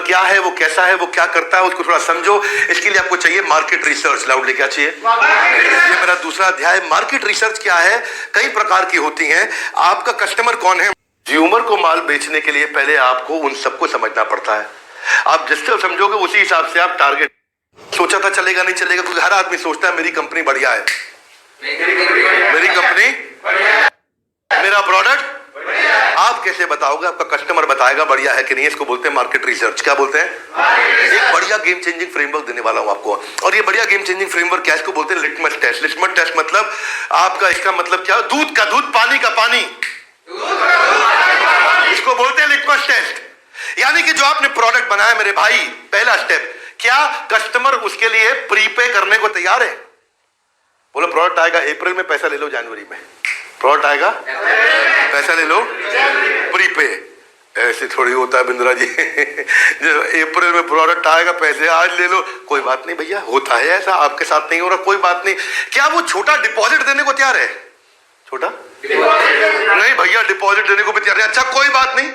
क्या है, वो कैसा है, वो क्या करता है, उसको थोड़ा समझो। इसके लिए आपको चाहिए मार्केट रिसर्च। लाउडली क्या चाहिए? ये मेरा दूसरा अध्याय। मार्केट रिसर्च क्या है? कई प्रकार की होती हैं। आपका कस्टमर कौन है? कंज्यूमर को माल बेचने के लिए पहले आपको उन सबको समझना पड़ता है। आप जिससे समझोगे उसी हिसाब से आप टारगेट। सोचा था चलेगा नहीं चलेगा, क्योंकि हर आदमी सोचता है मेरी कंपनी बढ़िया है, मेरी कंपनी, मेरा प्रोडक्ट। आप कैसे बताओगे? आपका कस्टमर बताएगा बढ़िया है कि नहीं। इसको बोलते हैं मार्केट रिसर्च। क्या बोलते हैं? एक बढ़िया गेम चेंजिंग फ्रेमवर्क देने वाला हूं आपको, और ये बढ़िया गेम चेंजिंग फ्रेमवर्क क्या है? इसको बोलते हैं लिटमस टेस्ट। लिटमस टेस्ट मतलब आपका, इसका मतलब क्या? दूध का दूध, पानी का पानी, इसको बोलते हैं लिटमस टेस्ट। यानी कि जो आपने प्रोडक्ट बनाया मेरे भाई, पहला स्टेप क्या? कस्टमर उसके लिए प्रीपे करने को तैयार है? बोलो प्रोडक्ट आएगा अप्रैल में, पैसा ले लो जनवरी में। प्रोडक्ट आएगा, पैसा ले लो, प्रीपे। ऐसे थोड़ी होता है बिंद्रा जी। जो अप्रैल में प्रोडक्ट आएगा, पैसे आज ले लो। कोई बात नहीं भैया, होता है ऐसा, आपके साथ नहीं हो रहा, कोई बात नहीं। क्या वो छोटा डिपॉजिट देने को तैयार है? छोटा नहीं भैया, डिपॉजिट देने को भी तैयार है। अच्छा कोई बात नहीं।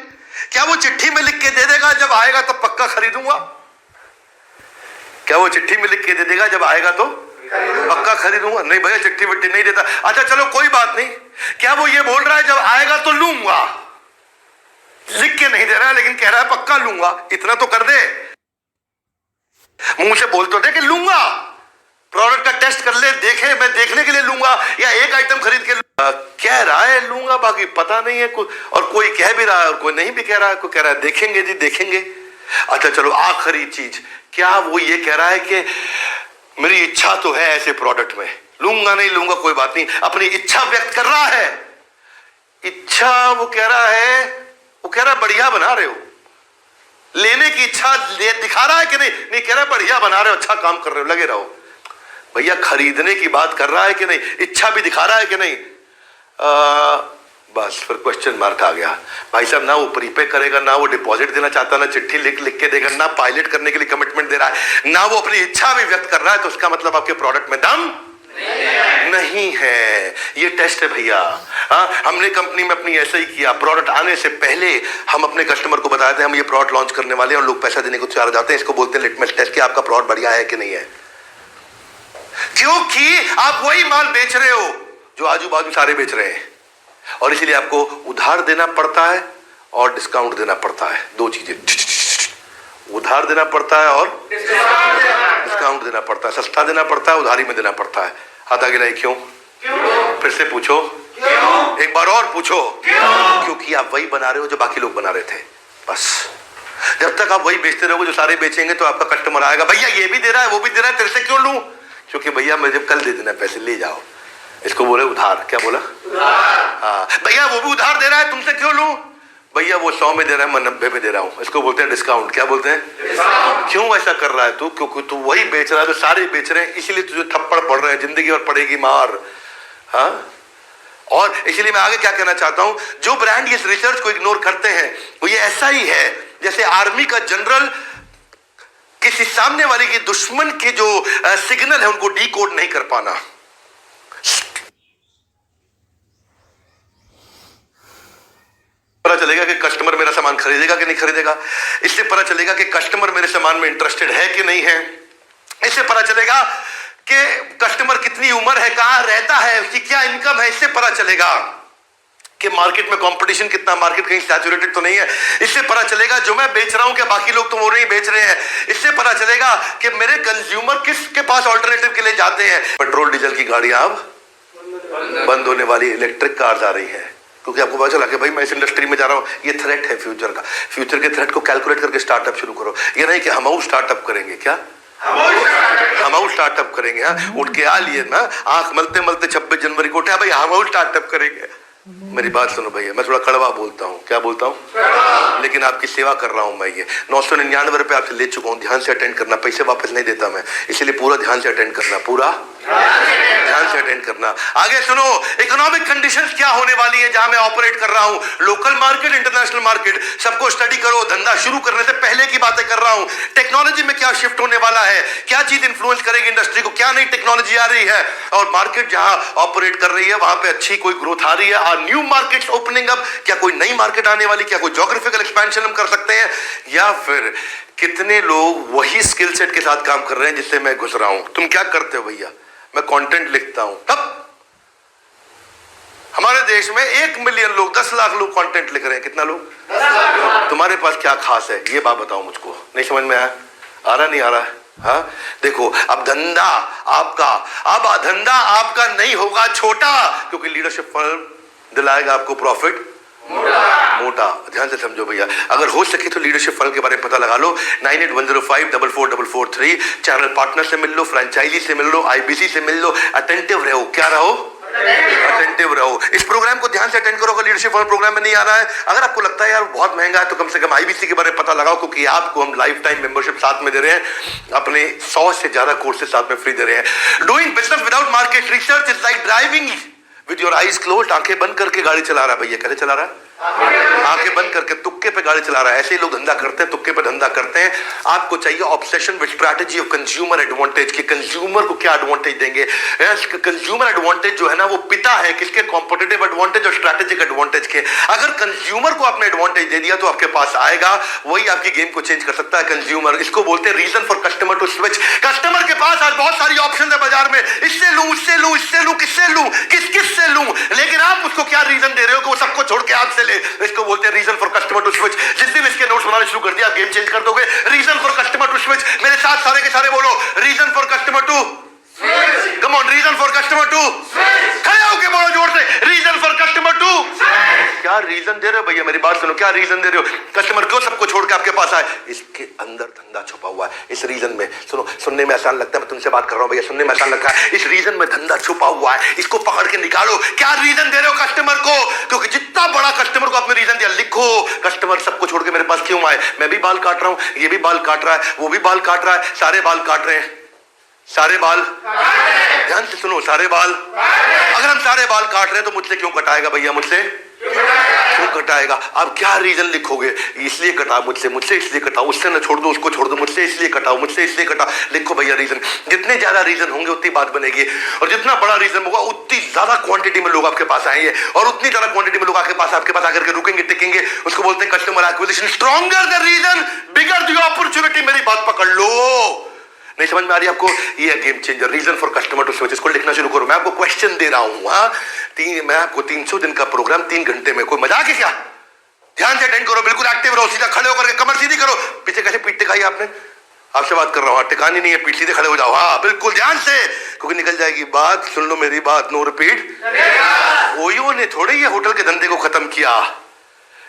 क्या वो चिट्ठी में लिख के दे देगा, जब आएगा तब पक्का खरीदूंगा? क्या वो चिट्ठी में लिख के दे देगा, जब आएगा तो पक्का खरीदूंगा? नहीं भैया, चिट्ठी विट्ठी नहीं देता। अच्छा चलो कोई बात नहीं। क्या वो ये बोल रहा है जब आएगा तो लूंगा? लिख के नहीं दे रहा है, लेकिन कह रहा है पक्का लूंगा। इतना तो कर दे, मुंह से बोल तो दे कि लूंगा। प्रोडक्ट का टेस्ट कर ले, देखे, मैं देखने के लिए लूंगा, या एक आइटम खरीद के कह रहा है लूंगा, बाकी पता नहीं है। और कोई कह भी रहा है और कोई नहीं भी कह रहा है। कोई कह रहा है देखेंगे जी देखेंगे। अच्छा चलो आखिरी चीज, क्या वो ये कह रहा है कि मेरी इच्छा तो है ऐसे प्रोडक्ट में, लूंगा नहीं लूंगा कोई बात नहीं, अपनी इच्छा व्यक्त कर रहा है। इच्छा वो कह रहा है, वो कह रहा है बढ़िया बना रहे हो, लेने की इच्छा दिखा रहा है कि नहीं? नहीं कह रहा है बढ़िया बना रहे हो, अच्छा काम कर रहे हो, लगे रहो। भैया खरीदने की बात कर रहा है कि नहीं? इच्छा भी दिखा रहा है कि नहीं? बस फिर क्वेश्चन मार्क आ गया। भाई साहब ना वो प्रीपे करेगा, ना वो डिपॉजिट देना चाहता, ना चिट्ठी लिख लिख के देगा, ना पायलट करने के लिए कमिटमेंट दे रहा है, ना वो अपनी इच्छा भी व्यक्त कर रहा है, तो उसका मतलब आपके प्रोडक्ट में दम नहीं है। ये टेस्ट है भैया। हाँ, हमने कंपनी में अपनी ऐसा ही किया। प्रोडक्ट आने से पहले हम अपने कस्टमर को बताते हैं हम ये प्रोडक्ट लॉन्च करने वाले हैं, और लोग पैसा देने को तैयार हो जाते हैं। इसको बोलते हैं लिटमस टेस्ट कि आपका प्रोडक्ट बढ़िया है कि नहीं है। क्योंकि आप वही माल बेच रहे हो जो आजू बाजू सारे बेच रहे हैं, और इसीलिए आपको उधार देना पड़ता है और डिस्काउंट देना पड़ता है। दो चीजें, उधार देना पड़ता है और डिस्काउंट देना पड़ता है। सस्ता देना पड़ता है, उधारी में देना पड़ता है। हाथ आगे नहीं, क्यों? फिर से पूछो, एक बार और पूछो। क्योंकि आप वही बना रहे हो जो बाकी लोग बना रहे थे। बस जब तक आप वही बेचते रहोगे जो सारे बेचेंगे, तो आपका कस्टमर आएगा, भैया ये भी दे रहा है वो भी दे रहा है, तेरे से क्यों लूं? क्योंकि भैया मुझे कल दे देना पैसे, ले जाओ। इसको बोले उधार। क्या बोला? हाँ। भैया वो भी उधार दे रहा है, तुमसे क्यों लूं? भैया वो 100 में दे रहा है, मैं 90 में दे रहा हूं। इसको बोलते हैं डिस्काउंट। क्या बोलते हैं? क्यों ऐसा कर रहा है तू? क्योंकि तू वही बेच रहा है तो सारे बेच रहे हैं, इसीलिए तुझे थप्पड़ पड़ रहे हैं, जिंदगी और पड़ेगी मार। हाँ, और इसलिए मैं आगे क्या कहना चाहता हूं, जो ब्रांड इस रिसर्च को इग्नोर करते हैं वो ये ऐसा ही है जैसे आर्मी का जनरल किसी सामने वाले की दुश्मन के जो सिग्नल है उनको डीकोड नहीं कर पाना। पता चलेगा कि कस्टमर मेरा सामान खरीदेगा कि नहीं खरीदेगा। इससे पता चलेगा कि कस्टमर मेरे सामान में इंटरेस्टेड है कि नहीं है। इससे पता चलेगा कि कस्टमर कितनी उम्र है, कहां रहता है, उसकी क्या इनकम है। इससे पता चलेगा कि मार्केट में कंपटीशन कितना, मार्केट कहीं सैचुरेटेड तो नहीं है। इससे पता चलेगा जो मैं बेच रहा हूं कि बाकी लोग तो वो नहीं बेच रहे हैं। इससे पता चलेगा कि मेरे कंज्यूमर किसके पास ऑल्टरनेटिव के लिए जाते हैं। पेट्रोल डीजल की गाड़ियां अब बंद होने वाली, इलेक्ट्रिक कार्स आ रही है, क्योंकि आपको पता चला कि भाई मैं इस इंडस्ट्री में जा रहा हूं, ये थ्रेट है फ्यूचर का। फ्यूचर के थ्रेट को कैलकुलेट करके स्टार्टअप शुरू करो। ये नहीं कि हम स्टार्टअप करेंगे। क्या हम स्टार्टअप करेंगे? हाँ, उठ के आ लिए ना, आंख मलते मलते 26 जनवरी को उठे, भाई हम स्टार्टअप करेंगे। मेरी बात सुनो भैया, मैं थोड़ा कड़वा बोलता हूँ। क्या बोलता हूँ? लेकिन आपकी सेवा कर रहा हूँ मैं। ये 999 रुपए आपसे ले चुका हूँ, ध्यान से अटेंड करना, पैसे वापस नहीं देता मैं, इसलिए पूरा ध्यान से अटेंड करना, पूरा ध्यान से अटेंड करना। आगे सुनो, इकोनॉमिक कंडीशंस क्या होने वाली है जहां मैं ऑपरेट कर रहा हूं। लोकल मार्केट, इंटरनेशनल मार्केट, सबको स्टडी करो। धंधा शुरू करने से पहले की बातें कर रहा हूं। टेक्नोलॉजी में क्या शिफ्ट होने वाला है, क्या चीज इंफ्लुएंस करेगी इंडस्ट्री को, क्या नई टेक्नोलॉजी आ रही है, और मार्केट जहां ऑपरेट कर रही है वहां पे अच्छी कोई ग्रोथ आ रही है। Are new markets opening up, क्या कोई नई मार्केट आने वाली, क्या कोई ज्योग्राफिकल एक्सपेंशन हम कर सकते हैं, या फिर कितने लोग वही स्किल सेट के साथ काम कर रहे हैं जिससे मैं घुस रहा हूं? तुम क्या करते हो भैया? मैं कंटेंट लिखता हूं। तब हमारे देश में 1 मिलियन लोग, 10 लाख लोग कंटेंट लिख रहे हैं। कितना लोग? 10 लाख। तुम्हारे पास क्या खास है ये बात बताओ मुझको। नहीं समझ में आया? आ रहा नहीं आ रहा? हाँ देखो, अब धंधा आपका नहीं होगा छोटा, क्योंकि लीडरशिप फर्म दिलाएगा आपको प्रॉफिट मोटा। ध्यान से समझो भैया, अगर हो सके तो लीडरशिप फर्म के बारे में पता लगा लो। 9810544443। चैनल पार्टनर से मिल लो, फ्रेंचाइजी से मिल लो, आईबीसी से मिल लो। अटेंटिव रहो। क्या रहो? अटेंटिव रहो। इस प्रोग्राम को ध्यान से अटेंड करो। अगर लीडरशिप फर्म प्रोग्राम में नहीं आ रहा है, अगर आपको लगता है यार बहुत महंगा है, तो कम से कम आईबीसी के बारे में पता लगाओ, क्योंकि आपको हम लाइफ टाइम मेंबरशिप साथ में दे रहे हैं। अपने 100 से ज्यादा कोर्सेज साथ में फ्री दे रहे हैं। Doing business without market research is like driving with your eyes closed. आंखें बंद करके गाड़ी चला रहा है भैया। कैसे चला रहा है? आंखें बंद करके तुक्के पे गाड़ी चला रहा है। ऐसे ही लोग धंधा करते हैं, तुक्के पे धंधा करते हैं। आपको चाहिए obsession with strategy of consumer advantage, कि कंज्यूमर को क्या एडवांटेज देंगे। कंज्यूमर एडवांटेज जो है ना, वो पिता है किसके? कॉम्पिटिटिव एडवांटेज और स्ट्रैटेजिक एडवांटेज के। अगर कंज्यूमर को आपने एडवांटेज दे दिया तो आपके पास आएगा, वही आपकी गेम को चेंज कर सकता है कंज्यूमर। इसको बोलते हैं reason for customer to switch. Customer के पास आज बहुत सारी ऑप्शन है बाजार में, इससे लूं, इससे लूं, इससे लूं, किससे लूं, किस से लूं, लेकिन आप उसको क्या रीजन दे रहे हो कि वो सबको छोड़ के आपसे ले? इसको बोलते हैं reason for customer to switch. जिस दिन इसके नोट्स बनाने शुरू कर दिया, आप गेम चेंज कर दोगे। Reason for customer to switch. मेरे साथ सारे के सारे बोलो, reason for customer to switch. Come on, reason for customer to switch. खड़े होके बोलो जोर से, reason for customer to switch. क्या रीजन दे रहे हो भैया? मेरी बात सुनो, क्या रीजन दे रहे हो? कस्टमर क्यों सबको छोड़ के आपके पास आए? इसके अंदर धंधा छुपा हुआ है। इस रीजन में सुनो, सुनने में आसान लगता है, मैं तुमसे बात कर रहा हूं भैया, सुनने में आसान लगता है। इस रीजन में धंधा छुपा हुआ है। इसको पकड़ के निकालो। क्या रीजन दे रहे हो कस्टमर को? क्योंकि जितना बड़ा कस्टमर को आपने रीजन दिया, लिखो, कस्टमर सबको छोड़ के मेरे पास क्यों आए? मैं भी बाल काट रहा हूं, ये भी बाल काट रहा है, वो भी बाल काट रहा है, सारे बाल काट रहे हैं। सारे बाल, ध्यान से सुनो, सारे बाल। अगर हम सारे बाल काट रहे हैं तो मुझसे क्यों कटाएगा भैया? मुझसे क्यों कटाएगा? आप क्या रीजन लिखोगे? इसलिए कटा मुझसे इसलिए कटा, उससे ना छोड़ दो, उसको छोड़ दो, मुझसे इसलिए कटाओ, मुझसे इसलिए कटा। लिखो भैया रीजन। जितने ज्यादा रीजन होंगे उतनी बात बनेगी, और जितना बड़ा रीजन होगा उतनी ज्यादा क्वांटिटी में लोग आपके पास आएंगे, और उतनी ज्यादा क्वांटिटी में लोग आपके पास आकर के रुकेंगे, टिकेंगे। उसको बोलते हैं customer acquisition. Stronger the reason, bigger the opportunity. मेरी बात पकड़ लो। नहीं समझ में आ रही आपको? ये game changer, reason for customer to switch. इसको लिखना शुरू करो। मैं आपको क्वेश्चन दे रहा हूं। मैं आपको 300 दिन का प्रोग्राम 3 घंटे में। कोई मजाक है क्या? ध्यान से अटेंड करो, बिल्कुल एक्टिव रहो, सीधा खड़े होकर कमर सीधी करो। पीछे कैसे पीठ टिकाई आपने? आपसे बात कर रहा हूं, टिकानी नहीं है, पीठ सीधे खड़े हो जाओ। हाँ बिल्कुल ध्यान से, क्योंकि निकल जाएगी बात। सुन लो मेरी बात, नो रिपीट। ओयो ने थोड़े ये होटल के धंधे को खत्म किया।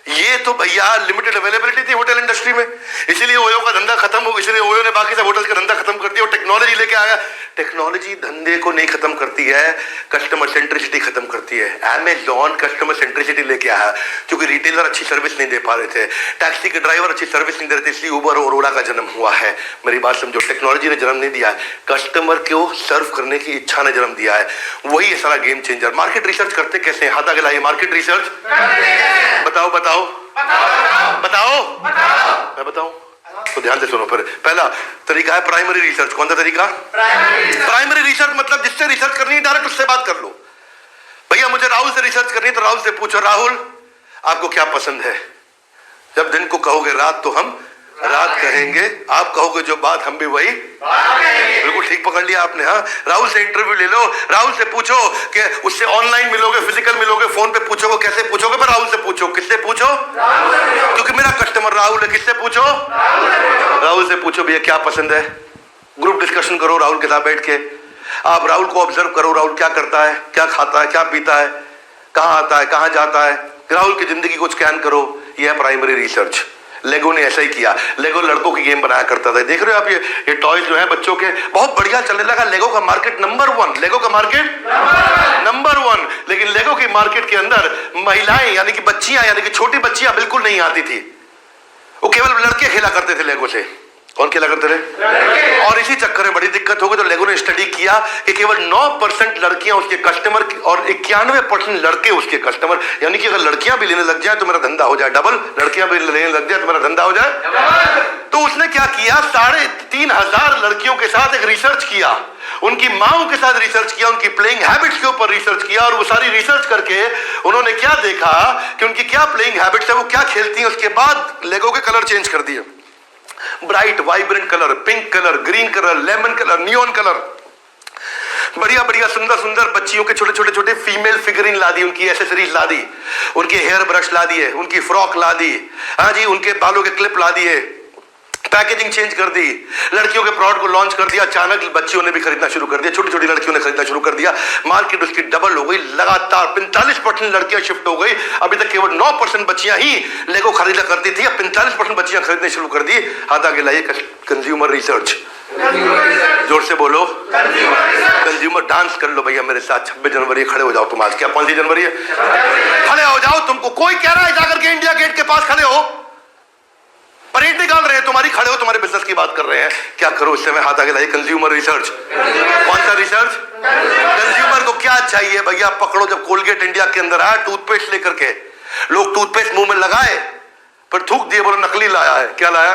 ये तो भैया लिमिटेड अवेलेबिलिटी थी होटल इंडस्ट्री में, इसलिए ओयो का धंधा खत्म हो, इसलिए ओयो ने बाकी सब होटल का धंधा खत्म कर दिया और टेक्नोलॉजी लेके आया। टेक्नोलॉजी धंधे को नहीं खत्म करती है, कस्टमर सेंट्रिसिटी खत्म करती है। अमेजॉन कस्टमर सेंट्रिसिटी लेके आया, क्योंकि रिटेलर अच्छी सर्विस नहीं दे पा रहे थे, टैक्सी के ड्राइवर अच्छी सर्विस नहीं दे रहे थे, इसलिए उबर और ओला का जन्म हुआ है। मेरी बात समझो, टेक्नोलॉजी ने जन्म नहीं दिया है, कस्टमर को सर्व करने की इच्छा ने जन्म दिया है। वही है सारा गेम चेंजर। मार्केट रिसर्च करते कैसे? हाथ आगे लाइए। मार्केट रिसर्च बताओ बताओ बताओ बताओ। मैं बताऊं तो ध्यान से सुनो। फिर पहला तरीका है प्राइमरी रिसर्च। कौन सा तरीका? प्राइमरी रिसर्च मतलब जिससे रिसर्च करनी है डायरेक्ट उससे बात कर लो। भैया मुझे राहुल से रिसर्च करनी है तो राहुल से पूछो, राहुल आपको क्या पसंद है? जब दिन को कहोगे रात तो हम रात कहेंगे, आप कहोगे जो बात हम भी वही बिल्कुल ठीक पकड़ लिया आपने। हाँ, राहुल से इंटरव्यू ले लो, राहुल से पूछो कि उससे ऑनलाइन मिलोगे, फिजिकल मिलोगे, फोन पे पूछोगे, कैसे पूछोगे? पर राहुल से पूछो। किससे पूछो? क्योंकि मेरा कस्टमर राहुल है। किससे पूछो? राहुल से पूछो भैया क्या पसंद है। ग्रुप डिस्कशन करो राहुल के साथ बैठ के। आप राहुल को ऑब्जर्व करो, राहुल क्या करता है, क्या खाता है, क्या पीता है, कहाँ आता है, कहाँ जाता है। राहुल की जिंदगी को स्कैन करो। यह है प्राइमरी रिसर्च। लेगो ने ऐसा ही किया। लेगो लड़कों की गेम बनाया करता था। देख रहे हो आप ये टॉयज जो है बच्चों के, बहुत बढ़िया चलने लगा। लेगो का मार्केट नंबर 1, लेगो का मार्केट नंबर 1। लेकिन लेगो की मार्केट के अंदर महिलाएं यानी कि बच्चियां, यानी कि छोटी बच्चियां बिल्कुल नहीं आती थी। वो केवल लड़के खेला करते थे लेगो से। कौन खेला करते थे? और इसी चक्कर में बड़ी दिक्कत हो गई, तो लेगो ने स्टडी किया कि केवल 9% लड़कियां उसके कस्टमर और 91% लड़के उसके कस्टमर। यानी कि अगर लड़कियां भी लेने लग जाए तो मेरा धंधा हो जाए डबल, लड़कियां भी लेने लग जाए तो मेरा धंधा हो जाए डबल। तो उसने क्या किया, 3500 लड़कियों के साथ एक रिसर्च किया, उनकी माओं के साथ रिसर्च किया, उनकी प्लेइंग हैबिट्स के ऊपर रिसर्च किया। और वो सारी रिसर्च करके उन्होंने क्या देखा कि उनकी क्या प्लेइंग हैबिट्स है, वो क्या खेलती हैं। उसके बाद लेगो के कलर चेंज कर दिए। Bright vibrant colour, pink colour, green colour, lemon colour, neon colour, बढ़िया बढ़िया सुंदर सुंदर बच्चियों के छोटे छोटे छोटे फीमेल फिगरिन ला दी, उनकी एसेसरीज ला दी, उनके हेयर ब्रश ला दिए, उनकी फ्रॉक ला दी, हाँ जी, उनके बालों के क्लिप ला दिए, पैकेजिंग चेंज कर दी, लड़कियों के प्रोडक्ट को लॉन्च कर दिया, अचानक बच्चियों ने भी खरीदना शुरू कर दिया, छोटी छोटी लड़कियों ने खरीदना शुरू कर दिया, मार्केट उसकी डबल हो गई, लगातार 45% लड़कियां शिफ्ट हो गई। अभी तक केवल 9% बच्चियां ही लेगो खरीदा करती थी, अब 45% बच्चियां खरीदने शुरू कर दी। हाथ आगे लाइए, कंज्यूमर रिसर्च, जोर से बोलो, कंज्यूमर। डांस कर लो भैया मेरे साथ, 26 जनवरी खड़े हो जाओ तुम। आज क्या कौन सी जनवरी है? खड़े हो जाओ। तुमको कोई कह रहा है जाकर के इंडिया गेट के पास खड़े हो, परेड निकाल रहे हैं तुम्हारी, खड़े हो, तुम्हारे बिजनेस की बात कर रहे हैं, क्या करो इस समय? हाथ आगे लाइए, कंज्यूमर रिसर्च। कौन सा रिसर्च? कंज्यूमर को क्या चाहिए भैया? पकड़ो, जब कोलगेट इंडिया के अंदर आया टूथपेस्ट लेकर के, लोग टूथपेस्ट मुंह में लगाए पर थूक दिए, बोलो नकली लाया है। क्या लाया?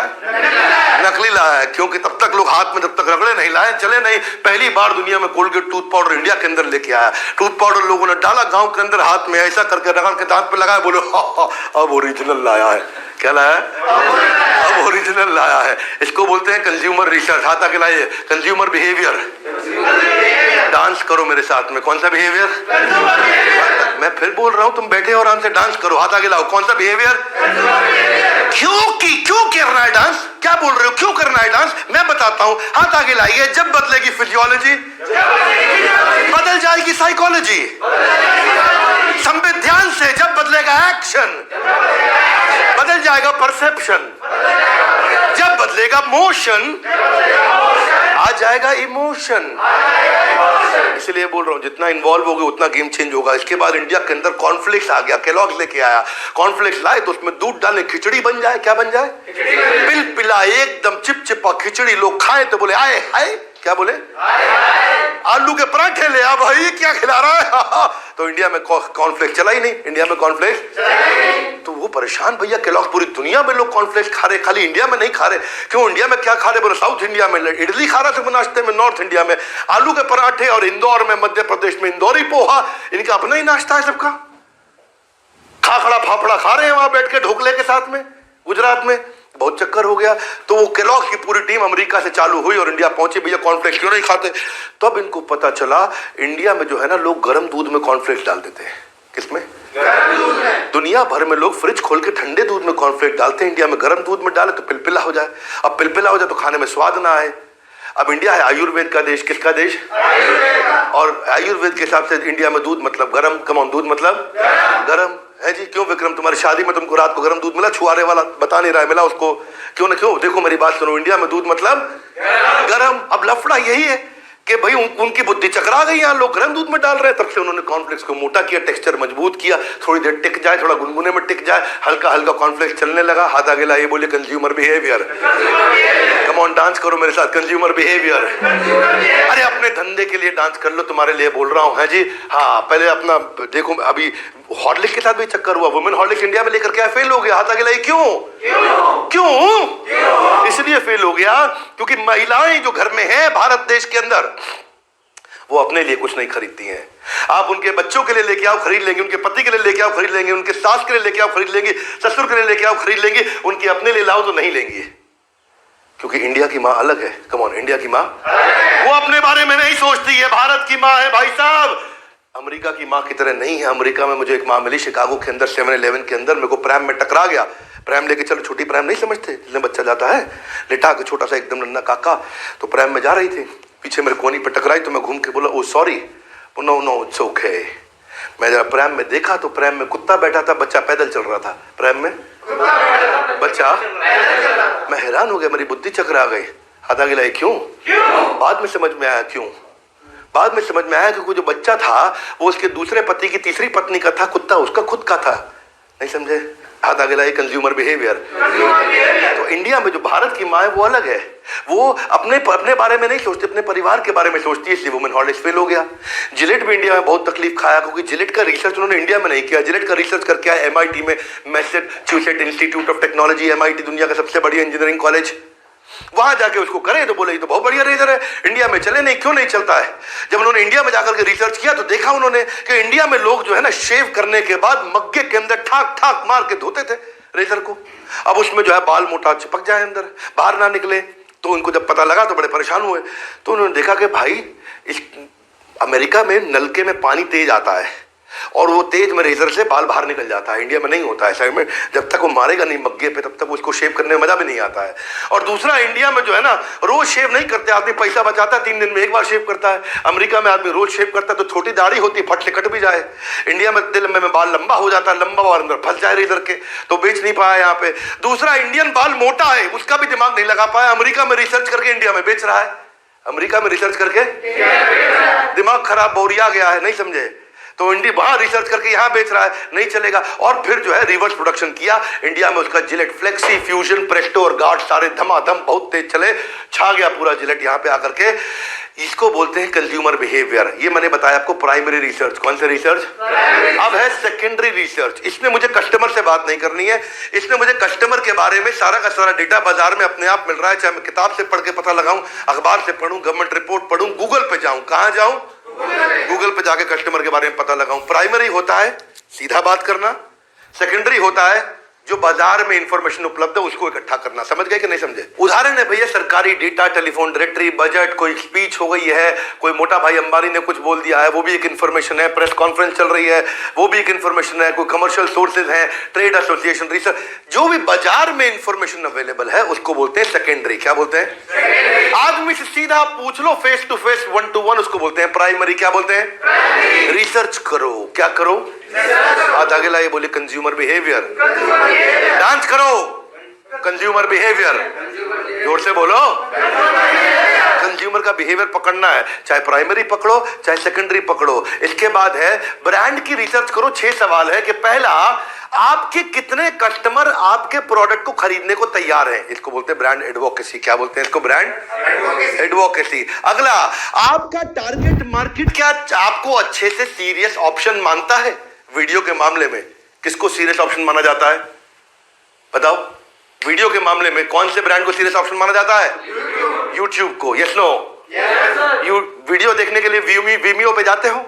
नकली लाया है, क्योंकि तब तक लोग हाथ में जब तक रगड़े नहीं, लाए चले नहीं। पहली बार दुनिया में कोलगेट टूथ पाउडर इंडिया के अंदर लेके आया। टूथ पाउडर लोगों ने डाला गांव के अंदर, हाथ में ऐसा करके रगड़ के दांत पे लगाया, बोलो अब ओरिजिनल लाया है। क्या लाया है? अब ओरिजिनल लाया है। इसको बोलते हैं कंज्यूमर रिसर्च। हाथ आगे लाइए, कंज्यूमर बिहेवियर। डांस करो मेरे साथ में, कौन सा बिहेवियर? मैं फिर बोल रहा हूं, तुम बैठे हो आराम से, डांस करो। हाथ आगे लाओ, कौन सा बिहेवियर? क्यों करना है डांस? क्या बोल रहे हो, क्यों करना है डांस? मैं बताता हूं, हाथ आगे लाइए। जब बदलेगी फिजियोलॉजी, बदल जाएगी साइकोलॉजी। संबित ध्यान से, जब बदलेगा एक्शन, बदल जाएगा परसेप्शन। जब बदलेगा मोशन, आ जाएगा इमोशन। इसलिए बोल रहा हूं, जितना इन्वॉल्व होगे उतना गेम चेंज होगा। इसके बाद इंडिया के अंदर कॉर्नफ्लेक्स आ गया, केलॉग्स लेके आया। कॉर्नफ्लेक्स लाए तो उसमें दूध डाले, खिचड़ी बन जाए। क्या बन जाए? पिल पिला, एकदम चिपचिपा खिचड़ी। लोग खाए तो बोले आए हाय, क्या बोले? आलू के पराठे ले आ भाई, क्या खिला रहा है? तो इंडिया में कॉर्नफ्लेक्स चला ही नहीं। इंडिया में कॉर्नफ्लेक्स, तो वो परेशान भैया, केलॉग्स पूरी दुनिया में लोग कॉर्नफ्लेक्स खा रहे, खाली इंडिया में नहीं खा रहे। क्यों? इंडिया में क्या खा रहे? बोले साउथ इंडिया में इडली खा रहे थे नाश्ते में, नॉर्थ इंडिया में आलू के पराठे, और इंदौर में, मध्य प्रदेश में इंदौरी पोहा, इनका अपना ही नाश्ता है सबका। खाखड़ा फाफड़ा खा रहे हैं वहां बैठ के ढोकले के साथ में। गुजरात में बहुत चक्कर हो गया, तो वो केलॉग्स की पूरी टीम अमेरिका से चालू हुई और इंडिया पहुंची। भैया कॉर्नफ्लेक्स क्यों नहीं खाते? तब तो इनको पता चला इंडिया में जो है ना, लोग गर्म दूध में कॉर्नफ्लेक्स डाल देते हैं। किसमें? दुनिया भर में लोग फ्रिज खोल के ठंडे दूध में कॉर्नफ्लेक्स डालते हैं, इंडिया में गर्म दूध में डाले तो पिलपिला हो जाए। अब पिलपिला हो जाए तो खाने में स्वाद ना आए। अब इंडिया है आयुर्वेद का देश। किसका देश? और आयुर्वेद के हिसाब से इंडिया में दूध मतलब गरम। कमॉन, दूध मतलब गरम है जी। क्यों विक्रम, तुम्हारी शादी में तुमको रात को गरम दूध मिला? छुआरे वाला बता नहीं रहा है, मिला उसको? क्यों ना क्यों? देखो मेरी बात सुनो, इंडिया में दूध मतलब गरम। अब लफड़ा यही है कि भाई उनकी बुद्धि चकरा गई, यहाँ लोग गर्म दूध में डाल रहे हैं। तब से उन्होंने कॉर्नफ्लेक्स को मोटा किया, टेक्सचर मजबूत किया, थोड़ी देर टिक जाए, थोड़ा गुनगुने में टिक जाए, हल्का हल्का कॉर्नफ्लेक्स चलने लगा। हाथ आगे लाइए, बोले consumer behaviour. Come on, dance करो मेरे साथ, कंज्यूमर बिहेवियर। अरे अपने धंधे के लिए डांस कर लो, तुम्हारे लिए बोल रहा हूँ, है जी। हाँ, पहले अपना देखो, अभी हॉर्लिक्स के साथ भी चक्कर हुआ, वुमेन हॉर्लिक्स इंडिया में लेकर के फेल हो गया। हाथ आगे लाइए, क्यों? इसलिए फेल हो गया क्योंकि महिलाएं जो घर में हैं भारत देश के अंदर, वो अपने लिए कुछ नहीं खरीदती हैं। आप उनके बच्चों के लिए लेके आओ, खरीद लेंगे, उनके पति के लिए लेके आओ, खरीद लेंगे, उनके सास के लिए लेके आओ, खरीद लेंगे, ससुर के लिए लेके आओ, खरीद लेंगे, उनके अपने लिए लाओ तो नहीं लेंगे। क्योंकि इंडिया की मां अलग है। कम ऑन, इंडिया की मां वो अपने बारे में नहीं सोचती है, भारत की मां है भाई साहब। अमेरिका की मां की तरह नहीं है। अमेरिका में मुझे एक मां मिली शिकागो के अंदर, 7-11 के अंदर। मेरे को प्रैम में टकरा गया। प्रैम लेके चलो, छोटी प्रैम नहीं समझते, जिसमें बच्चा जाता है लिटा के, छोटा सा एकदम नन्ना काका। तो प्रैम में जा रही थी, पीछे मेरे कोनी पे टकराई, तो मैं घूम के बोला oh sorry. No it's okay. मैं जरा प्रैम में देखा तो प्रैम में कुत्ता बैठा था, बच्चा पैदल चल रहा था। प्रैम में बच्चा, मैं हैरान हो गया, मेरी बुद्धि चकरा गई। हाथ आगे लाए, क्यों? बाद में समझ में आया क्यों। बाद में समझ में आया कि जो बच्चा था वो उसके दूसरे पति की तीसरी पत्नी का था, कुत्ता उसका खुद का था। नहीं समझे? हाथ आगे लाइए, कंज्यूमर बिहेवियर। तो इंडिया में जो भारत की माँ है वो अलग है। वो अपने बारे में नहीं सोचती, अपने परिवार के बारे में सोचती है। इसलिए वुमेन हॉर्लिक्स फेल हो गया। जिलेट भी इंडिया में बहुत तकलीफ खाया, क्योंकि जिलेट का रिसर्च उन्होंने इंडिया में नहीं किया। जिलेट का रिसर्च करके आया MIT में, Massachusetts institute of technology, MIT दुनिया का सबसे बढ़िया इंजीनियरिंग कॉलेज। वहां जाके उसको करे तो बोले ये तो बहुत बढ़िया रेजर है, इंडिया में चले नहीं। क्यों नहीं चलता है? जब उन्होंने इंडिया में जाकर के रिसर्च किया तो देखा उन्होंने कि इंडिया में लोग जो है ना, शेव करने के बाद मग्गे के अंदर ठाक ठाक मार के धोते थे। रेजर को। अब उसमें जो है बाल मोटा चिपक जाए अंदर, बाहर ना निकले। तो उनको जब पता लगा तो बड़े परेशान हुए। तो उन्होंने देखा कि भाई इस अमेरिका में नलके में पानी तेज आता है और वो तेज में रेजर से बाल बाहर निकल जाता है। इंडिया में नहीं होता है। साइड में जब तक वो मारेगा नहीं मग्गे पे तब तक उसको शेव करने में मजा भी नहीं आता है। और दूसरा, इंडिया में जो है ना रोज शेव नहीं करते आदमी, पैसा बचाता है, 3 दिन में एक बार शेव करता है। अमेरिका में आदमी रोज शेव करता है तो छोटी दाढ़ी होती है, फट से कट भी जाए। इंडिया में दिल में बाल लंबा हो जाता है, लंबा और अंदर फंस जाए रेजर के, तो बेच नहीं पाया यहाँ पे। दूसरा, इंडियन बाल मोटा है, उसका भी दिमाग नहीं लगा पाया। अमेरिका में रिसर्च करके इंडिया में बेच रहा है। अमेरिका में रिसर्च करके दिमाग खराब, बोरिया गया है, नहीं समझे, तो इंडिया वहां रिसर्च करके यहां बेच रहा है, नहीं चलेगा। और फिर जो है रिवर्स प्रोडक्शन किया इंडिया में, उसका जिलेट फ्लेक्सी, फ्यूजन, प्रेस्टो और गार्ड सारे धमाधम बहुत तेज चले, छा गया पूरा जिलेट यहां पे आकर के। इसको बोलते हैं कंज्यूमर बिहेवियर। ये मैंने बताया आपको प्राइमरी रिसर्च। कौन सा रिसर्च? अब है सेकेंडरी रिसर्च। इसमें मुझे कस्टमर से बात नहीं करनी है, इसमें मुझे कस्टमर के बारे में सारा का सारा डेटा बाजार में अपने आप मिल रहा है। चाहे मैं किताब से पढ़ के पता लगाऊं, अखबार से पढ़ूं, गवर्नमेंट रिपोर्ट पढ़ूं, गूगल पे जाऊं। कहां जाऊं? गूगल पे जाके कस्टमर के बारे में पता लगाऊं। प्राइमरी होता है सीधा बात करना, सेकेंडरी होता है जो बाजार में इंफॉर्मेशन उपलब्ध है उसको इकट्ठा करना। समझ गए कि नहीं समझे? उदाहरण है भैया सरकारी डेटा, टेलीफोन डायरेक्टरी, बजट, कोई स्पीच हो गई है, कोई मोटा भाई अंबानी ने कुछ बोल दिया है, वो भी एक इंफॉर्मेशन है। प्रेस कॉन्फ्रेंस चल रही है, वो भी एक इंफॉर्मेशन है। कोई कमर्शियल सोर्सेज हैं, ट्रेड एसोसिएशन, रिसर्च, जो भी बाजार में इंफॉर्मेशन अवेलेबल है उसको बोलते हैं सेकेंडरी। क्या बोलते हैं? आदमी से सीधा पूछ लो, फेस टू फेस, 1 to 1, उसको बोलते हैं प्राइमरी। क्या बोलते हैं? रिसर्च करो। क्या करो? हाथ आगे लाइए, बोले कंज्यूमर बिहेवियर। डांस करो, कंज्यूमर बिहेवियर। जोर से बोलो, कंज्यूमर का बिहेवियर पकड़ना है, चाहे प्राइमरी पकड़ो चाहे सेकेंडरी पकड़ो। इसके बाद है ब्रांड की रिसर्च करो। 6 सवाल है कि पहला, आपके कितने कस्टमर आपके प्रोडक्ट को खरीदने को तैयार हैं? इसको बोलते हैं ब्रांड एडवोकेसी। क्या बोलते हैं इसको? Brand advocacy. अगला, आपका टारगेट मार्केट क्या आपको अच्छे से सीरियस ऑप्शन मानता है? वीडियो के मामले में किसको सीरियस ऑप्शन माना जाता है? बताओ, वीडियो के मामले में कौन से ब्रांड को सीरियस ऑप्शन माना जाता है? यूट्यूब को। Yes no? वीडियो देखने के लिए वीमियो पे जाते हो?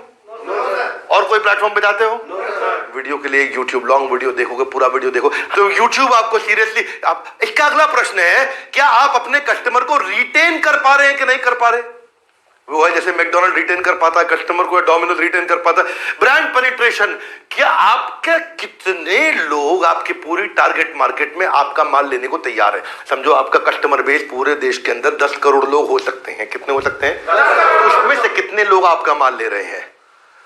और कोई प्लेटफॉर्म पे जाते हो? वीडियो के लिए यूट्यूब, लॉन्ग वीडियो देखोगे, पूरा वीडियो देखो तो यूट्यूब आपको सीरियसली। इसका अगला प्रश्न है, क्या आप अपने कस्टमर को रिटेन कर पा रहे हैं कि नहीं कर पा रहे? वो है जैसे मैकडॉनल्ड रिटेन कर पाता है कस्टमर को, डोमिनोज रिटेन कर पाता है। ब्रांड पेनिट्रेशन, क्या आपके कितने लोग आपके पूरी टारगेट मार्केट में आपका माल लेने को तैयार है? समझो आपका कस्टमर बेस पूरे देश के अंदर 10 करोड़ लोग हो सकते हैं। कितने हो सकते हैं? उसमें से कितने लोग आपका माल ले रहे हैं?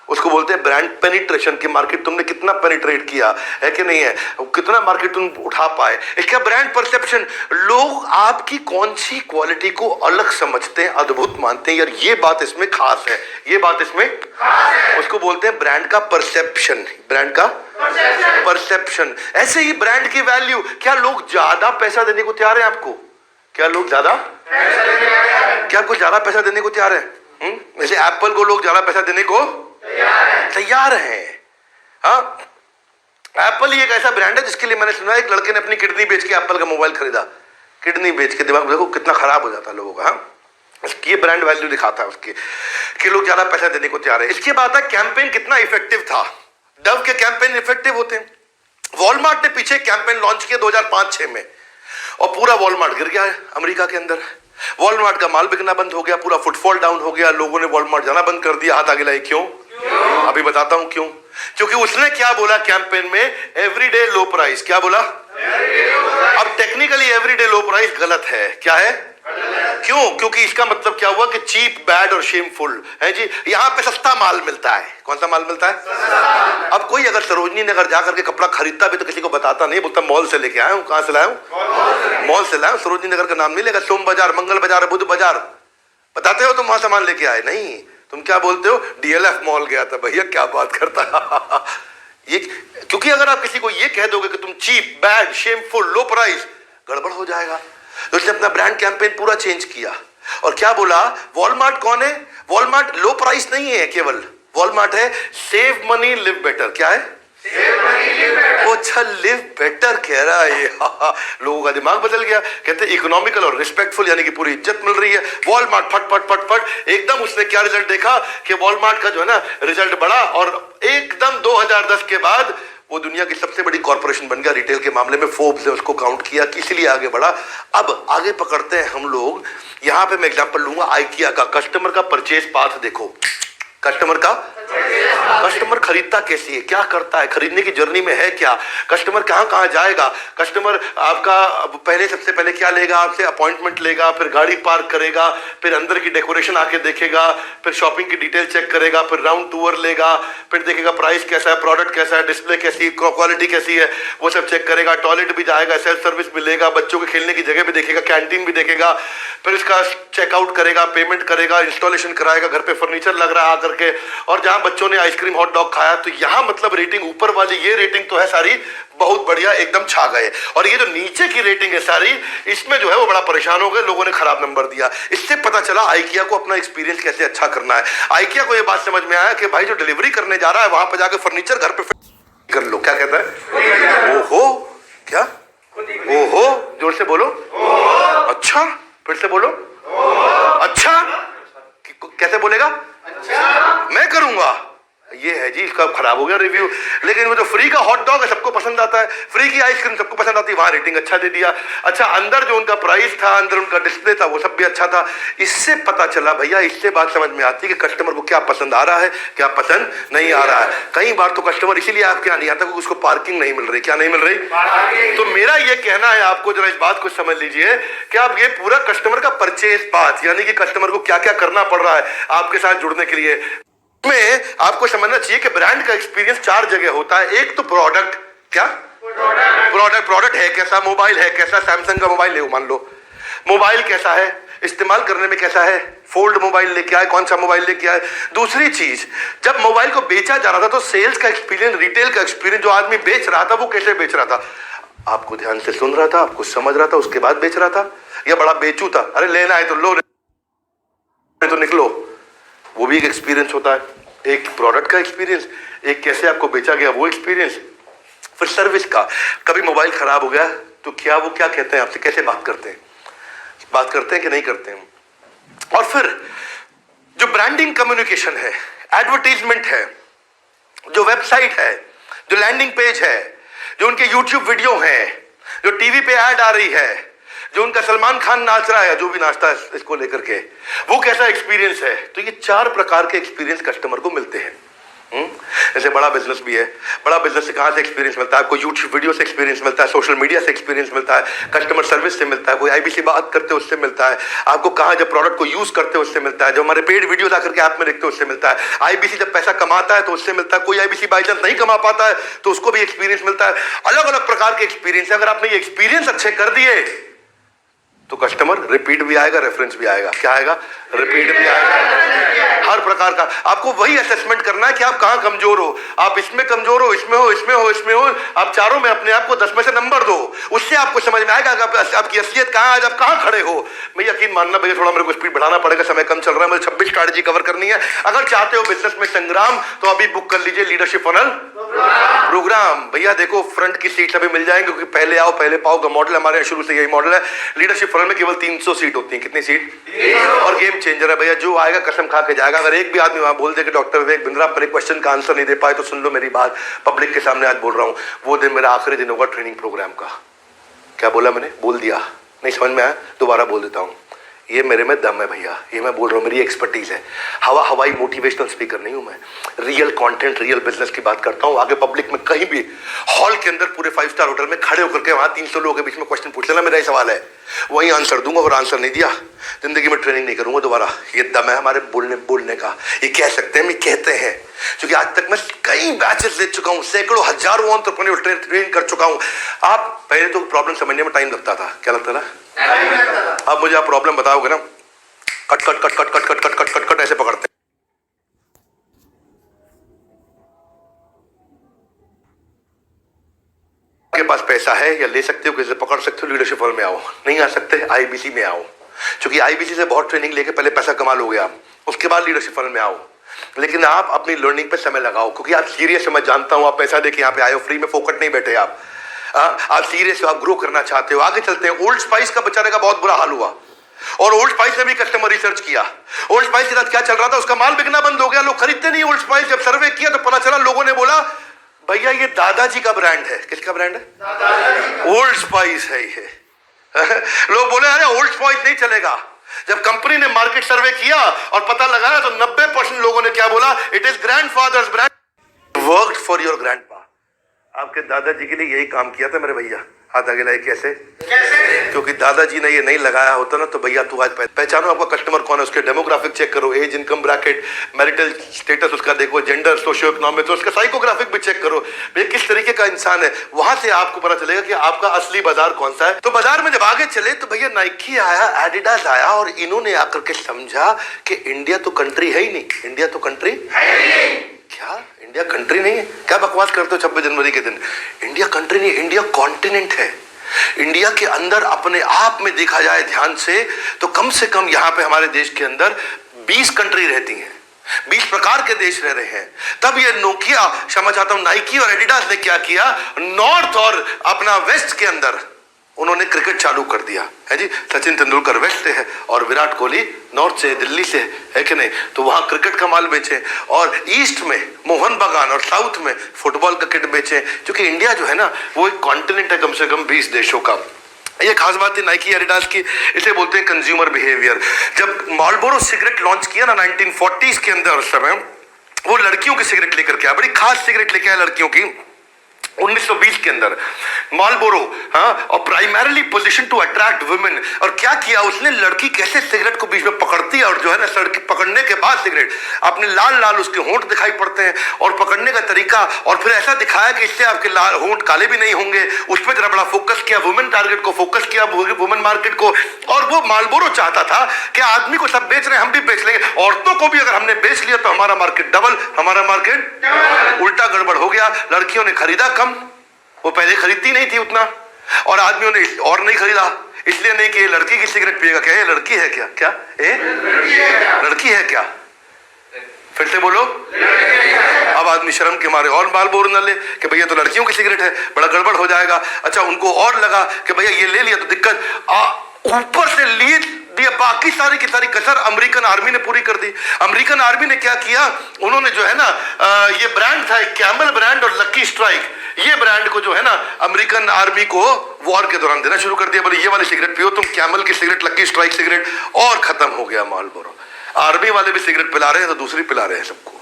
उसको बोलते हैं ब्रांड पेनिट्रेशन की। मार्केट तुमने कितना पेनिट्रेट किया है कि नहीं है, कितना मार्केट तुम उठा पाए। इसका ब्रांड परसेप्शन, लोग आपकी कौन सी क्वालिटी को अलग समझते हैं, अद्भुत मानते हैं, यार ये बात इसमें खास है, ये बात इसमें खास है। उसको बोलते हैं ब्रांड का परसेप्शन। ब्रांड का परसेप्शन। ऐसे ही ब्रांड की वैल्यू, क्या लोग ज्यादा पैसा देने को तैयार है आपको? क्या लोग ज्यादा क्या कुछ ज्यादा पैसा देने को तैयार है? जैसे एप्पल को लोग ज्यादा पैसा देने को तैयार है। हाँ, एप्पल ही एक ऐसा ब्रांड है जिसके लिए मैंने सुना एक लड़के ने अपनी किडनी बेच के एप्पल का मोबाइल खरीदा। किडनी बेच के, दिमाग देखो कितना खराब हो जाता है लोगों का। हाँ, ये ब्रांड वैल्यू दिखाता है उसके कि लोग ज्यादा पैसा देने को तैयार है। इसके बाद कैंपेन कितना इफेक्टिव था। डव के कैंपेन इफेक्टिव होते हैं। वॉलमार्ट ने पीछे कैंपेन लॉन्च किया 2005-6 में और पूरा वॉलमार्ट गिर गया है अमेरिका के अंदर। वॉलमार्ट का माल बिकना बंद हो गया, पूरा फुटफॉल डाउन हो गया, लोगों ने वॉलमार्ट जाना बंद कर दिया। हाथ आगे लाइए, क्यों? अभी बताता हूं क्यों। क्योंकि उसने क्या बोला कैंपेन में? एवरीडे लो प्राइस। क्या बोला? अब टेक्निकली एवरीडे लो प्राइस गलत है। क्या है? क्यों? क्योंकि इसका मतलब क्या हुआ कि चीप, बैड और शेमफुल है जी। यहां पे सस्ता माल मिलता है। कौन सा माल मिलता है? अब कोई अगर सरोजनी नगर जाकर के कपड़ा खरीदता भी तो किसी को बताता नहीं, बोलता मॉल से लेके आया हूं। कहां से लाया हूं? मॉल से लाया हूं। सरोजनी नगर का नाम नहीं लेगा। सोम बाजार, मंगल बाजार, बुध बाजार बताते हो तुम, वहां सामान लेके आए नहीं। तुम क्या बोलते हो? डीएलएफ मॉल गया था। भैया क्या बात करता ये, क्योंकि अगर आप किसी को ये कह दोगे कि तुम cheap, bad, shameful, low price, गड़बड़ हो जाएगा। तो उसने अपना ब्रांड कैंपेन पूरा चेंज किया और क्या बोला? वॉलमार्ट कौन है? वॉलमार्ट लो प्राइस नहीं है केवल, वॉलमार्ट है सेव मनी लिव बेटर। क्या है? अच्छा, लिव बेटर कह रहा है ये। लोगों का दिमाग बदल गया। कहते इकोनॉमिकल और रिस्पेक्टफुल, यानी कि पूरी इज्जत मिल रही है। वॉलमार्ट फट फट फट फट एकदम उसने क्या रिजल्ट देखा कि वॉलमार्ट का जो है ना रिजल्ट बढ़ा और एकदम 2010 के बाद वो दुनिया की सबसे बड़ी कॉर्पोरेशन बन गया रिटेल के मामले में। फोर्ब्स ने उसको काउंट किया कि इसलिए आगे बढ़ा। अब आगे पकड़ते हैं हम लोग। यहां पे मैं एग्जांपल लूंगा आइकिया का। कस्टमर का परचेज पाथ देखो, कस्टमर खरीदता कैसी है, क्या करता है, खरीदने की जर्नी में है क्या, कस्टमर कहां कहां जाएगा। कस्टमर आपका पहले सबसे पहले क्या लेगा, आपसे अपॉइंटमेंट लेगा, फिर गाड़ी पार्क करेगा, फिर अंदर की डेकोरेशन आके देखेगा, फिर शॉपिंग की डिटेल चेक करेगा, फिर राउंड टूर लेगा, फिर देखेगा प्राइस कैसा है, प्रोडक्ट कैसा है, डिस्प्ले कैसी है, क्वालिटी कैसी है, वो सब चेक करेगा। टॉयलेट भी जाएगा, सेल्फ सर्विस भी लेगा, बच्चों के खेलने की जगह भी देखेगा, कैंटीन भी देखेगा, फिर इसका चेकआउट करेगा, पेमेंट करेगा, इंस्टॉलेशन कराएगा, घर पे फर्नीचर लग रहा है आकर के, और जहां बच्चों ने आइसक्रीम हॉट डॉग खाया। तो यहां मतलब रेटिंग ऊपर वाली ये रेटिंग तो है सारी बहुत बढ़िया, एकदम छा गए। और ये जो नीचे की रेटिंग है सारी, इसमें जो है वो बड़ा परेशान हो गए, लोगों ने खराब नंबर दिया। इससे पता चला आइकिया को अपना एक्सपीरियंस कैसे अच्छा करना है। आइकिया को ये बात समझ में आया कि भाई जो डिलीवरी करने जा रहा है वहां पर जाकर फर्नीचर घर पे कर लो। क्या कहता है? ओहो, क्या ओहो, जोर से बोलो। अच्छा, फिर से बोलो। अच्छा, कैसे बोलेगा? मैं करूंगा। ये है जी, इसका खराब हो गया रिव्यू। लेकिन वो जो फ्री का हॉट डॉग है सबको पसंद आता है, फ्री की आइसक्रीम सबको पसंद आती है, वहां रेटिंग अच्छा दे दिया। अच्छा, अंदर जो उनका प्राइस था, अंदर उनका डिस्प्ले था, वो सब भी अच्छा था। इससे पता चला भैया, इससे बात समझ में आती है कि कस्टमर को क्या पसंद आ रहा है, क्या पसंद नहीं आ रहा है। कई बार तो कस्टमर इसीलिए आपके यहाँ नहीं आता क्योंकि उसको पार्किंग नहीं मिल रही। क्या नहीं मिल रही? तो मेरा ये कहना है आपको, जरा इस बात को समझ लीजिए कि आप ये पूरा कस्टमर का परचेज पाथ, यानी कि कस्टमर को क्या क्या करना पड़ रहा है आपके साथ जुड़ने के लिए, में आपको समझना चाहिए कि ब्रांड का एक्सपीरियंस 4 जगह होता है। एक तो प्रोडक्ट, क्या प्रोडक्ट है कैसा, मोबाइल है कैसा, सैमसंग का मोबाइल ले मान लो, मोबाइल कैसा है, इस्तेमाल करने में कैसा है, फोल्ड मोबाइल लेके आए, कौन सा मोबाइल लेके आए। दूसरी चीज, जब मोबाइल को बेचा जा रहा था तो सेल्स का एक्सपीरियंस, रिटेल का एक्सपीरियंस, जो आदमी बेच रहा था वो कैसे बेच रहा था, आपको ध्यान से सुन रहा था, आपको समझ रहा था, उसके बाद बेच रहा था, या बड़ा बेचू था, अरे लेना है तो लो, तो निकलो। वो भी एक एक्सपीरियंस होता है। एक प्रोडक्ट का एक्सपीरियंस, एक कैसे आपको बेचा गया वो एक्सपीरियंस। फिर सर्विस का, कभी मोबाइल खराब हो गया तो क्या वो क्या कहते हैं आपसे, कैसे बात करते हैं कि नहीं करते हैं। और फिर जो ब्रांडिंग कम्युनिकेशन है, एडवर्टाइजमेंट है, जो वेबसाइट है, जो लैंडिंग पेज है, जो उनके यूट्यूब वीडियो है, जो टीवी पे ऐड आ रही है, जो उनका सलमान खान नाच रहा है, जो भी नाचता है इसको लेकर के, वो कैसा एक्सपीरियंस है। तो ये 4 प्रकार के एक्सपीरियंस कस्टमर को मिलते हैं। जैसे बड़ा बिजनेस भी है, बड़ा बिजनेस से कहां से एक्सपीरियंस मिलता है, आपको यूट्यूब वीडियो से एक्सपीरियंस मिलता है, सोशल मीडिया से एक्सपीरियंस मिलता है, कस्टमर सर्विस से मिलता है, कोई आईबीसी बात करते हो उससे मिलता है, आपको कहां जब प्रोडक्ट को यूज करते हो उससे मिलता है, जो हमारे पेड वीडियो ला करके ऐप में देखते हो उससे मिलता है, आईबीसी जब पैसा कमाता है तो उससे मिलता है, कोई आईबीसी बाई चांस नहीं कमा पाता है तो उसको भी एक्सपीरियंस मिलता है। अलग अलग प्रकार के एक्सपीरियंस है। अगर आपने ये एक्सपीरियंस अच्छे कर दिए तो कस्टमर रिपीट भी आएगा, रेफरेंस भी आएगा। क्या आएगा? रिपीट भी आएगा। हर प्रकार का आपको वही असेसमेंट करना है कि आप कहां कमजोर हो। आप इसमें कमजोर हो, इसमें हो, इसमें हो, इसमें हो, आप चारों में अपने आप को 10 में से नंबर दो। उससे आपको समझ में आएगा कि आपकी असलियत कहां है, आज आप कहां खड़े हो। मैं यकीन मानना भैया, थोड़ा मेरे को स्पीड बढ़ाना पड़ेगा, समय कम चल रहा है, मुझे 26 स्ट्रैटेजी कवर करनी है। अगर चाहते हो बिजनेस में संग्राम तो अभी बुक कर लीजिए लीडरशिप फनल प्रोग्राम। भैया देखो, फ्रंट की सीट अभी मिल जाएंगे क्योंकि पहले आओ पहले पाओ का मॉडल हमारे यहाँ शुरू से यही मॉडल है। लीडरशिप फनल में केवल 300 सीट होती है। कितनी सीट? और गेम चेंजर है भैया, जो आएगा कसम खा के जाएगा। अगर एक भी आदमी वहां बोल दे कि डॉक्टर विवेक बिंद्रा अपने क्वेश्चन का आंसर नहीं दे पाए तो सुन लो मेरी बात, पब्लिक के सामने आज बोल रहा हूं, वो दिन मेरा आखिरी दिन होगा ट्रेनिंग प्रोग्राम का। क्या बोला मैंने? बोल दिया, नहीं समझ में आया? दोबारा बोल देता हूं, ये मेरे में दम है भैया, ये मैं बोल रहा हूँ, मेरी एक्सपर्टीज है। हवाई मोटिवेशनल स्पीकर नहीं हूं मैं, रियल कंटेंट, रियल बिजनेस की बात करता हूँ। आगे पब्लिक में कहीं भी हॉल के अंदर पूरे 5 स्टार होटल में खड़े होकर के वहां 300 लोगों के बीच में क्वेश्चन पूछ लेना, मेरा ही सवाल है, वही आंसर दूंगा। और आंसर नहीं दिया जिंदगी में ट्रेनिंग नहीं करूंगा दोबारा। ये दम है हमारे बोलने का, ये कह सकते हैं, मैं कहते हैं, क्योंकि आज तक मैं कई बैचेस दे चुका हूं, सैकड़ों हजारों एंटरप्रेन्योर ट्रेन कर चुका हूं। आप पहले तो प्रॉब्लम समझने में टाइम लगता था, क्या लगता था? अब मुझे आप प्रॉब्लम बताओगे ना, cut cut cut cut cut cut cut cut cut cut ऐसे पकड़ते। आपके पास पैसा है या ले सकते हो, किसी पकड़ सकते हो, लीडरशिप फॉर्म में आओ। नहीं आ सकते, आईबीसी में आओ, क्योंकि आईबीसी से बहुत ट्रेनिंग लेके पहले पैसा कमा लोगे आप, उसके बाद लीडरशिप फॉर्म में आओ। लेकिन आप अपनी लर्निंग पे समय लगाओ, क्योंकि आप सीरियस है, मैं जानता हूं। आप पैसा देके यहाँ पे आए हो, फ्री में फोकट नहीं बैठे आप सीरियस हो, आप ग्रो करना चाहते हो, आगे चलते हैं। ओल्ड स्पाइस का बेचारे का बहुत बुरा हाल हुआ, और ओल्ड स्पाइस ने भी कस्टमर रिसर्च किया। ओल्ड स्पाइस के साथ क्या चल रहा था, उसका माल बिकना बंद हो गया, लोग खरीदते नहीं ओल्ड स्पाइस। जब सर्वे किया तो पता चला, लोगों ने बोला भैया ये दादाजी का ब्रांड है। किसका ब्रांड है? ओल्ड स्पाइस है ये। लोग बोले अरे ओल्ड स्पाइस नहीं चलेगा। जब कंपनी ने मार्केट सर्वे किया और पता लगाया तो 90% लोगों ने क्या बोला? It is grandfathers brand, worked for your grandpa. आपके दादाजी के लिए यही काम किया था मेरे भैया। हाथ आगे लाए। कैसे? क्योंकि दादाजी ने ये नहीं लगाया होता ना तो भैया तू आज पहचानो आपका कस्टमर कौन है, उसके डेमोग्राफिक चेक करो, age, income bracket, marital status उसका देखो, जेंडर, सोशियो इकोनॉमिक, तो उसका साइकोग्राफिक भी चेक करो भैया किस तरीके का इंसान है। वहां से आपको पता चलेगा कि आपका असली बाजार कौन सा है। तो बाजार में जब आगे चले तो भैया नाइकी आया, एडिडास आया और इन्होंने आकर के समझा कि इंडिया तो कंट्री है ही नहीं। इंडिया तो कंट्री क्या? इंडिया कंट्री नहीं है? क्या बकवास करते हो 26 जनवरी के दिन? इंडिया कंट्री नहीं, इंडिया कॉन्टिनेंट है। इंडिया के अंदर अपने आप में देखा जाए ध्यान से तो कम से कम यहां पे हमारे देश के अंदर 20 कंट्री रहती हैं, 20 प्रकार के देश रह रहे हैं। तब ये नोकिया, क्षमा चाहता हूं, नाइकी और एडिडास ने क्या किया? नॉर्थ और अपना वेस्ट के अंदर उन्होंने क्रिकेट चालू कर दिया है जी। सचिन तेंदुलकर वेस्ट से है और विराट कोहली नॉर्थ से, दिल्ली से है कि नहीं? तो वहां क्रिकेट का माल बेचे और ईस्ट में मोहन बागान और साउथ में फुटबॉल का किट बेचे। क्योंकि इंडिया जो है ना वो एक कॉन्टिनेंट है कम से कम 20 देशों का। ये खास बात है नाइकी एडिडास की, इसे बोलते हैं कंज्यूमर बिहेवियर। जब मार्लबोरो सिगरेट लॉन्च किया ना 1940s के अंदर, उस समय वो लड़कियों की सिगरेट लेकर के आया, बड़ी खास सिगरेट लेके आया लड़कियों की 1920 के अंदर मार्लबोरो। हाँ, और primarily position to attract women. और क्या किया उसने? लड़की कैसे सिगरेट को बीच में पकड़ती है और जो है ना सड़क पकड़ने के बाद सिगरेट अपने लाल लाल उसके होंठ दिखाई पड़ते हैं और पकड़ने का तरीका, और फिर ऐसा दिखाया कि इससे आपके लाल होंठ काले भी नहीं होंगे। उस पर जरा बड़ा फोकस किया, वुमेन टारगेट को फोकस किया, वुमेन मार्केट को। और वो मार्लबोरो चाहता था कि आदमी को सब बेच रहे हैं हम भी बेच लेंगे, औरतों को भी अगर हमने बेच लिया तो हमारा मार्केट डबल, हमारा मार्केट उल्टा गड़बड़ हो गया। लड़कियों ने खरीदा कम, वो पहले खरीदती नहीं थी उतना, और आदमियों ने और नहीं खरीदा। इसलिए नहीं कि ये लड़की की सिगरेट पिएगा। क्या ये लड़की है क्या? क्या लड़की है क्या? फिर से बोलो। अब आदमी शर्म के मारे और मार्लबोरो न ले कि भैया तो लड़कियों की सिगरेट है, बड़ा गड़बड़ हो जाएगा। अच्छा, उनको और लगा कि भैया ये ले लिया तो दिक्कत, ऊपर से लिए दिया बाकी सारी की सारी कसर अमेरिकन आर्मी ने पूरी कर दी। अमेरिकन आर्मी ने क्या किया? उन्होंने जो है ना ये ब्रांड था कैमल ब्रांड और लकी स्ट्राइक, ये ब्रांड को जो है ना अमेरिकन आर्मी को वॉर के दौरान देना शुरू कर दिया। बोले ये वाली सिगरेट पियो तुम, कैमल की सिगरेट, लकी स्ट्राइक सिगरेट, और खत्म हो गया मार्लबोरो। आर्मी वाले भी सिगरेट पिला रहे हैं तो दूसरी पिला रहे हैं सबको।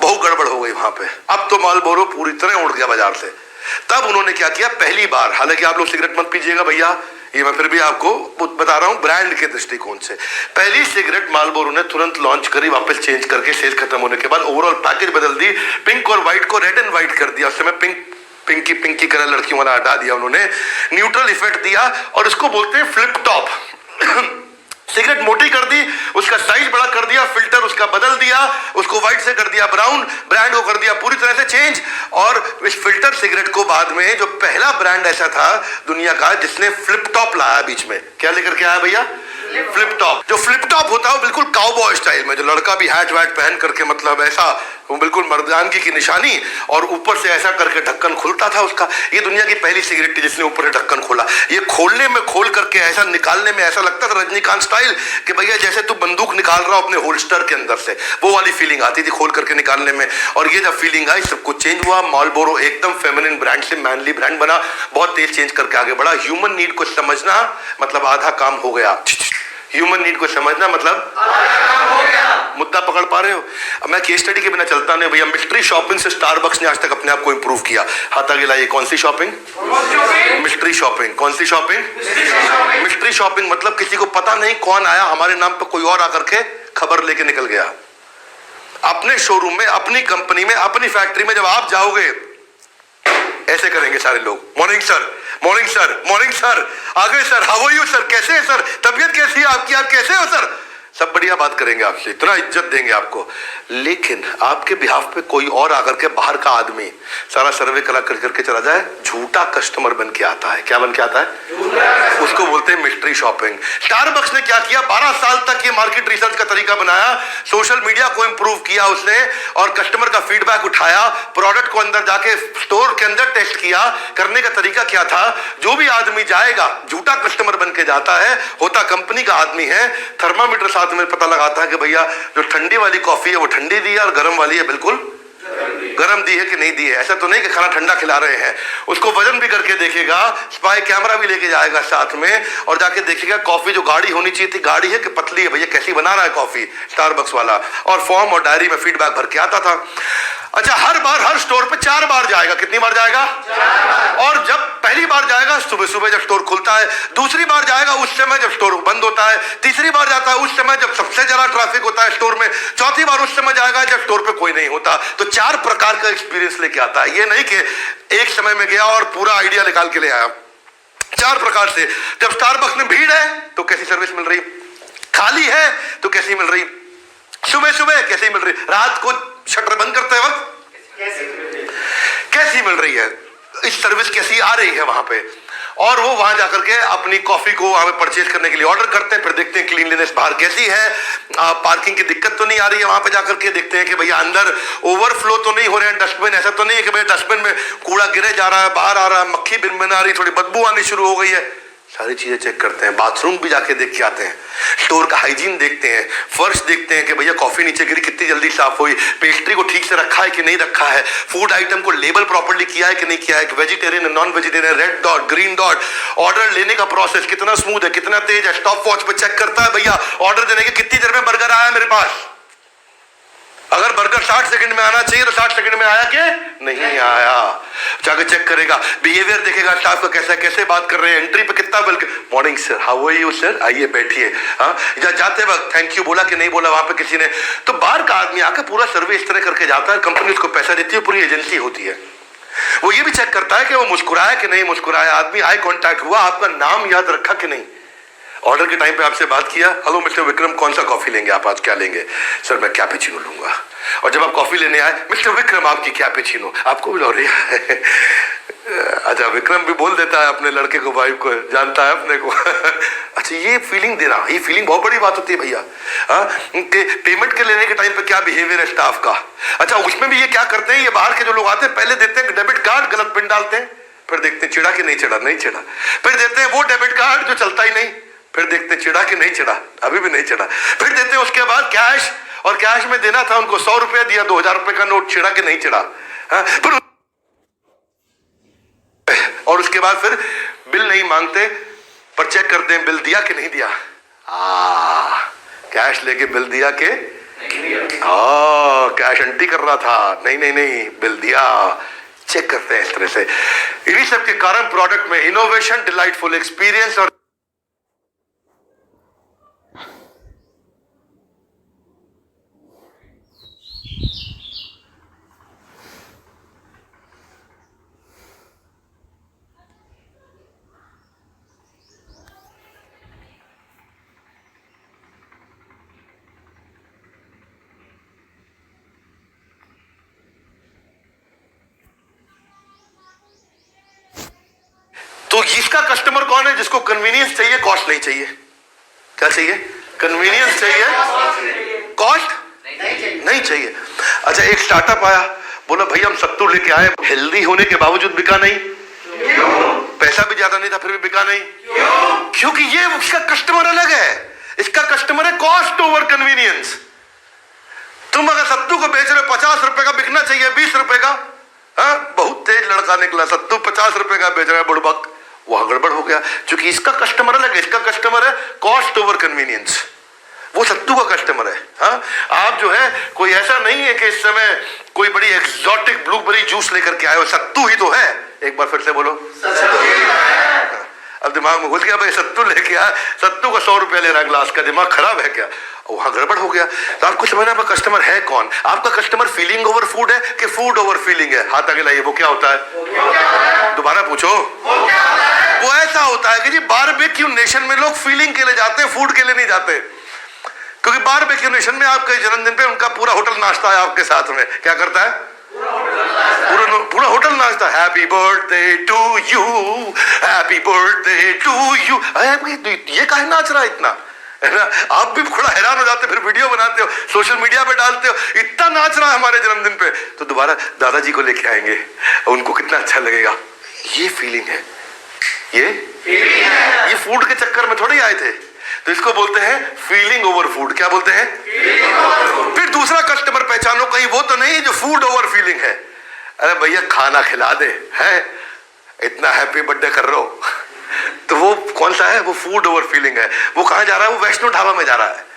बहुत गड़बड़ हो गई वहां पे। अब तो मार्लबोरो पूरी तरह उड़ गया बाजार से। तब उन्होंने क्या किया? पहली बार, हालांकि आप लोग सिगरेट मत पीजिएगा भैया, ये मैं फिर भी आपको बता रहा हूं ब्रांड के दृष्टिकोण से। पहली सिगरेट मार्लबोरो ने तुरंत लॉन्च करी, वापस चेंज करके सेल खत्म होने के बाद ओवरऑल पैकेज बदल दी, पिंक और व्हाइट को रेड एंड व्हाइट कर दिया। उस समय पिंकी कलर लड़कियों वाला हटा दिया उन्होंने, न्यूट्रल इफेक्ट दिया और इसको बोलते हैं फ्लिप टॉप। सिगरेट मोटी कर दी, उसका साइज बड़ा कर दिया, फिल्टर उसका बदल दिया, उसको व्हाइट से कर दिया ब्राउन, ब्रांड को कर दिया पूरी तरह से चेंज। और इस फिल्टर सिगरेट को बाद में जो पहला ब्रांड ऐसा था दुनिया का जिसने फ्लिप टॉप लाया बीच में। क्या लेकर के आया भैया? Flip top. जो फ्लिप टॉप होता है वो बिल्कुल काउबॉय स्टाइल में, जो लड़का भी हैट वैट पहन करके, मतलब ऐसा वो बिल्कुल मर्दानगी की निशानी, और ऊपर से ऐसा करके ढक्कन खुलता था उसका। ये दुनिया की पहली सिगरेट थी जिसने ऊपर से ढक्कन खोला। ये खोलने में, खोल करके ऐसा निकालने में ऐसा लगता था रजनीकांत स्टाइल कि भैया जैसे तू बंदूक निकाल रहा हो अपने होल्स्टर के अंदर से, वो वाली फीलिंग आती थी खोल करके निकालने में। और ये जब फीलिंग आई सब कुछ चेंज हुआ। मार्लबोरो एकदम फेमिनिन ब्रांड से मैनली ब्रांड बना, बहुत तेज चेंज करके आगे बढ़ा। ह्यूमन नीड को समझना मतलब आधा काम हो गया। ह्यूमन नीड को समझना मतलब मुद्दा पकड़ पा रहे हो? अब मैं केस स्टडी के बिना चलता नहीं भैया। मिस्ट्री शॉपिंग से स्टारबक्स ने आज तक अपने आप को इंप्रूव किया। हाथ आगे लाइए। कौन सी शॉपिंग? Mystery shopping. कौन सी शॉपिंग? मिस्ट्री शॉपिंग मतलब किसी को पता नहीं कौन आया, हमारे नाम पे कोई और आकर के खबर लेके निकल गया। अपने शोरूम में, अपनी कंपनी में, अपनी फैक्ट्री में जब आप जाओगे ऐसे करेंगे सारे लोग, morning sir, morning sir, morning sir, आ गए sir, how are you sir, कैसे है सर, तबीयत कैसी है आपकी, आप कैसे हो सर, सब बढ़िया बात करेंगे आपसे, इतना इज्जत देंगे आपको। लेकिन आपके बिहाफ पे कोई और आकर के बाहर का आदमी सारा सर्वे करा करके चला जाए, झूठा कस्टमर बन के आता है। क्या बन के आता है? उसको बोलते हैं मिस्ट्री शॉपिंग। स्टारबक्स ने क्या किया? 12 साल तक ये मार्केट रिसर्च का तरीका बनाया, सोशल मीडिया को इंप्रूव किया उसने, और कस्टमर का फीडबैक उठाया, प्रोडक्ट को अंदर जाके स्टोर के अंदर टेस्ट किया। करने का तरीका क्या था? जो भी आदमी जाएगा झूठा कस्टमर बन के जाता है, होता कंपनी का आदमी है, थर्मामीटर साथ में पता लगाता है कि भैया जो ठंडी वाली कॉफी है वो ठंडी दी है और गर्म वाली है बिल्कुल गरम दी है कि नहीं दी है। ऐसा तो नहीं कि खाना ठंडा खिला रहे हैं। उसको वजन भी करके देखेगा, स्पाई कैमरा भी लेके जाएगा साथ में, और जाके देखेगा कॉफी जो गाढ़ी होनी चाहिए थी गाढ़ी है कि पतली है, भैया कैसी बना रहा है कॉफी स्टारबक्स वाला। और फॉर्म और डायरी में फीडबैक भर के आता था। अच्छा, हर बार हर स्टोर पे 4 बार जाएगा। कितनी बार जाएगा? 4 बार। और जब पहली बार जाएगा सुबह सुबह जब स्टोर खुलता है, दूसरी बार जाएगा उस समय जब स्टोर बंद होता है, तीसरी बार जाता है उस समय जब सबसे ज्यादा ट्रैफिक होता है स्टोर में, चौथी बार उस समय जाएगा जब स्टोर पे कोई नहीं होता। तो 4 प्रकार का एक्सपीरियंस लेके आता है। ये नहीं कि एक समय में गया और पूरा आइडिया निकाल के ले आया। 4 प्रकार से। जब स्टारबक्स में भीड़ है तो कैसी सर्विस मिल रही, खाली है तो कैसी मिल रही, सुबह सुबह कैसी मिल रही, रात को शटर बंद करते वक्त कैसी मिल रही है, इस सर्विस कैसी आ रही है वहां पे। और वो वहां जाकर के अपनी कॉफी को वहां पे परचेज करने के लिए ऑर्डर करते हैं। फिर देखते हैं क्लीनलीनेस बाहर कैसी है, पार्किंग की दिक्कत तो नहीं आ रही है। वहां पे जाकर के देखते हैं कि भैया अंदर ओवरफ्लो तो नहीं हो रहे हैं डस्टबिन, ऐसा तो नहीं है कि भैया डस्टबिन में कूड़ा गिरे जा रहा है, बाहर आ रहा है, मक्खी बिन आ रही, थोड़ी बदबू आनी शुरू हो गई है। सारी चीजें चेक करते हैं। बाथरूम भी जाके देख के आते हैं, स्टोर का हाइजीन देखते हैं, फर्श देखते हैं कि भैया कॉफी नीचे गिरी कितनी जल्दी साफ हुई, पेस्ट्री को ठीक से रखा है कि नहीं रखा है, फूड आइटम को लेबल प्रॉपर्ली किया है कि नहीं किया है, vegetarian non vegetarian, red dot green dot, order लेने का प्रोसेस कितना स्मूथ है, कितना तेज है। स्टॉप वॉच पे चेक करता है भैया ऑर्डर देने के कितनी देर में बर्गर आया मेरे पास। अगर बर्गर 60 सेकंड में आना चाहिए तो 60 सेकंड में आया कि नहीं आया। जाकर चेक करेगा, बिहेवियर देखेगा स्टाफ का कैसा, कैसे बात कर रहे हैं, एंट्री पे कितना welcome, morning sir, how are you sir, आइए बैठिए, हाँ, जाते वक्त थैंक यू बोला कि नहीं बोला वहां पे किसी ने। तो बाहर का आदमी आकर पूरा सर्वे इस तरह करके जाता है। कंपनी उसको पैसा देती है, पूरी एजेंसी होती है। वो ये भी चेक करता है कि वो मुस्कुराया कि नहीं मुस्कुराया, आदमी आई कॉन्टैक्ट हुआ, आपका नाम याद रखा कि नहीं, ऑर्डर के टाइम पे आपसे बात किया, हेलो मिस्टर विक्रम कौन सा कॉफी लेंगे आप, आज क्या लेंगे? सर मैं कैपेचिनो लूंगा। और जब आप कॉफी लेने आए, मिस्टर विक्रम आपकी कैपेचिनो, आपको भी लॉरी है। अच्छा, विक्रम भी बोल देता है अपने लड़के को, वाइफ को, जानता है अपने को। अच्छा, ये फीलिंग देना, ये फीलिंग बहुत बड़ी बात होती है भैया। पेमेंट के लेने के टाइम पे क्या बिहेवियर है स्टाफ का। अच्छा, उसमें भी ये क्या करते हैं, ये बाहर के जो लोग आते हैं पहले देते हैं डेबिट कार्ड, गलत पिन डालते हैं, फिर देखते हैं चिड़ा कि नहीं चिड़ा, नहीं चिड़ा, फिर देते हैं वो डेबिट कार्ड जो चलता ही नहीं, फिर देखते चिड़ा कि नहीं चिड़ा, अभी भी नहीं चिड़ा, फिर देते हैं उसके बाद कैश, और कैश में देना था उनको 100 रुपया दिया, 2000 रुपए का नोट, चिड़ा कि नहीं चिड़ा, फिर और उसके बाद फिर बिल नहीं मांगते पर चेक करते हैं बिल दिया कि नहीं दिया। कैश लेके बिल दिया कि कैश एंट्री कर रहा था, नहीं नहीं नहीं बिल दिया, चेक करते हैं इस तरह से। इन्हीं सब के कारण प्रोडक्ट में इनोवेशन, डिलाइटफुल एक्सपीरियंस और तो इसका कस्टमर कौन है? जिसको कन्वीनियंस चाहिए, कॉस्ट नहीं चाहिए। क्या चाहिए? कन्वीनियंस चाहिए, कॉस्ट नहीं चाहिए। अच्छा, एक स्टार्टअप आया, बोला भैया हम सत्तू लेके आए, हेल्दी होने के बावजूद बिका नहीं। पैसा भी ज्यादा नहीं था फिर भी बिका नहीं। क्योंकि ये उसका कस्टमर अलग है। इसका कस्टमर है कॉस्ट ओवर कन्वीनियंस। तुम अगर सत्तू को बेच रहे हो 50 रुपए का, बिकना चाहिए 20 रुपए का। बहुत तेज लड़का निकला, सत्तू 50 रुपए का बेच रहा है, बुड़बक, वहां गड़बड़ हो गया। क्योंकि इसका कस्टमर अलग है, इसका कस्टमर है कॉस्ट ओवर कन्वीनियंस, वो सत्तू का कस्टमर है। हाँ, आप जो है कोई ऐसा नहीं है कि इस समय कोई बड़ी एक्सोटिक ब्लूबेरी जूस लेकर के आए हो, सत्तू ही तो है। एक बार फिर से बोलो, अब दिमाग में घुस गया भाई सत्तू लेके आया, सत्तू का 100 रुपया ले रहा है ग्लास का, दिमाग खराब है क्या? वहां गड़बड़ हो गया। तो आपको समझना आपका कस्टमर है कौन। आपका कस्टमर फीलिंग ओवर फूड है कि फूड ओवर फीलिंग है? हाथ आगे लाइए, वो क्या होता है? दोबारा पूछो, वो ऐसा होता है कि जी बारबेक्यू नेशन में लोग फीलिंग के लिए जाते हैं, फूड के लिए नहीं जाते। क्योंकि बारबेक्यू नेशन में आपके जन्मदिन पे उनका पूरा होटल नाश्ता है आपके साथ में। क्या करता है? पूरा होटल नाश्ता, happy birthday to you, happy birthday to you. ये काहे नाच रहा है इतना, है ना? आप भी थोड़ा हैरान हो जाते, फिर वीडियो बनाते हो, सोशल मीडिया पे डालते हो, इतना नाच रहा है हमारे जन्मदिन पे, तो दोबारा दादाजी को लेके आएंगे, उनको कितना अच्छा लगेगा। ये फीलिंग है, ये फूड के चक्कर में थोड़ी आए थे। तो इसको बोलते हैं फीलिंग ओवर फूड। क्या बोलते हैं? फिर दूसरा कस्टमर पहचानो, कहीं वो तो नहीं जो फूड ओवर फीलिंग है। अरे भैया खाना खिला दे, है इतना हैप्पी बर्थडे कर रहे हो तो वो कौन सा है? वो फूड ओवर फीलिंग है। वो कहां जा रहा है? वो वैष्णो ढाबा में जा रहा है।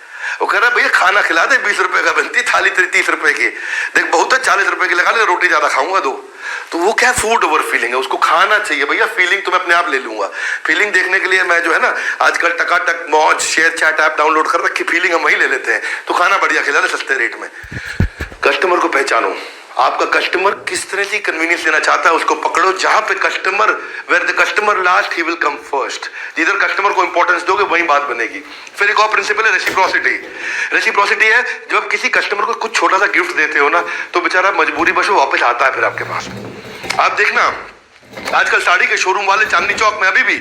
वो कह रहा है भैया खाना खिला दे, 20 रुपए का बनती थाली, 30 रुपए की, देख बहुत है 40 रुपए की लगा ले, रोटी ज्यादा खाऊंगा दो। तो वो क्या फूड ओवर फीलिंग है, उसको खाना चाहिए। भैया फीलिंग तो मैं अपने आप ले लूंगा। फीलिंग देखने के लिए मैं जो है ना आजकल टकाटक मौज शेयर चैट ऐप डाउनलोड कर रखी, फीलिंग हम वही ले लेते हैं। तो खाना बढ़िया खिला दे सस्ते रेट में। कस्टमर को पहचानो, आपका कस्टमर किस तरह की कन्वीनियंस लेना चाहता है उसको पकड़ो। जहां पे customer, where the customer last he will come first. जिधर कस्टमर को इंपॉर्टेंस दोगे वही बात बनेगी। फिर एक और प्रिंसिपल है रेसिप्रोसिटी। रेसिप्रोसिटी है जब आप किसी कस्टमर को कुछ छोटा सा गिफ्ट देते हो ना तो बेचारा मजबूरी बस वो वापस आता है फिर आपके पास। आप देखना आजकल साड़ी के शोरूम वाले चांदनी चौक में अभी भी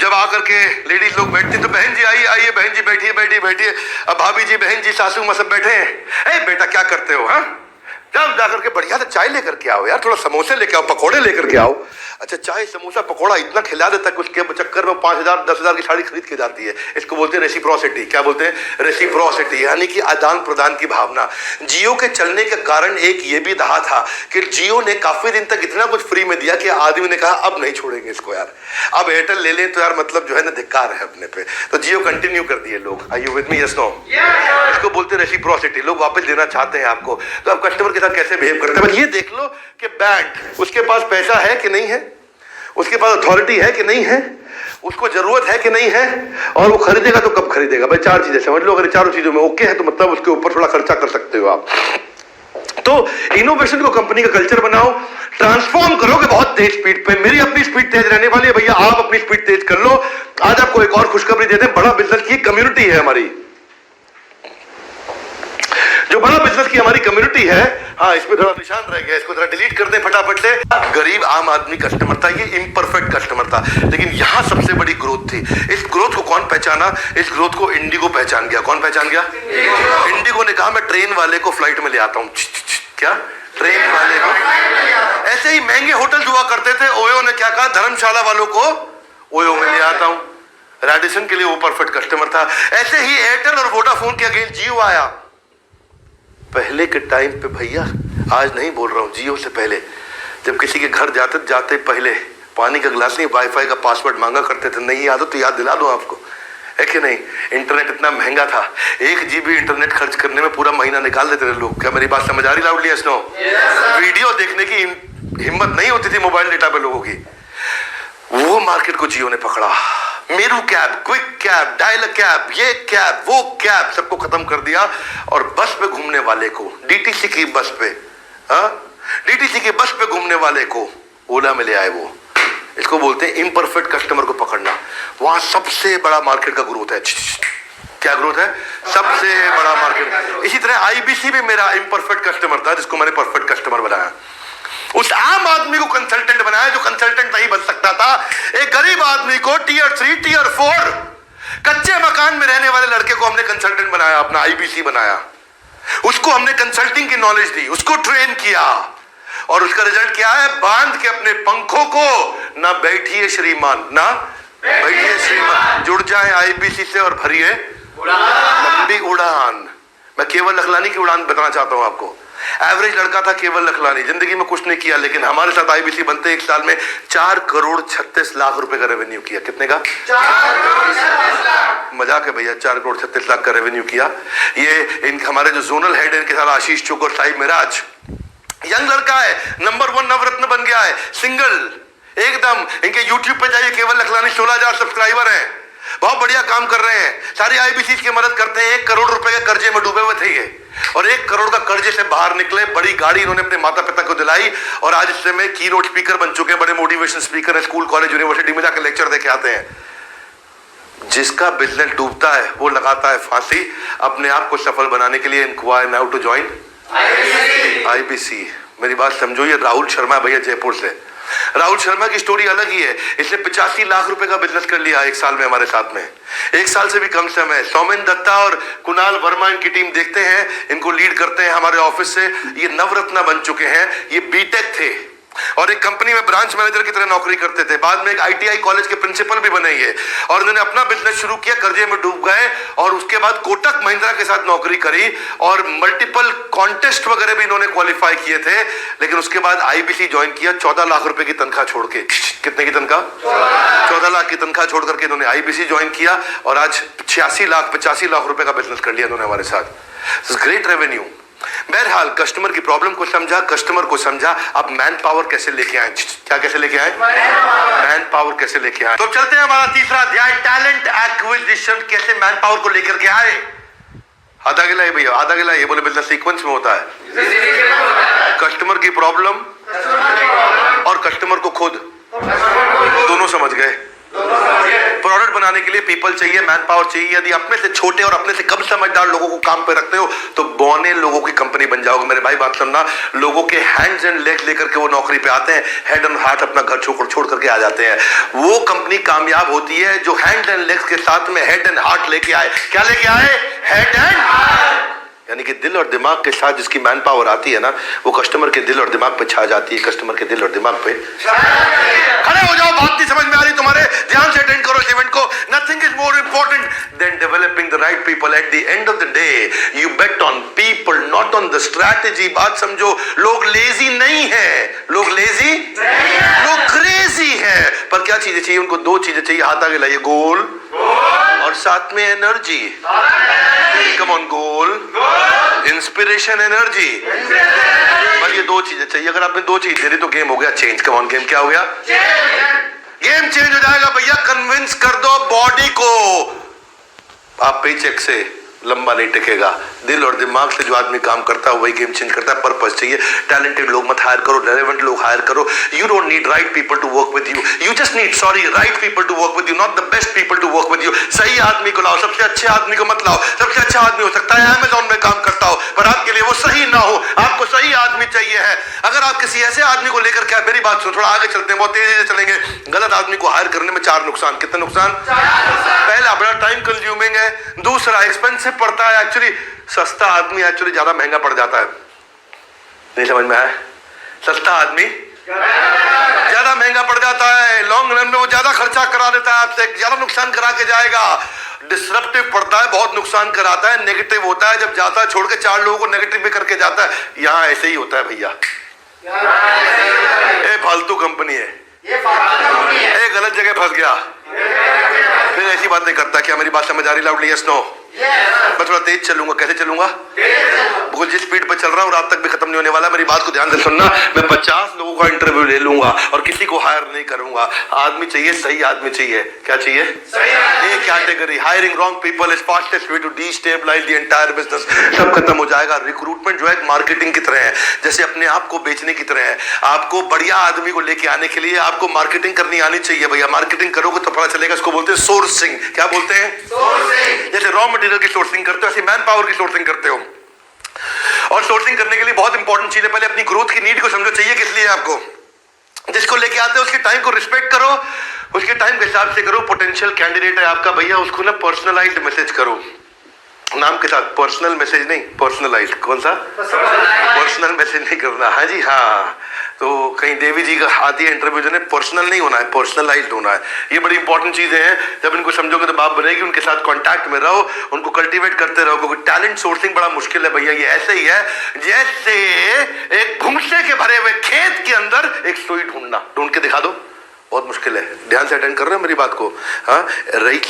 जब आकर के लेडीज लोग बैठती तो बहन जी आइए आइए, बहन जी बैठिए बैठिए बैठिए, अब भाभी जी बहन जी सासू माँ सब बैठे हैं। ए बेटा क्या करते हो? हाँ जब जाकर के बढ़िया से चाय लेकर के आओ यार, थोड़ा समोसे लेके आओ, पकोड़े लेकर के आओ। अच्छा चाय समोसा पकोड़ा इतना खिला देता कि उसके चक्कर में 5,000 10,000 की साड़ी खरीद के जाती है। इसको बोलते हैं रेसिप्रोसिटी। क्या बोलते हैं? रेसिप्रोसिटी, यानी कि आदान प्रदान की भावना। जियो के चलने के कारण एक ये भी रहा था कि जियो ने काफी दिन तक इतना कुछ फ्री में दिया कि आदमी ने कहा अब नहीं छोड़ेंगे इसको यार, अब एयरटेल ले लें तो यार मतलब जो है ना धिक्कार है अपने पे। तो जियो कंटिन्यू कर दिए लोग। Are you with me? Yes no? इसको बोलते हैं रेसिप्रोसिटी। लोग वापस देना चाहते हैं आपको। तो आप कस्टमर के साथ कैसे बिहेव करते हैं? बस ये देख लो कि बैंक, उसके पास पैसा है कि नहीं है, उसके पास अथॉरिटी है कि नहीं है, उसको जरूरत है कि नहीं है, और वो खरीदेगा तो कब खरीदेगा। भाई 4 चीजें समझ लो, अगर 4 चीजों में ओके है तो मतलब उसके ऊपर थोड़ा खर्चा कर सकते हो आप। तो इनोवेशन को कंपनी का कल्चर बनाओ, ट्रांसफॉर्म करोगे बहुत तेज स्पीड पे। मेरी अपनी स्पीड तेज रहने वाली है भैया, आप अपनी स्पीड तेज कर लो। आज आपको एक और खुशखबरी देते हैं। बड़ा बिजनेस की कम्युनिटी है हमारी, जो बड़ा बिजनेस की हमारी कम्युनिटी है। हाँ इसमें थोड़ा निशान रह गया, इसको थोड़ा डिलीट कर दें फटाफट से। गरीब आम आदमी कस्टमर था, ये इम्परफेक्ट कस्टमर था, लेकिन यहां सबसे बड़ी ग्रोथ थी। इस ग्रोथ को कौन पहचाना? इस ग्रोथ को इंडिगो पहचान गया। कौन पहचान गया? इंडिगो ने कहा मैं ट्रेन वाले को फ्लाइट में ले आता हूं। क्या? ट्रेन वाले को? ऐसे ही महंगे होटल हुआ करते थे, ओयो ने क्या कहा? धर्मशाला वालों को ओयो में ले आता हूं। रेडिसन के लिए वो परफेक्ट कस्टमर था। ऐसे ही एयरटेल और वोडाफोन के अगेंस्ट जियो आया। पहले के टाइम पे भैया, आज नहीं बोल रहा हूं, जियो से पहले जब किसी के घर जाते जाते पहले पानी का गिलास नहीं, वाईफाई का पासवर्ड मांगा करते थे। नहीं याद हो तो याद दिला दो आपको, है कि नहीं? इंटरनेट इतना महंगा था, 1 GB इंटरनेट खर्च करने में पूरा महीना निकाल देते थे लोग। क्या मेरी बात समझ आ रही लाउडली? Yes no? वीडियो देखने की हिम्मत नहीं होती थी मोबाइल डेटा पे लोगों की। वो मार्केट को जियो ने पकड़ा। Meru cab, quick cab, dial cab, ये कैब, वो कैब, सबको खत्म कर दिया। और बस पे घूमने वाले को, डीटीसी की बस पे, डीटीसी की बस पे घूमने वाले को ओला में ले आए वो। इसको बोलते हैं इम्परफेक्ट कस्टमर को पकड़ना। वहां सबसे बड़ा मार्केट का ग्रोथ है। क्या ग्रोथ है? सबसे बड़ा मार्केट। इसी तरह आईबीसी भी मेरा इम्परफेक्ट कस्टमर था, जिसको मैंने परफेक्ट कस्टमर बनाया। उस आम आदमी को कंसल्टेंट बनाया जो कंसल्टेंट नहीं बन सकता था। एक गरीब आदमी को टियर 3 टियर 4 कच्चे मकान में रहने वाले लड़के को हमने कंसल्टेंट बनाया, अपना आईबीसी बनाया। उसको हमने कंसल्टिंग की नॉलेज दी, उसको ट्रेन किया, और उसका रिजल्ट क्या है? बांध के अपने पंखों को, ना बैठिए श्रीमान, ना बैठिए श्रीमान, जुड़ जाए आईबीसी से और भरिए लंबी उड़ान। मैं केवल लखलानी की उड़ान बताना चाहता हूं आपको। एवरेज लड़का था केवल लखलानी, जिंदगी में कुछ नहीं किया, लेकिन हमारे साथ आईबीसी बनते 1 साल में 4 करोड़ 36 लाख रुपए का रेवेन्यू किया। कितने का? 4 करोड़ 36 लाख। मजाक है भैया, 4 करोड़ 36 लाख का रेवेन्यू किया। ये हमारे जो जोनल हेड है, इनके साथ आशीष चुक और साहिब मिराज, यंग लड़का है, नंबर 1 नवरत्न बन गया है, सिंगल एकदम। इनके यूट्यूब पे जाइए, केवल लखलानी, 16,000 सब्सक्राइबर हैं, बहुत बढ़िया काम कर रहे हैं। सारी आईबीसी की मदद करते हैं। 1 करोड़ रुपए के कर्जे में डूबे हुए थे ये, और 1 करोड़ का कर्जे से बाहर निकले। बड़ी गाड़ी इन्होंने अपने माता पिता को दिलाई, और आज इस समय की नोट स्पीकर बन चुके हैं, बड़े मोटिवेशन स्पीकर है, स्कूल कॉलेज यूनिवर्सिटी में जाकर लेक्चर देके आते हैं। जिसका बिजनेस डूबता है वो लगाता है फांसी अपने आप को सफल बनाने के लिए। Enquire now to join IBC. मेरी बात समझो, ये राहुल शर्मा भैया जयपुर से। राहुल शर्मा की स्टोरी अलग ही है। इसने 85 लाख रुपए का बिजनेस कर लिया 1 साल में हमारे साथ में, 1 साल से भी कम समय। सौमेन दत्ता और कुणाल वर्मा इनकी टीम देखते हैं, इनको लीड करते हैं हमारे ऑफिस से। ये नवरत्ना बन चुके हैं। ये बीटेक थे, और एक कंपनी में ब्रांच मैनेजर की तरह नौकरी करते थे। बाद में एक ITI कॉलेज के प्रिंसिपल भी बने ये, और इन्होंने अपना बिजनेस शुरू किया, कर्जे में डूब गए, और उसके बाद कोटक महिंद्रा के साथ नौकरी करी और मल्टीपल कॉन्टेस्ट वगैरह भी इन्होंने क्वालिफाई किए थे। लेकिन उसके बाद IBC ज्वाइन किया 14 लाख रुपए की तनख्वाह छोड़ के। कितने की तनख्वाह? 14 लाख की तनख्वाह छोड़ करके इन्होंने IBC ज्वाइन किया और आज 85 लाख रुपए का बिजनेस कर लिया इन्होंने हमारे साथ। Great revenue. बहरहाल कस्टमर की प्रॉब्लम को समझा, कस्टमर को समझा, अब मैन पावर कैसे लेके आए? क्या कैसे लेके आए? मैन पावर कैसे लेके आए? तो चलते हैं हमारा तीसरा अध्याय, टैलेंट एक्विजिशन। कैसे मैन पावर को लेकर के आए? आधा गिला है भैया, आधा गिला, ये बोले बिजनेस सीक्वेंस में होता है। कस्टमर की प्रॉब्लम और कस्टमर को खुद, दोनों समझ गए। प्रोडक्ट बनाने के लिए पीपल चाहिए, मैन पावर चाहिए। यदि अपने से छोटे और अपने से कम समझदार लोगों को काम पे रखते हो तो बौने लोगों की कंपनी बन जाओगे। मेरे भाई बात सुनना, लोगों के हैंड्स एंड लेग्स लेकर के वो नौकरी पे आते हैं, हेड एंड हार्ट अपना घर छोड़ करके आ जाते हैं। वो कंपनी कामयाब होती है जो हैंड्स एंड लेग्स के साथ में हेड एंड हार्ट लेके आए। क्या लेके आए? हेड एंड हार्ट, यानी कि दिल और दिमाग के साथ जिसकी मैन पावर आती है ना, वो कस्टमर के दिल और दिमाग पे छा जाती है। कस्टमर के दिल और दिमाग पे खड़े हो जाओ, बात नहीं समझ में आ रही तुम्हारे, ध्यान से अटेंड करो इस इवेंट को। Nothing is more important than developing the right people. At the end of the day you bet on people, not on the strategy. बात समझो, लोग लेजी नहीं है, लोग लेजी लोग क्रेजी है। पर क्या चीजें चाहिए उनको? दो चीजें चाहिए, हाथ आगे लाइए, गोल और साथ में energy. Come on, goal, inspiration, energy. पर ये दो चीजें चाहिए। अगर आपने दो चीज दे दी तो गेम हो गया चेंज। कम ऑन, गेम क्या हो गया? गेम चेंज हो जाएगा भैया। कन्विंस कर दो बॉडी को, आप पेचेक से लंबा नहीं टिकेगा। दिल और दिमाग से जो आदमी काम करता है वही गेम चेंज करता है। पर्पस चाहिए। टैलेंटेड लोग मत हायर करो, रेलेवेंट लोग हायर करो। You don't need right people to work with you, you just need right people to work with you, not the best people to work with you. सही आदमी को लाओ, सबसे अच्छे आदमी को मत लाओ। सबसे अच्छा आदमी हो सकता है अमेज़न में काम करता हो, पर आपके लिए वो सही ना हो। आपको सही आदमी चाहिए है। अगर आप किसी ऐसे आदमी को लेकर के, मेरी बात सुनो, थोड़ा आगे चलते हैं, बहुत तेजी से चलेंगे। गलत आदमी को हायर करने में 4 नुकसान। कितने नुकसान? पहला, बड़ा टाइम कंज्यूमिंग है। दूसरा, एक्सपेंसिव पड़ता है। एक्चुअली सस्ता आदमी एक्चुअली ज्यादा महंगा पड़ जाता है। नहीं समझ में आया? सस्ता आदमी ज्यादा महंगा पड़ जाता है। लॉन्ग रन में वो ज्यादा खर्चा करा देता है आपसे, ज्यादा नुकसान करा के जाएगा। डिसरप्टिव पड़ता है, बहुत नुकसान कराता है। नेगेटिव होता है, जब जाता है छोड़ के 4 लोगों को नेगेटिव भी करके जाता है। यहां ऐसे ही होता है भैया। ये फालतू कंपनी है, ये गलत जगह फंस गया, फिर ऐसी बातें करता। क्या मेरी बात समझ आ रही? Loudly yes no. मैं थोड़ा तेज चलूंगा। कैसे चलूंगा? बिल्कुल जिस स्पीड पे चल रहा हूँ रात तक भी खत्म नहीं होने वाला। मेरी बात को ध्यान से सुनना। मैं 50 लोगों का इंटरव्यू ले लूंगा और किसी को हायर नहीं करूंगा। आदमी चाहिए, सही आदमी चाहिए। क्या चाहिए? एक category. Hiring wrong people is fastest way to destabilize the entire business. सब खत्म हो जाएगा। रिक्रूटमेंट जो है मार्केटिंग की तरह है, जैसे अपने आप को बेचने की तरह है। आपको बढ़िया आदमी को लेके आने के लिए आपको मार्केटिंग करनी आनी चाहिए भैया। मार्केटिंग करोगे तो पता चलेगा। इसको बोलते हैं सोर्सिंग। क्या बोलते हैं? सोर्सिंग। जैसे रॉ मटेरियल की सोर्सिंग करते हो, ऐसे मैन पावर की सोर्सिंग करते हो। और सोर्सिंग करने के लिए बहुत इंपॉर्टेंट चीज है, पहले अपनी ग्रोथ की नीड को समझो। चाहिए किस लिए आपको? जिसको लेके आते हो उसके टाइम को रिस्पेक्ट करो, उसके टाइम के हिसाब से करो। पोटेंशियल कैंडिडेट है आपका भैया, उसको ना पर्सनलाइज्ड मैसेज करो। नाम के साथ, पर्सनल मैसेज नहीं, पर्सनलाइज्ड। कौन सा? पर्सनल मैसेज नहीं करना। हाँ जी, हाँ। तो कहीं देवी जी का आती है इंटरव्यू देने, पर्सनल नहीं होना है, पर्सनलाइज्ड होना है। ये बड़ी इंपॉर्टेंट चीजें हैं। जब इनको समझोगे तो बात बनेगी। उनके साथ कांटेक्ट में रहो, उनको कल्टीवेट करते रहो, क्योंकि टैलेंट सोर्सिंग बड़ा मुश्किल है भैया। ये ऐसे ही है जैसे एक भूसे के भरे हुए खेत के अंदर एक सुई ढूंढना। ढूंढ के दिखा दो, बहुत मुश्किल है। ध्यान से अटेंड कर रहे हो मेरी बात को? हाँ,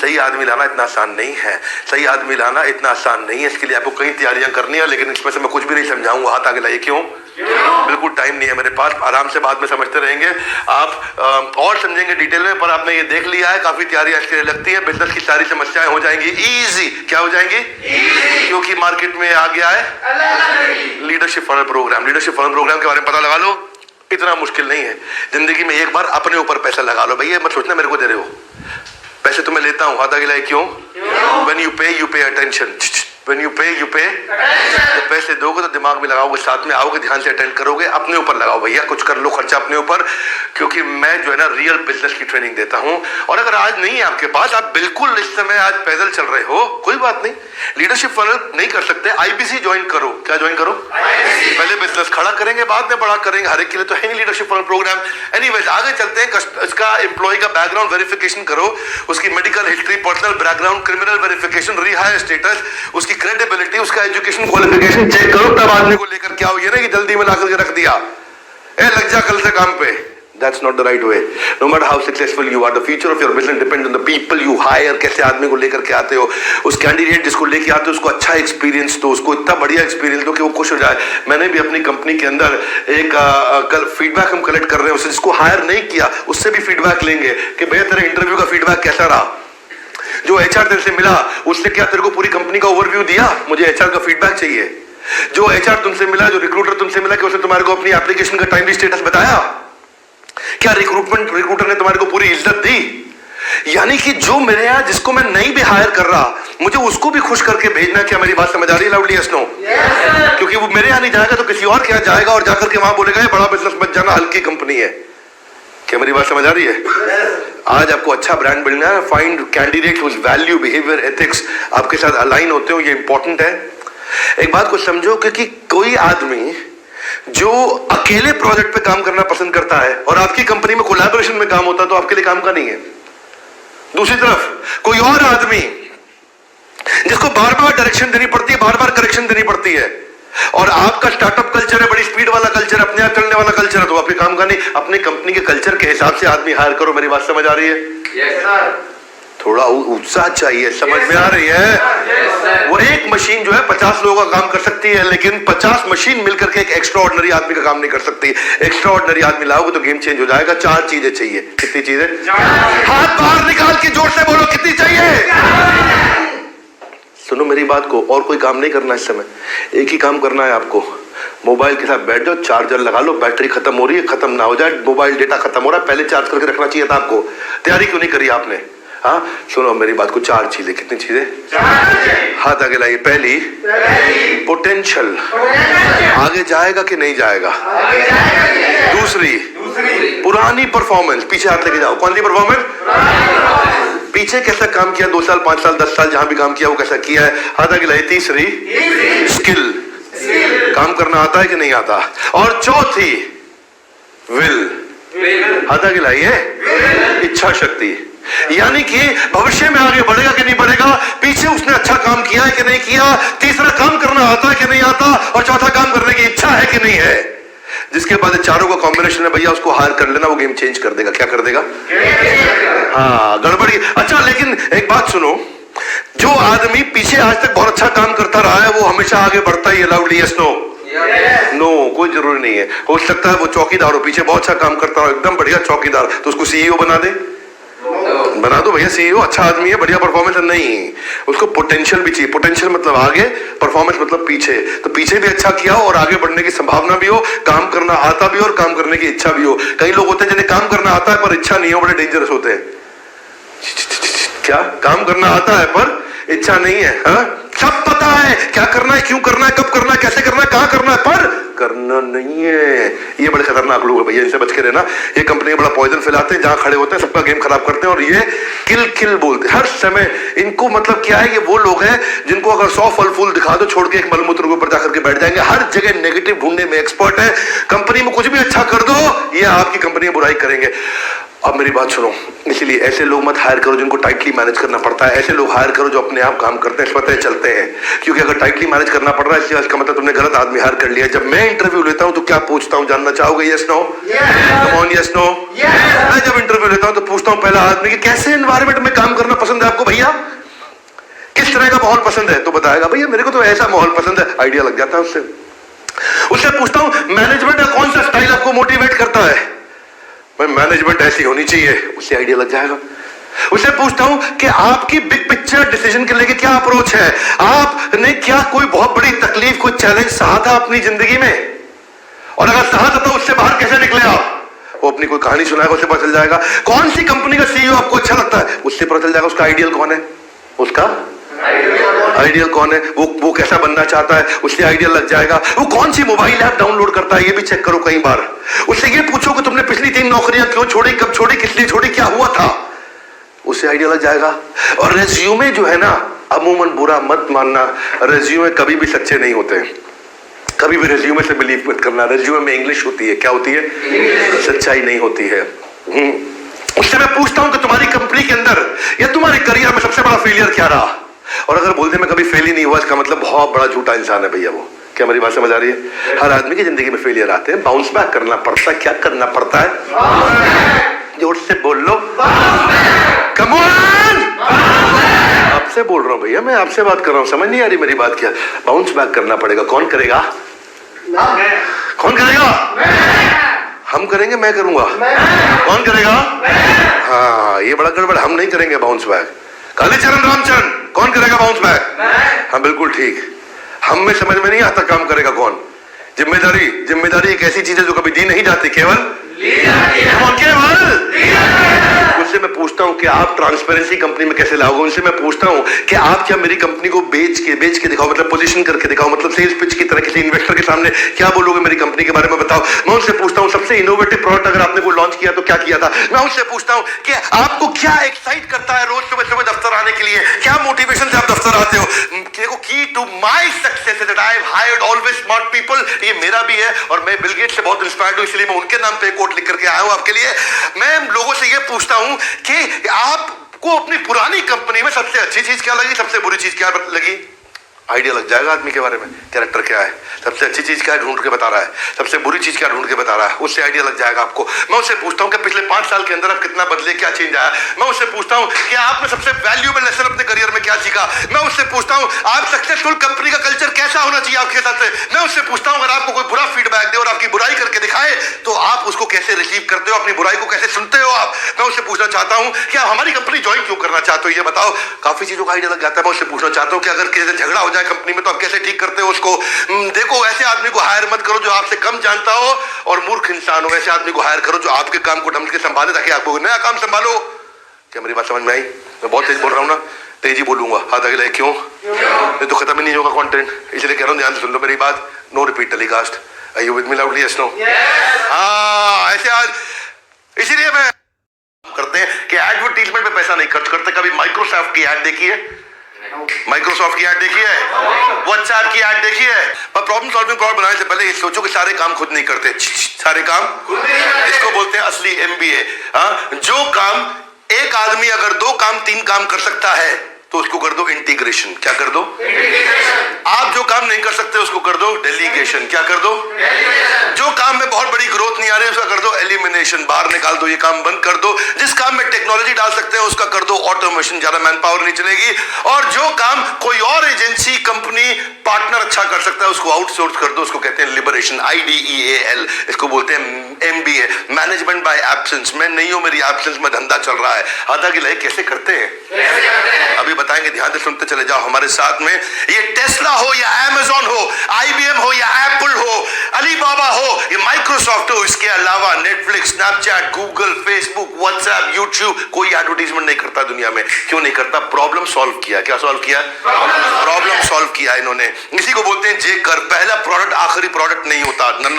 सही आदमी लाना इतना आसान नहीं है। सही आदमी लाना इतना आसान नहीं है। इसके लिए आपको कई तैयारियां करनी है, लेकिन इसमें से मैं कुछ भी नहीं समझाऊंगा। हाथ आगे लाइए। क्यों? बिल्कुल टाइम नहीं है मेरे पास। आराम से बाद में समझते रहेंगे आप, और समझेंगे डिटेल में। पर आपने ये देख लिया है, काफी तैयारियां इसके लिए लगती है। बिजनेस की सारी समस्याएं हो जाएंगी इजी। क्या हो जाएंगी? क्योंकि मार्केट में आ गया है leadership funnel program. Leadership funnel program के बारे में पता लगा लो, इतना मुश्किल नहीं है। जिंदगी में एक बार अपने ऊपर पैसा लगा लो भैया। मत सोचना मेरे को दे रहे हो पैसे, तो मैं लेता हूं। हाथ आगे लाइए। क्यों? When you pay attention। When you pay, you pay. जब पैसे दोगे तो दिमाग में लगाओगे, साथ में आओगे, ध्यान से अटेंड करोगे, अपने ऊपर लगाओ भैया, कुछ कर लो खर्चा अपने ऊपर, क्योंकि मैं जो है ना रियल बिजनेस की ट्रेनिंग देता हूं। और अगर आज नहीं है आपके पास, आप बिल्कुल इस समय आज पैदल चल रहे हो, कोई बात नहीं, लीडरशिप फनल नहीं कर सकते, आईबीसी ज्वाइन करो। क्या ज्वाइन करो? पहले बिजनेस खड़ा करेंगे, बाद में बड़ा करेंगे, हर एक के लिए तो है नहीं लीडरशिप फनल प्रोग्राम। एनीवेज आगे चलते हैं। इसका एम्प्लॉय का बैकग्राउंड वेरिफिकेशन करो, उसकी medical history, personal background, criminal verification, rehire status, उसकी क्रेडिबिलिटी, उसका एजुकेशन क्वालिफिकेशन चेक करो, तब आदमी को लेकर के आओ। ये ना कि जल्दी में लाकर के रख दिया, ए लग जा कल से काम पे। That's not the right way. No matter how successful you are, the future of your business depends on the people you hire. कैसे आदमी को लेकर के आते हो, उस कैंडिडेट जिसको लेके आते हो उसको अच्छा एक्सपीरियंस दो, उसको इतना बढ़िया एक्सपीरियंस दो कि वो खुश हो जाए। मैंने भी अपनी कंपनी के अंदर एक फीडबैक हम कलेक्ट कर रहे हैं, उससे जिसको हायर नहीं किया उससे भी फीडबैक लेंगे कि भैया तेरे इंटरव्यू का फीडबैक कैसा रहा, जो एचआर तेरे से मिला उससे क्या तेरे को पूरी कंपनी का ओवरव्यू दिया, मुझे एचआर का फीडबैक चाहिए। जो एचआर तुमसे मिला, जो रिक्रूटर तुमसे मिला, कि उसने तुम्हारे को अपनी एप्लीकेशन का टाइमली स्टेटस बताया, क्या रिक्रूटर ने तुम्हारे को पूरी इज्जत दी? यानी कि जो मेरे यहां जिसको मैं नहीं भी हायर कर रहा, मुझे उसको भी खुश करके भेजना। क्या मेरी बात समझ आ रही है लाउडली? Yes no? क्योंकि वो मेरे यहां नहीं जाएगा तो किसी और के यहां जाएगा और जाकर के वहां बोलेगा ये बड़ा बिजनेस मत जाना, हल्की कंपनी है। क्या मेरी बात समझ आ रही है? आज आपको अच्छा ब्रांड मिलना है, find candidate whose value, behaviour, ethics आपके साथ अलाइन होते हो, ये इंपॉर्टेंट है। एक बात को समझो, क्योंकि कोई आदमी जो अकेले प्रोजेक्ट पे काम करना पसंद करता है और आपकी कंपनी में कोलैबोरेशन में काम होता है तो आपके लिए काम का नहीं है। दूसरी तरफ कोई और आदमी जिसको बार बार डायरेक्शन देनी पड़ती है, बार बार करेक्शन देनी पड़ती है, और आपका स्टार्टअप कल्चर है, बड़ी स्पीड वाला कल्चर, अपने आप चलने वाला कल्चर है, तो आपके काम का नहीं। अपनी कंपनी के कल्चर के हिसाब से आदमी हायर करो। मेरी बात समझ आ रही है? Yes sir. थोड़ा उत्साह चाहिए, समझ में आ रही है? वो एक मशीन जो है 50 लोगों का काम कर सकती है, लेकिन 50 मशीन मिलकर के एक एक्स्ट्रा ऑर्डिनरी आदमी का काम नहीं कर सकती। एक्स्ट्रा ऑर्डिनरी आदमी लाओगे तो गेम चेंज हो जाएगा। 4 चीजें चाहिए। कितनी चीजें? हाथ बाहर निकाल के जोर से बोलो, कितनी चाहिए? सुनो मेरी बात को, और कोई काम नहीं करना इस समय, एक ही काम करना है आपको। मोबाइल के साथ बैठ जाओ, चार्जर लगा लो, बैटरी खत्म हो रही है, खत्म ना हो जाए, मोबाइल डेटा खत्म हो रहा है, पहले चार्ज करके रखना चाहिए था आपको। तैयारी क्यों नहीं करी आपने? हाँ सुनो मेरी बात को, 4 चीजें। कितनी चीजें? हाथ आगे लाइए। पहली पोटेंशियल, आगे जाएगा कि नहीं जाएगा। दूसरी पुरानी परफॉर्मेंस, पीछे हाथ लेके जाओ। कौन सी परफॉर्मेंस? पीछे कैसा काम किया, 2 साल 5 साल 10 साल जहां भी काम किया वो कैसा किया है, हाथ आगे लाइए। तीसरी स्किल, काम करना आता है कि नहीं आता। और चौथी विल, हाथ आगे लाइए। इच्छा शक्ति, यानी कि भविष्य में आगे बढ़ेगा कि नहीं बढ़ेगा, पीछे उसने अच्छा काम किया है कि नहीं किया, तीसरा काम करना आता है कि नहीं आता, और चौथा काम करने की इच्छा है कि नहीं है। जिसके बाद चारों का कॉम्बिनेशन है भैया, उसको हायर कर लेना, वो गेम चेंज कर देगा। क्या कर देगा? हाँ गड़बड़ी। अच्छा लेकिन एक बात सुनो, जो आदमी पीछे आज तक बहुत अच्छा काम करता रहा है वो हमेशा आगे बढ़ता ही है। Loudly yes no? नो, कोई जरूरी नहीं है। हो सकता है वो चौकीदार हो, पीछे बहुत अच्छा काम करता हो, एकदम बढ़िया चौकीदार, तो उसको सीईओ बना दे। बना दो भैया सीईओ, अच्छा आदमी है, बढ़िया परफॉर्मेंस है। नहीं, उसको पोटेंशियल भी चाहिए। पोटेंशियल मतलब आगे, परफॉर्मेंस मतलब पीछे। तो पीछे भी अच्छा किया हो और आगे बढ़ने की संभावना भी हो, काम करना आता भी हो और काम करने की इच्छा भी हो। कई लोग होते हैं जिन्हें काम करना आता है पर इच्छा नहीं हो, बड़े डेंजरस होते हैं। क्या? काम करना आता है पर इच्छा नहीं है। हाँ सब पता है क्या करना है, क्यों करना है, कब करना है, कैसे करना है, कहां करना है, पर करना नहीं है। ये बड़े खतरनाक लोग हैं भैया, इनसे बच के रहना। ये कंपनी बड़ा पॉइजन फैलाते हैं, जहां खड़े होते हैं सबका गेम खराब करते हैं, और ये किल किल बोलते हैं हर समय। इनको मतलब क्या है, ये वो लोग हैं जिनको अगर 100 फल फूल दिखा दो, छोड़ के एक मलमूत्र के ऊपर जाकर के बैठ जाएंगे। हर जगह नेगेटिव ढूंढने में एक्सपर्ट है। कंपनी में कुछ भी अच्छा कर दो, ये आपकी कंपनी में बुराई करेंगे। अब मेरी बात सुनो, इसलिए ऐसे लोग मत हायर करो जिनको टाइटली मैनेज करना पड़ता है। ऐसे लोग हायर करो जो अपने आप काम करते हैं, स्वतः चलते हैं। क्योंकि अगर टाइटली मैनेज करना पड़ रहा है, इसलिए इसका मतलब तुमने गलत आदमी हायर कर लिया। जब मैं इंटरव्यू लेता हूं तो क्या पूछता हूं, जानना चाहोगे? Yes no? Come on yes no? मैं जब इंटरव्यू लेता हूं तो पूछता हूं पहला आदमी कि कैसे एनवायरनमेंट में काम करना पसंद है आपको भैया, किस तरह का माहौल पसंद है, तो बताएगा भैया मेरे को तो ऐसा माहौल पसंद है। आइडिया लग जाता है उससे पूछता हूं मैनेजमेंट का कौन सा स्टाइल आपको मोटिवेट करता है, भाई मैनेजमेंट ऐसी होनी चाहिए, उससे आइडिया लग जाएगा। उससे पूछता हूं कि आपकी बिग पिक्चर डिसीजन के लेके क्या अप्रोच है, आपने क्या कोई बहुत बड़ी तकलीफ, कोई चैलेंज सहा था अपनी जिंदगी में, और अगर सहा था तो उससे बाहर कैसे निकले आप। वो अपनी कोई कहानी सुनाएगा, उससे पता चल जाएगा। कौन सी कंपनी का सीईओ आपको अच्छा लगता है, उससे पता चल जाएगा उसका आइडियल कौन है, उसका आइडियल कौन है, वो कैसा बनना चाहता है, उससे आइडियल लग जाएगा। वो कौन सी मोबाइल ऐप डाउनलोड करता है ये भी चेक करो कई बार। उससे ये पूछो कि तुमने पिछली 3 नौकरियां क्यों छोड़ी, कब छोड़ी, किस लिए छोड़ी, क्या हुआ था, उससे आइडिया लग जाएगा। और रेज्यूमे जो है ना, अमूमन बुरा मत मानना, रेज्यूमे कभी भी सच्चे नहीं होते। कभी भी रेज्यूमे से बिलीव मत करना। रेज्यूमे में इंग्लिश होती है। क्या होती है? सच्चाई नहीं होती है। उससे मैं पूछता हूं कि तुम्हारी कंपनी के अंदर या तुम्हारे करियर में सबसे बड़ा फेलियर क्या रहा, और अगर बोलते मैं कभी फेल ही नहीं हुआ, इसका मतलब बहुत बड़ा झूठा इंसान है भैया वो। क्या मेरी बात समझ आ रही है? हर आदमी की जिंदगी में फेलियर आते हैं, बाउंस बैक करना पड़ता है। क्या करना पड़ता है? जोर से बोल लो, कम ऑन। आपसे बोल रहा हूं भैया, मैं आपसे बात कर रहा हूं, समझ नहीं आ रही मेरी बात? क्या बाउंस बैक करना पड़ेगा? कौन करेगा? कौन करेगा? हम करेंगे, मैं करूंगा। कौन करेगा? हाँ, ये बड़ा गड़बड़। हम नहीं करेंगे बाउंस बैक। कालीचरण रामचरण, कौन करेगा बाउंस बैक? हाँ बिल्कुल ठीक। हम में समझ में नहीं आता काम करेगा कौन। जिम्मेदारी एक ऐसी चीज है जो कभी दी नहीं जाती, केवल उनसे मैं पूछता हूं कि आप ट्रांसपेरेंसी कंपनी में कैसे लाओगे। उनसे मैं पूछता हूं कि आप क्या मेरी कंपनी को बेच के दिखाओ, मतलब पोजीशन करके दिखाओ, मतलब सेल्स पिच की तरह किसी इन्वेस्टर के सामने क्या बोलोगे मेरी कंपनी के बारे में, बताओ। मैं उनसे पूछता हूं सबसे इनोवेटिव प्रोडक्ट अगर आपने वो लॉन्च किया तो क्या किया था। मैं उनसे पूछता हूं कि आपको क्या एक्साइट करता है रोज सुबह सुबह दफ्तर आने के लिए, क्या मोटिवेशन से आप दफ्तर आते हो। देखो, key to my success is that I have hired always smart people. ये मेरा भी है, और मैं बिल गेट्स से बहुत इंस्पायर्ड हूं, इसलिए मैं उनके नाम पे कोट लिख करके आया हूं आपके लिए। मैं लोगों से ये पूछता हूं कि आपको अपनी पुरानी कंपनी में सबसे अच्छी चीज क्या लगी, सबसे बुरी चीज क्या लगी। आइडिया लग जाएगा आदमी के बारे में, कैरेक्टर क्या है, सबसे अच्छी चीज क्या है ढूंढ के बता रहा है, सबसे बुरी चीज क्या ढूंढ के बता रहा है, उससे आइडिया लग जाएगा आपको। मैं उससे पूछता हूं कि पिछले 5 साल के अंदर आप कितना बदले, क्या चेंज आया। मैं उससे पूछता हूं कि आपने सबसे वैल्यूएबल लेसन अपने करियर में क्या सीखा। मैं उससे पूछता हूं आप सक्सेसफुल कंपनी का कल्चर कैसा होना चाहिए आपके साथ से। मैं उससे पूछता हूं अगर आपको कोई बुरा फीडबैक दे और आपकी बुराई करके दिखाए तो आप उसको कैसे रिसीव करते हो, अपनी बुराई को कैसे सुनते हो आप। मैं उससे पूछना चाहता हूं कि आप हमारी कंपनी ज्वाइन क्यों करना चाहते हो, ये बताओ। काफी चीजों का आइडिया लग जाता है। मैं उससे पूछना चाहता हूं कि अगर किसी से झगड़ा हो जाए कंपनी में तो आप कैसे ठीक करते हो उसको। देखो, ऐसे आदमी को हायर मत करो जो आपसे कम जानता हो और मूर्ख इंसान हो। ऐसे आदमी को हायर करो जो आपके काम को ढंग से संभाले ताकि आपको नया काम संभालो। क्या मेरी बात समझ में आई? मैं बहुत तेज बोल रहा हूँ ना, तेजी बोलूंगा। हाथ आगे लाए क्यों? नहीं तो खत्म ही नहीं होगा कंटेंट, इसलिए कह रहा हूँ ध्यान से सुन लो मेरी बात। No repeat telecast. Are you with me loudly? Yes no? हाँ, ऐसे आज इसीलिए मैं करते हैं कि एडवर्टाइजमेंट पे पैसा नहीं खर्च करते। कभी माइक्रोसॉफ्ट की एड देखी है? माइक्रोसॉफ्ट की एड देखी है? व्हाट्सएप की एड देखी है? पर प्रॉब्लम सॉल्विंग प्रोडक्ट बनाने से पहले ये सोचो कि सारे काम खुद नहीं करते। सारे काम इसको बोलते हैं असली एमबीए। जो काम एक आदमी अगर 2 काम 3 काम कर सकता है तो उसको कर दो इंटीग्रेशन। क्या कर दो? आप जो काम नहीं कर सकते उसको कर दो डेलीगेशन। क्या कर दो? जो काम में बहुत बड़ी ग्रोथ नहीं आ रही है उसका कर दो एलिमिनेशन, बाहर निकाल दो, ये काम बंद कर दो। जिस काम में टेक्नोलॉजी डाल सकते हैं उसका कर दो ऑटोमेशन, ज्यादा मैन पावर नहीं चलेगी। और जो काम कोई और एजेंसी, कंपनी, पार्टनर अच्छा कर सकता है उसको आउटसोर्स कर दो, उसको कहते हैं लिबरेशन, IDEAL। इसको बोलते हैं MBA, मैनेजमेंट बाय एब्सेंस। मैं नहीं हूं, मेरी एब्सेंस में धंधा चल रहा है। आधा की लाइक कैसे करते हैं अभी बताएंगे, ध्यान से सुनते चले जाओ हमारे साथ में। ये टेस्ला हो या Amazon हो, IBM हो या एप्पल हो, अलीबाबा हो, ये माइक्रोसॉफ्ट हो, इसके अलावा Netflix, Snapchat, Google, Facebook, WhatsApp, YouTube, कोई एडवर्टाइजमेंट नहीं करता दुनिया में। क्यों नहीं करता? प्रॉब्लम सॉल्व किया। क्या सॉल्व किया? प्रॉब्लम सॉल्व किया इन्होंने। इसी को बोलते हैं जे कर। पहला प्रोडक्ट आखिरी प्रोडक्ट नहीं होता। न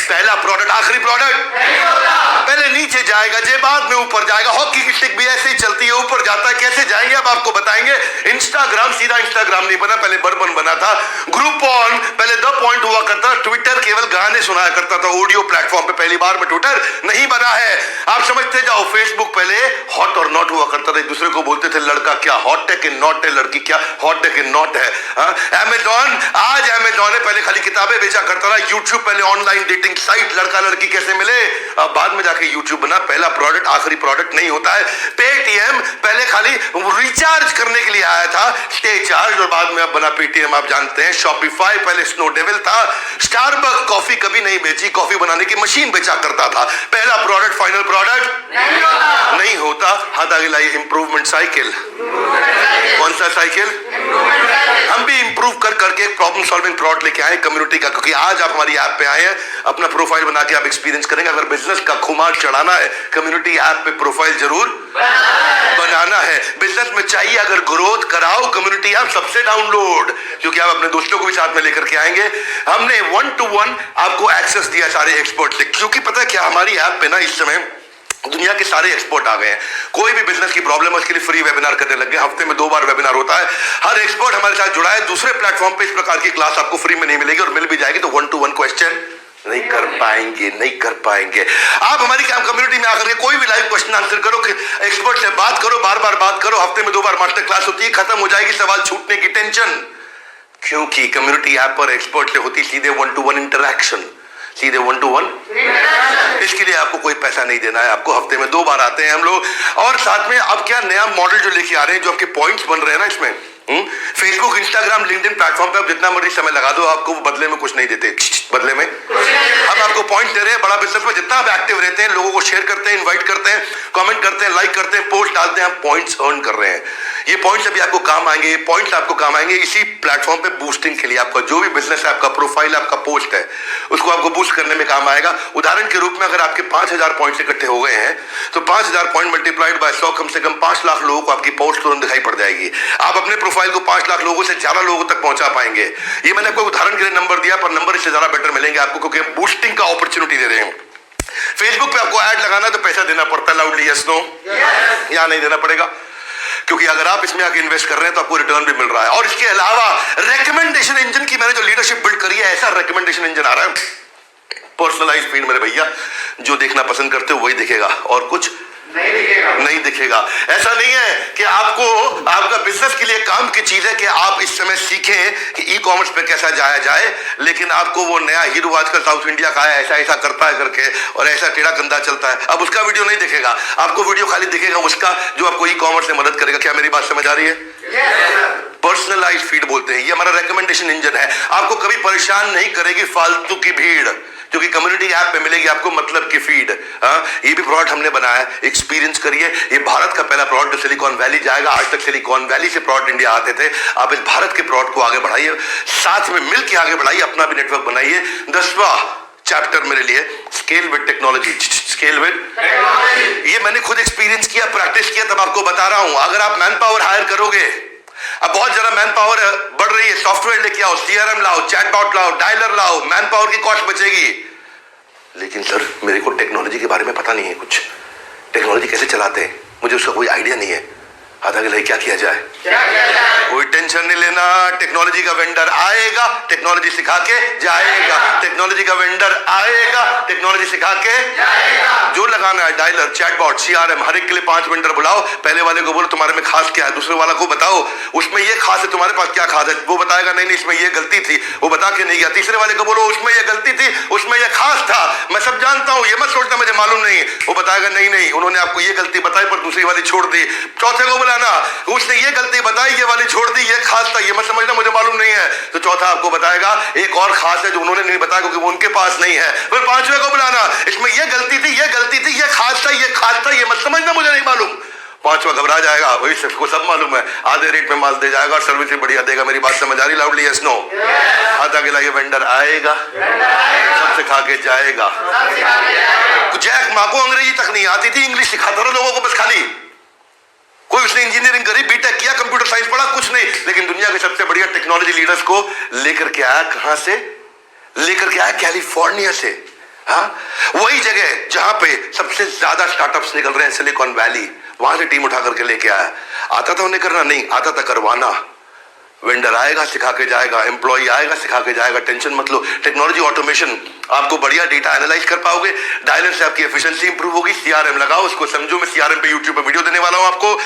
पहला प्रोडक्ट आखिरी प्रोडक्ट नहीं होता। पहले नीचे जाएगा, जे बाद में ऊपर जाएगा। हॉकी की स्टिक भी ऐसे ही चलती है, ऊपर जाता है। कैसे जाएंगे अब आपको बताएंगे। इंस्टाग्राम सीधा इंस्टाग्राम नहीं बना, पहले बर्बन बना था। ग्रुप ऑन पहले द पॉइंट हुआ करता। ट्विटर केवल गाने सुनाया करता था ऑडियो प्लेटफॉर्म पे, पहली बार में ट्विटर नहीं बना है। आप समझते जाओ। फेसबुक पहले हॉट और नॉट हुआ करता था, एक दूसरे को बोलते थे लड़का क्या हॉट है कि नॉट है, लड़की क्या हॉट है कि नॉट है। अमेजॉन, आज अमेजॉन है, पहले खाली किताबें बेचा करता था। यूट्यूब पहले ऑनलाइन डेटिंग साइट, लड़का लड़की कैसे मिले, अब बाद में जाके यूट्यूब बना। पहला प्रोडक्ट आखिरी प्रोडक्ट नहीं होता है। पेटीएम पहले खाली रिचार्ज करने के लिए आया था, स्टे चार्ज, और बाद में अब बना पेटीएम, आप जानते हैं। शॉपिफाई पहले स्नो डेविल था। स्टारबक्स कॉफी कभी नहीं बेची, कॉफी बनाने की मशीन बेचा करता था। पहला प्रोडक्ट फाइनल प्रोडक्ट नहीं होता। हाथ आगे लाइए। Improvement cycle. कौन सा साइकिल? हम भी इंप्रूव कर करके एक प्रॉब्लम प्रॉब्लम सॉल्विंग प्रोडक्ट लेके आए कम्युनिटी का, क्योंकि आज आप हमारी ऐप पे आए हैं, अपना प्रोफाइल बना के आप एक्सपीरियंस करेंगे। अगर बिजनेस का खुमार चढ़ाना है, कम्युनिटी ऐप पे प्रोफाइल जरूर बनाना है। बिजनेस में चाहिए अगर ग्रोथ कराओ, कम्युनिटी ऐप सबसे डाउनलोड, क्योंकि आप अपने दोस्तों को भी साथ में लेकर के आएंगे। हमने 1-to-1 आपको एक्सेस दिया सारे एक्सपर्ट से, क्योंकि पता है क्या, हमारी ऐप पे ना इस समय दुनिया के सारे एक्सपर्ट आ गए हैं। कोई भी बिजनेस की प्रॉब्लम है उसके लिए फ्री वेबिनार करने लग गए। हफ्ते में 2 बार वेबिनार होता है, हर एक्सपर्ट हमारे साथ जुड़ा है। दूसरे प्लेटफॉर्म पे इस प्रकार की क्लास आपको फ्री में नहीं मिलेगी, और मिल भी जाएगी तो 1-to-1 क्वेश्चन नहीं कर पाएंगे। आप हमारी कम्युनिटी में आकर के कोई भी लाइव क्वेश्चन आंसर करो, कि एक्सपर्ट से बात करो, बार बार बात करो। हफ्ते में 2 बार मास्टर क्लास होती है, खत्म हो जाएगी सवाल छूटने की टेंशन, क्योंकि कम्युनिटी ऐप पर एक्सपर्ट से होती सीधे 1-to-1 इंटरैक्शन, सीधे 1-to-1। इसके लिए आपको कोई पैसा नहीं देना है, आपको हफ्ते में 2 बार आते हैं हम लोग। और साथ में अब क्या नया मॉडल जो लेके आ रहे हैं, जो आपके पॉइंट्स बन रहे हैं ना इसमें, फेसबुक, इंस्टाग्राम, लिंक्डइन प्लेटफॉर्म पे आप जितना मर्जी समय लगा दो, आपको बदले में कुछ नहीं देते। बदले में हम आपको पॉइंट दे रहे हैं। बड़ा बिजनेस में जितना आप एक्टिव रहते हैं, लोगों को शेयर करते हैं, इनवाइट करते हैं, कमेंट करते हैं, लाइक करते हैं, पोस्ट डालते हैं, आप पॉइंट्स अर्न कर रहे हैं। ये पॉइंट्स अभी आपको काम आएंगे, ये पॉइंट्स आपको काम आएंगे इसी प्लेटफॉर्म पे बूस्टिंग के लिए। आपका जो भी बिजनेस है, आपका प्रोफाइल, आपका पोस्ट है, उसको आपको बूस्ट करने में काम आएगा। उदाहरण के रूप में अगर आपके 5000 पॉइंट्स इकट्ठे हो गए हैं, तो 5000 पॉइंट मल्टीप्लाइड बाय 100, कम से कम 5 लाख लोगों को आपकी पोस्ट तुरंत दिखाई पड़ जाएगी। आप अपने प्रोफाइल को 5 लाख लोगों से ज्यादा लोगों तक पहुंचा पाएंगे। ये मैंने आपको उदाहरण के लिए नंबर दिया, पर नंबर इससे ज्यादा बेटर मिलेंगे आपको, क्योंकि हम बूस्टिंग का अपॉर्चुनिटी दे रहे हैं। फेसबुक पे आपको ऐड लगाना तो पैसा देना पड़ता है, लाउडली यस नो, या नहीं देना पड़ेगा, क्योंकि अगर आप इसमें आके इन्वेस्ट कर रहे हैं तो आपको रिटर्न भी मिल रहा है। और इसके अलावा रिकमेंडेशन इंजन की मैंने जो लीडरशिप बिल्ड करी है, ऐसा रिकमेंडेशन इंजन आ रहा है, पर्सनलाइज्ड फीड मेरे भैया, जो देखना पसंद करते हो वही दिखेगा और कुछ नहीं दिखेगा। ऐसा नहीं है कि आपको आपका बिजनेस के लिए काम की चीज है कि आप इस समय सीखें कि ई कॉमर्स पे कैसा जाया जाए, लेकिन आपको वो नया हीरो आजकल साउथ इंडिया का है, ऐसा ऐसा करता है करके, और ऐसा टेढ़ा कंधा चलता है, अब उसका वीडियो नहीं दिखेगा। आपको वीडियो खाली दिखेगा उसका जो आपको ई कॉमर्स में मदद करेगा। क्या मेरी बात समझ आ रही है? पर्सनलाइज्ड फीड बोलते हैं, ये हमारा रिकमेंडेशन इंजन है। आपको कभी परेशान नहीं करेगी फालतू की भीड़, क्योंकि कम्युनिटी ऐप पे मिलेगी आपको मतलब की फीड। ये भी प्रोडक्ट हमने बनाया, एक्सपीरियंस करिए। ये भारत का पहला प्रोडक्ट जो सिलिकॉन वैली जाएगा। आज तक सिलिकॉन वैली से प्रोडक्ट इंडिया आते थे। आप इस भारत के प्रोडक्ट को आगे बढ़ाइए, साथ में मिलकर आगे बढ़ाइए, अपना भी नेटवर्क बनाइए। 10वां चैप्टर मेरे लिए scale with technology. Scale with, ये मैंने खुद एक्सपीरियंस किया, प्रैक्टिस किया, तब आपको बता रहा हूं। अगर आप मैन पावर हायर करोगे, अब बहुत ज्यादा मैन पावर बढ़ रही है, सॉफ्टवेयर लेके आओ, सीआरएम लाओ, चैटबॉट लाओ, डायलर लाओ, मैन पावर की कॉस्ट बचेगी। लेकिन सर मेरे को टेक्नोलॉजी के बारे में पता नहीं है कुछ, टेक्नोलॉजी कैसे चलाते हैं मुझे उसका कोई आइडिया नहीं है। आधा गिलाई क्या किया जाए? कोई टेंशन नहीं लेना, टेक्नोलॉजी का वेंडर आएगा, टेक्नोलॉजी सिखा के जाएगा। टेक्नोलॉजी का वेंडर आएगा, टेक्नोलॉजी सिखा के जाएगा। जो लगाना है, डायलर, चैटबॉट, सीआरएम, हर एक के लिए 5 वेंडर बुलाओ। पहले वाले को बोलो तुम्हारे में खास क्या है, दूसरे वाला को बताओ उसमें ये खास है, तुम्हारे पास क्या खास है, वो बताएगा नहीं नहीं इसमें ये गलती थी, वो बता के नहीं गया। तीसरे वाले को बोलो उसमें ये गलती थी, उसमें ये खास था, मैं सब जानता हूं, ये मत सोचना मुझे मालूम नहीं, वो बताएगा नहीं नहीं उन्होंने आपको ये गलती बताई पर दूसरी वाली छोड़ दी। चौथे को बुलाना, उसने ये गलती बताई, ये वाली छोड़ दी, ये खास था, ये मत समझना मुझे मालूम नहीं है, तो चौथा आपको बताएगा एक और खास है जो उन्होंने नहीं बताया क्योंकि वो उनके पास नहीं है। फिर 5वें को बुलाना, इसमें ये गलती थी, ये गलती थी, ये खास था, ये खास था, ये मत समझना मुझे नहीं मालूम। 5वां घबरा जाएगा, वही सबको सब मालूम है, आधे रेट में माल दे जाएगा और सर्विस भी बढ़िया देगा। मेरी बात समझ आ रही? Loudly yes no. आधा गिला ये वेंडर आएगा, सब सिखा के जाएगा। जैक माँ को अंग्रेजी तक नहीं आती थी, इंग्लिश सिखाता रहा लोगों को बस खाली। कोई उसने इंजीनियरिंग करी, बीटेक किया, कंप्यूटर साइंस पढ़ा, कुछ नहीं, लेकिन दुनिया के सबसे बढ़िया टेक्नोलॉजी लीडर्स को लेकर के आया। कहां से लेकर के आया? कैलिफोर्निया से। हाँ, वही जगह जहां पे सबसे ज्यादा स्टार्टअप्स निकल रहे हैं, सिलिकॉन वैली, वहां से टीम उठा करके लेके आया। आता था उन्हें करना? नहीं आता था करवाना। वेंडर आएगा, सिखा के जाएगा, एम्प्लॉय आएगा, सिखा के जाएगा, टेंशन मत लो। टेक्नोलॉजी ऑटोमेशन, आपको बढ़िया डेटा एनालाइज कर पाओगे, डायलर से आपकी एफिशिएंसी इंप्रूव होगी। सीआरएम लगाओ, उसको समझो, मैं सीआरएम पे यूट्यूब पे वीडियो देने वाला हूं आपको,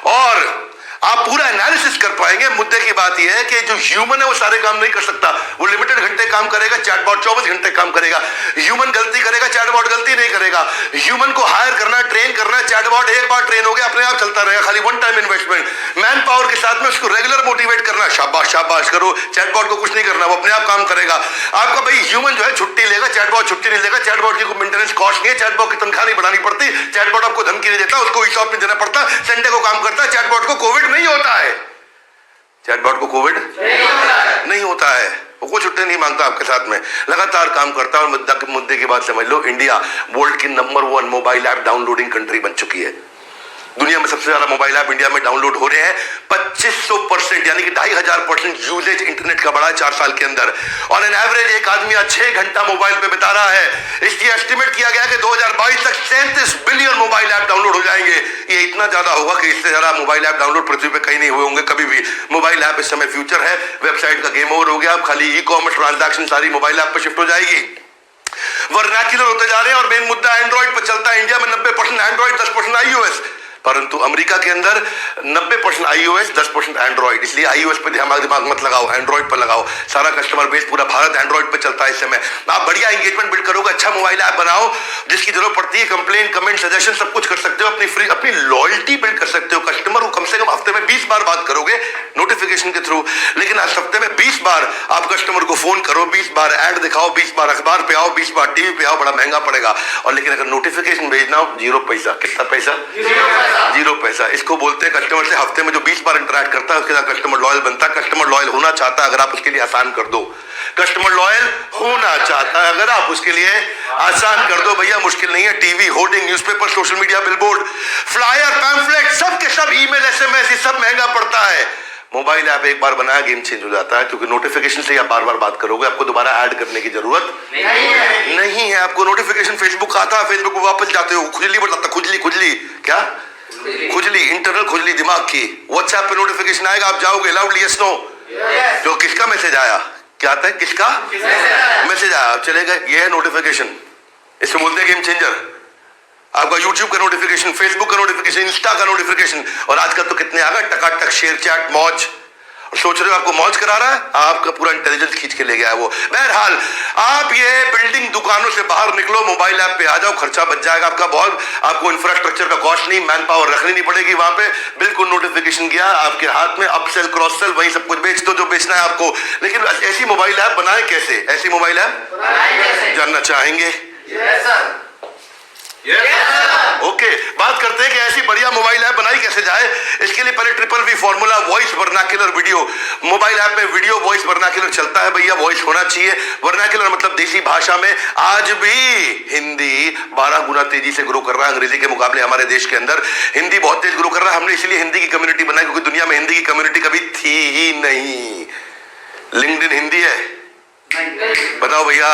और आप पूरा एनालिसिस कर पाएंगे। मुद्दे की बात यह है कि जो ह्यूमन है वो सारे काम नहीं कर सकता, वो लिमिटेड घंटे काम करेगा, चैटबॉट 24 घंटे काम करेगा। ह्यूमन गलती करेगा, चैटबॉट गलती नहीं करेगा। ह्यूमन को हायर करना, ट्रेन करना, चैटबॉट एक बार ट्रेन हो गया अपने आप चलता रहेगा, खाली one time investment. Man power के साथ में उसको रेगुलर मोटिवेट करना, शाबाश शाबाश करो, चैटबॉट को कुछ नहीं करना, वो अपने आप काम करेगा। आपका भाई ह्यूमन जो है छुट्टी लेगा, चैटबॉट छुट्टी नहीं लेगा। चैटबॉट की कोई मेंटेनेंस कॉस्ट नहीं है, चैटबॉट की तनख्वाह नहीं बढ़ानी पड़ती, चैटबॉट आपको धमकी नहीं देता, उसको ईसॉप नहीं देना पड़ता, संडे को काम करता है। चैटबॉट को कोविड नहीं होता है, चैटबॉट को कोविड नहीं होता है। वो कोई छुट्टी नहीं मांगता आपके साथ में, लगातार काम करता है। और मुद्दे की बात समझ लो, इंडिया वर्ल्ड की number 1 mobile app downloading country बन चुकी है। दुनिया में सबसे ज्यादा मोबाइल ऐप इंडिया में डाउनलोड हो रहे हैं। 2500% यानी कि 2500% यूजेज इंटरनेट का बढ़ा है 4 साल के अंदर। और एन एवरेज एक आदमी 6 घंटा मोबाइल पे बिता रहा है। इसलिए एस्टिमेट किया गया कि 2022 तक 37 बिलियन मोबाइल ऐप डाउनलोड हो जाएंगे। ये इतना ज्यादा होगा कि इससे ज्यादा मोबाइल ऐप डाउनलोड पृथ्वी पे कहीं नहीं हुए होंगे कभी भी। मोबाइल ऐप इस समय फ्यूचर है। वेबसाइट का गेम ओवर हो गया। अब खाली ई कॉमर्स ट्रांजैक्शन सारी मोबाइल ऐप पर शिफ्ट हो जाएगी। वर्नाक्युलर होते जा रहे हैं और मेन मुद्दा एंड्रॉइड पर चलता है। इंडिया में 90% एंड्रॉइड, 10% आईओएस, परंतु अमेरिका के अंदर 90% आईओएस, 10% एंड्रॉइड। इसलिए आईओएस पे दिमाग मत लगाओ, एंड्रॉइड पर लगाओ। सारा कस्टमर बेस पूरा भारत एंड्रॉइड पे चलता है इस समय। आप बढ़िया एंगेजमेंट बिल्ड करोगे, अच्छा मोबाइल ऐप बनाओ, जिसकी जरूरत पड़ती है कंप्लेन, कमेंट, सजेशन सब कुछ कर सकते हो। अपनी लॉयल्टी बिल्ड कर सकते हो। कस्टमर को कम से कम हफ्ते में 20 बार बात करोगे नोटिफिकेशन के थ्रू, लेकिन आज हफ्ते में 20 बार आप कस्टमर को फोन करो, 20 बार ऐड दिखाओ, 20 बार अखबार पे आओ, 20 बार टीवी पे आओ, बड़ा महंगा पड़ेगा। और लेकिन अगर नोटिफिकेशन भेजना हो, 0 पैसा। कितना पैसा? 0 पैसा। इसको बोलते हैं कस्टमर से हफ्ते में जो 20 बार इंटरेक्ट करता है उसके साथ कस्टमर लॉयल बनता है। कस्टमर लॉयल होना चाहता है अगर आप उसके लिए आसान कर दो। कस्टमर लॉयल होना चाहता है अगर आप उसके लिए आसान कर दो। भैया मुश्किल नहीं है। TV, hoarding, newspaper, social media, billboard, flyer, pamphlet, सब के सब ईमेल, एसएमएस, ये सब महंगा पड़ता है। मोबाइल ऐप एक बार बनाया गेम चेंज हो जाता है, क्योंकि नोटिफिकेशन से आप बार बार बात करोगे, आपको दोबारा ऐड करने की जरूरत नहीं है। आपको नोटिफिकेशन फेसबुक आता है, फेसबुक पे वापस जाते हो, खुजली बताता, खुजली क्या? खुजली, इंटरनल खुजली दिमाग की। व्हाट्सएप पे नोटिफिकेशन आएगा, आप जाओगे लाउडली यस नो, तो किसका मैसेज आया? क्या आता है? किसका मैसेज आया? आप चले गए। ये है नोटिफिकेशन, इसमें बोलते हैं गेम चेंजर। आपका यूट्यूब का नोटिफिकेशन, फेसबुक का नोटिफिकेशन, इंस्टा का नोटिफिकेशन, और आजकल तो कितने आ गए, टकाटक शेयर चैट, मौज। और सोच रहे हो आपको मौज करा रहा है, आपका पूरा इंटेलिजेंस खींच के ले गया है वो। बहरहाल आप ये बिल्डिंग दुकानों से बाहर निकलो, मोबाइल ऐप पे आ जाओ, खर्चा बच जाएगा आपका बहुत। आपको इंफ्रास्ट्रक्चर का कॉस्ट नहीं, मैन पावर रखनी नहीं पड़ेगी वहां पे। बिल्कुल नोटिफिकेशन गया आपके हाथ में, अपसेल, क्रॉस सेल, वही सब कुछ बेच दो जो बेचना है आपको। लेकिन ऐसी मोबाइल ऐप बनाए कैसे? ऐसी मोबाइल ऐप जानना चाहेंगे? ओके, बात करते हैं कि ऐसी बढ़िया मोबाइल ऐप बनाई कैसे जाए। इसके लिए पहले triple V formula, voice, vernacular, video. Mobile app में वीडियो, वॉइस, वर्नाक्युलर चलता है भैया। वॉइस होना चाहिए। वर्नाक्युलर मतलब देसी भाषा में। आज भी हिंदी 12 गुना तेजी से ग्रो कर रहा है अंग्रेजी के मुकाबले हमारे देश के अंदर। हिंदी बहुत तेज ग्रो कर रहा है। हमने इसलिए हिंदी की कम्युनिटी बनाई क्योंकि दुनिया में हिंदी की कम्युनिटी कभी थी ही नहीं। लिंक्डइन हिंदी है, बताओ भैया।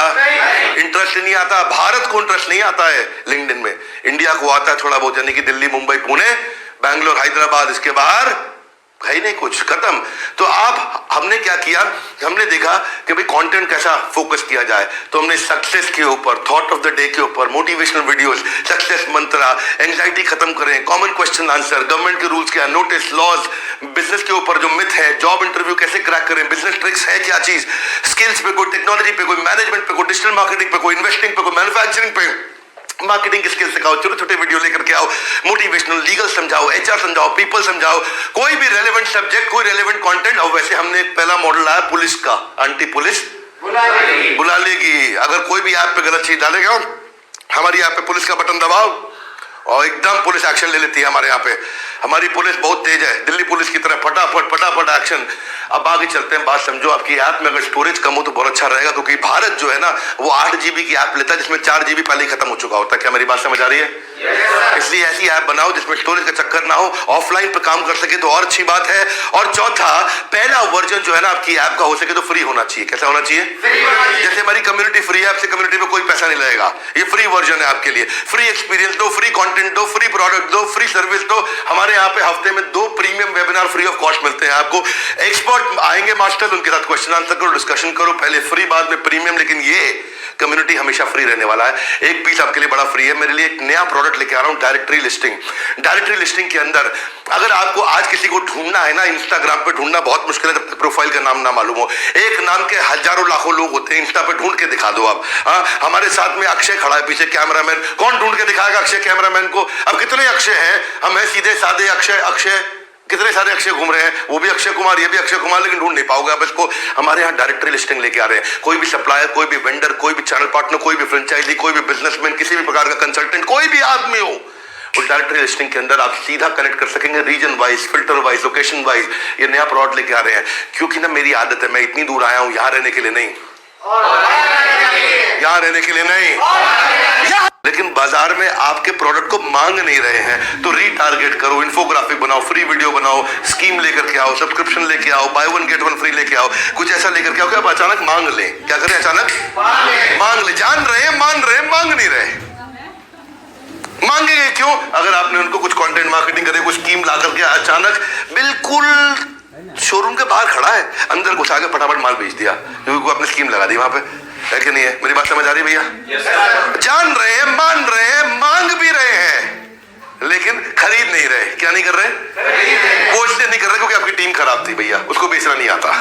इंटरेस्ट नहीं आता, भारत को इंटरेस्ट नहीं आता है लिंक्डइन में। इंडिया को आता है थोड़ा बहुत, यानी कि दिल्ली, मुंबई, पुणे, बैंगलोर, हैदराबाद, इसके बाहर है ही नहीं कुछ, खत्म। तो हमने क्या किया, हमने देखा कि भाई कंटेंट कैसा फोकस किया जाए। तो हमने सक्सेस के ऊपर, थॉट ऑफ द डे के ऊपर, मोटिवेशनल वीडियोस, सक्सेस मंत्रा, एंजाइटी खत्म करें, कॉमन क्वेश्चन आंसर, गवर्नमेंट के रूल्स क्या, नोटिस, लॉज, बिजनेस के ऊपर जो मिथ है, जॉब इंटरव्यू कैसे क्रैक करें, बिजनेस ट्रिक्स है क्या चीज, स्किल्स पे, कोई टेक्नोलॉजी पे, कोई मैनेजमेंट पे, कोई डिजिटल मार्केटिंग पे, कोई इन्वेस्टिंग पे, कोई मैन्युफैक्चरिंग पे, मार्केटिंग स्किल सिखाओ, छोटे छोटे वीडियो लेकर के आओ, मोटिवेशनल, लीगल समझाओ, HR समझाओ, पीपल समझाओ, कोई भी रेलेवेंट सब्जेक्ट, कोई रेलेवेंट कंटेंट। और वैसे हमने एक पहला मॉडल लाया पुलिस का, आंटी पुलिस बुला लेगी। अगर कोई भी ऐप पे गलत चीज डालेगा, हमारी ऐप पे पुलिस का बटन दबाओ और एकदम पुलिस एक्शन ले लेती है। हमारे यहाँ पे हमारी पुलिस बहुत तेज है, दिल्ली पुलिस की तरह फटाफट एक्शन। अब आगे चलते हैं, बात समझो। आपकी ऐप में अगर स्टोरेज कम हो तो बहुत अच्छा रहेगा, क्योंकि भारत जो है ना वो 8 GB की ऐप लेता है, जिसमें 4 GB पहले ही खत्म हो चुका होता है। क्या मेरी बात समझ आ रही है? इसलिए ऐसी ऐप बनाओ जिसमें स्टोरेज का चक्कर ना हो, ऑफलाइन पे काम कर सके तो और अच्छी बात है। और चौथा, पहला वर्जन जो है ना आपकी ऐप का हो सके तो फ्री होना चाहिए। कैसा होना चाहिए? जैसे हमारी कम्युनिटी फ्री है, आपसे कम्युनिटी में कोई पैसा नहीं लगेगा। ये फ्री वर्जन है आपके लिए। फ्री एक्सपीरियंस दो, फ्री कंटेंट दो, फ्री प्रोडक्ट दो, फ्री सर्विस दो। हमारे यहाँ पे हफ्ते में 2 premium webinar free of cost मिलते हैं आपको। एक्सपर्ट आएंगे मास्टर, उनके साथ क्वेश्चन आंसर करो, डिस्कशन करो, पहले फ्री बाद में प्रीमियम। लेकिन ये कम्युनिटी हमेशा फ्री रहने वाला है। एक पीस आपके लिए बड़ा फ्री है। मेरे लिए एक नया प्रोडक्ट लेके आ रहा हूं, डायरेक्टरी लिस्टिंग। डायरेक्टरी लिस्टिंग के अंदर अगर आपको आज किसी को ढूंढना है ना, इंस्टाग्राम पे ढूंढना बहुत मुश्किल है जब तक प्रोफाइल का नाम ना मालूम हो। एक नाम के हजारों लाखों लोग होते हैं, इंस्टा पे ढूंढ के दिखा दो आप। हमारे साथ में अक्षय खड़ा है पीछे, कैमरामैन। कौन ढूंढ के दिखाएगा अक्षय कैमरामैन को? अब कितने अक्षय हैं? हम हैं सीधे साधे अक्षय कितने सारे अक्षय घूम रहे हैं, वो भी अक्षय कुमार, ये भी अक्षय कुमार, लेकिन ढूंढ नहीं पाओगे आप इसको। हमारे यहाँ डायरेक्टरी लिस्टिंग लेके आ रहे हैं। कोई भी सप्लायर, कोई भी वेंडर, कोई भी चैनल पार्टनर, कोई भी फ्रेंचाइजी, कोई भी बिजनेसमैन, किसी भी प्रकार का कंसल्टेंट, कोई भी आदमी हो, और डायरेक्टरी लिस्टिंग के अंदर आप सीधा कनेक्ट कर सकेंगे region wise, filter wise, location wise. ये नया प्रोडक्ट लेके आ रहे हैं, क्योंकि ना मेरी आदत है, मैं इतनी दूर आया हूं यहाँ रहने के लिए नहीं, यहाँ रहने के लिए नहीं, लेकिन बाजार में आपके प्रोडक्ट को मांग नहीं रहे हैं, तो रीटारगेट करो, इन्फोग्राफिक बनाओ, फ्री वीडियो बनाओ, स्कीम लेकर के आओ, सब्सक्रिप्शन लेके आओ, by one get one free लेके आओ, कुछ ऐसा लेकर के आओ कि आप अचानक मांग लें। क्या करें? अचानक मांग ले। जान रहे हैं, मान रहे हैं, मांग नहीं रहे। मांगेंगे क्यों? अगर आपने उनको कुछ कंटेंट मार्केटिंग करे, कुछ स्कीम ला करके अचानक बिल्कुल शोरूम के बाहर खड़ा है, अंदर घुसा के फटाफट माल बेच दिया, क्योंकि आपने स्कीम लगा दी वहां पे, है कि नहीं है? मेरी बात समझ आ रही है भैया? जान रहे हैं, मान रहे हैं, मांग भी रहे हैं, लेकिन खरीद नहीं रहे। क्या नहीं कर रहे? वो इसलिए नहीं कर रहे क्योंकि आपकी टीम खराब थी भैया, उसको बेचना नहीं आता।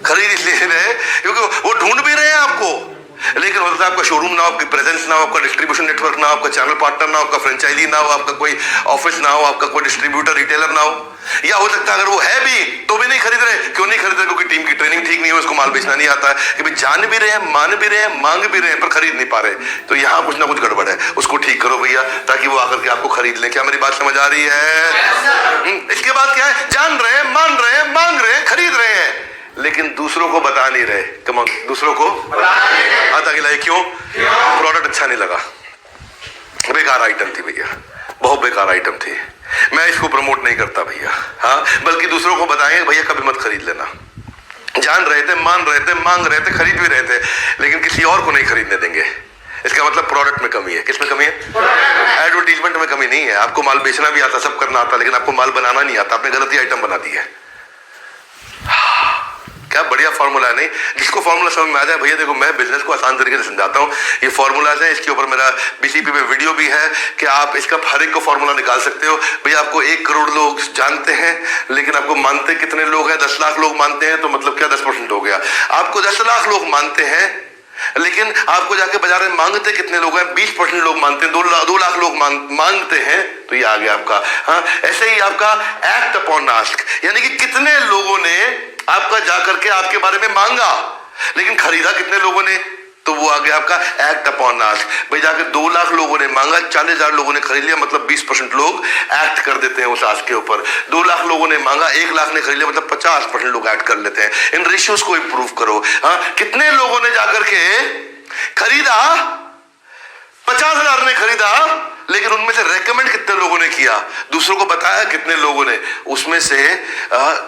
खरीद इसलिए रहे क्योंकि वो ढूंढ भी रहे हैं आपको, लेकिन हो सकता है आपका शोरूम ना हो, आपकी प्रेजेंस ना हो, आपका डिस्ट्रीब्यूशन नेटवर्क ना हो, आपका चैनल पार्टनर ना हो, आपका फ्रेंचाइजी ना हो, आपका कोई ऑफिस ना हो, आपका कोई डिस्ट्रीब्यूटर रिटेलर ना हो, या हो सकता है अगर वो है भी तो भी नहीं खरीद रहे। क्यों नहीं खरीद रहे? क्योंकि टीम की ट्रेनिंग ठीक नहीं है, उसको माल बेचना नहीं आता है। कि भाई जान भी रहे हैं, मान भी रहे हैं, मांग भी रहे हैं, पर खरीद नहीं पा रहे। तो यहाँ कुछ ना कुछ गड़बड़ है, उसको ठीक करो भैया, ताकि वो आकर के आपको खरीद लें। क्या मेरी बात समझ आ रही है? इसके बाद क्या है? जान रहे हैं, मान रहे हैं, मांग रहे हैं, खरीद रहे हैं, लेकिन दूसरों को बता नहीं रहे। कम दूसरों को आता गिलाई। क्यों? प्रोडक्ट अच्छा नहीं लगा, बेकार आइटम थी भैया, बहुत बेकार आइटम थी, मैं इसको प्रमोट नहीं करता भैया। हाँ, बल्कि दूसरों को बताएंगे भैया कभी मत खरीद लेना। जान रहे थे, मान रहे थे, मांग रहे थे, खरीद भी रहे थे, लेकिन किसी और को नहीं खरीदने देंगे। इसका मतलब प्रोडक्ट में कमी है। किस में कमी है? एडवर्टीजमेंट में कमी नहीं है। आपको माल बेचना भी आता, सब करना आता, लेकिन आपको माल बनाना नहीं आता। आपने गलत ही आइटम बना दी है। क्या बढ़िया फॉर्मूला है। नहीं, जिसको फॉर्मूला समझ में आ जाए भैया, देखो मैं बिजनेस को आसान तरीके से समझाता हूँ। ये फॉर्मूलाज है, इसके ऊपर मेरा बीसीपी पे वीडियो भी है कि आप इसका हर एक को फॉर्मूला निकाल सकते हो। भैया आपको 1 करोड़ लोग जानते हैं, लेकिन आपको मानते कितने लोग हैं? 10 लाख लोग मानते हैं, तो मतलब क्या 10% हो गया। आपको 10 लाख लोग मानते हैं, लेकिन आपको जाके बाजार में मांगते कितने लोग हैं? 20% लोग मानते हैं। 2 लाख लोग मांगते हैं, तो ये आ गया आपका। हाँ, ऐसे ही आपका एक्ट अपॉन आस्क, यानी कि कितने लोगों ने आपका जाकर के आपके बारे में मांगा, लेकिन खरीदा कितने लोगों ने? तो वो आ गया आपका एक्ट अपॉन आस्क। भाई जाके 2 लाख लोगों ने मांगा, 40,000 लोगों ने खरीद लिया, मतलब 20% लोग एक्ट कर देते हैं उस आस्क के ऊपर। 2 लाख लोगों ने मांगा, 1 लाख ने खरीद लिया, मतलब 50% लोग एक्ट कर लेते हैं। इन रेशियोज को इंप्रूव करो। हाँ, कितने लोगों ने जाकर के खरीदा? 50,000 ने खरीदा, लेकिन उनमें से रेकमेंड कितने लोगों ने किया? दूसरों को बताया कितने लोगों ने? उसमें से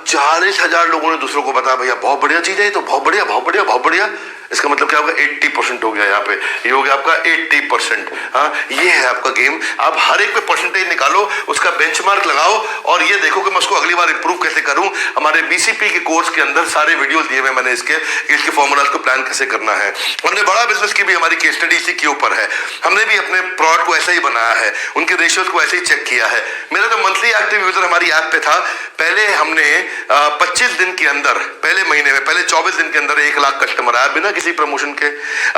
40,000 लोगों ने दूसरों को बताया भैया बहुत बढ़िया चीज है, तो बहुत बढ़िया, बहुत बढ़िया, बहुत बढ़िया। इसका मतलब क्या होगा? 80% हो गया यहाँ पे, ये हो गया आपका 80%। हाँ, ये है आपका गेम। आप हर एक पे परसेंटेज निकालो, उसका बेंचमार्क लगाओ, और ये देखो कि मैं उसको अगली बार इंप्रूव कैसे करूं। हमारे बीसीपी के कोर्स के अंदर सारे वीडियोस दिए हुए मैंने इसके फॉर्मूलाज को प्लान कैसे करना है। हमने बड़ा बिजनेस की भी हमारी केस स्टडी इसी के ऊपर है। हमने भी अपने प्रोडक्ट को ऐसे ही बनाया है, उनके रेशियोज को ऐसे ही चेक किया है। मेरा जो मंथली एक्टिव यूजर हमारी ऐप पे था, पहले हमने 25 दिन के अंदर, पहले महीने में, पहले 24 दिन के अंदर 1 लाख कस्टमर आया बिना किसी प्रमोशन के।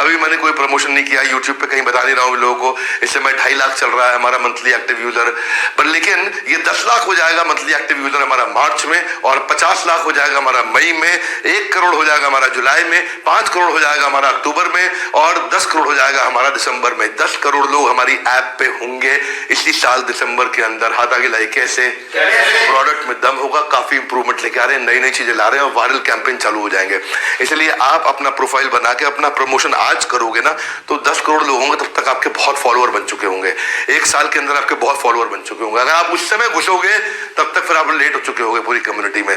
अभी मैंने कोई प्रमोशन नहीं किया, यूट्यूब पे कहीं बता नहीं रहा हूँ लोगों को। इस समय 2.5 लाख चल रहा है हमारा मंथली एक्टिव यूजर, पर लेकिन ये 10 लाख हो जाएगा मंथली एक्टिव यूजर हमारा मार्च में, और 50 लाख हो जाएगा हमारा मई में, 1 करोड़ हो जाएगा हमारा जुलाई में, 5 करोड़ हो जाएगा हमारा अक्टूबर में, और 10 करोड़ हो जाएगा हमारा दिसंबर में। 10 करोड़ लोग हमारी ऐप पे होंगे इसी साल दिसंबर के अंदर। हाथ आगे लाइए। कैसे? प्रोडक्ट में दम होगा, काफी इंप्रूवमेंट लेके आ रहे हैं, नई नई चीजें ला रहे हैं, और वायरल कैंपेन चालू हो जाएंगे। इसलिए आप अपना प्रोफाइल बना के अपना प्रमोशन आज करोगे ना, तो 10 करोड़ लोग होंगे, तब तक आपके बहुत फॉलोअर बन चुके होंगे। 1 साल के अंदर आपके बहुत फॉलोअर बन चुके होंगे। अगर आप उस समय घुसोगे, तब तक फिर आप लेट हो चुके होंगे पूरी कम्युनिटी में।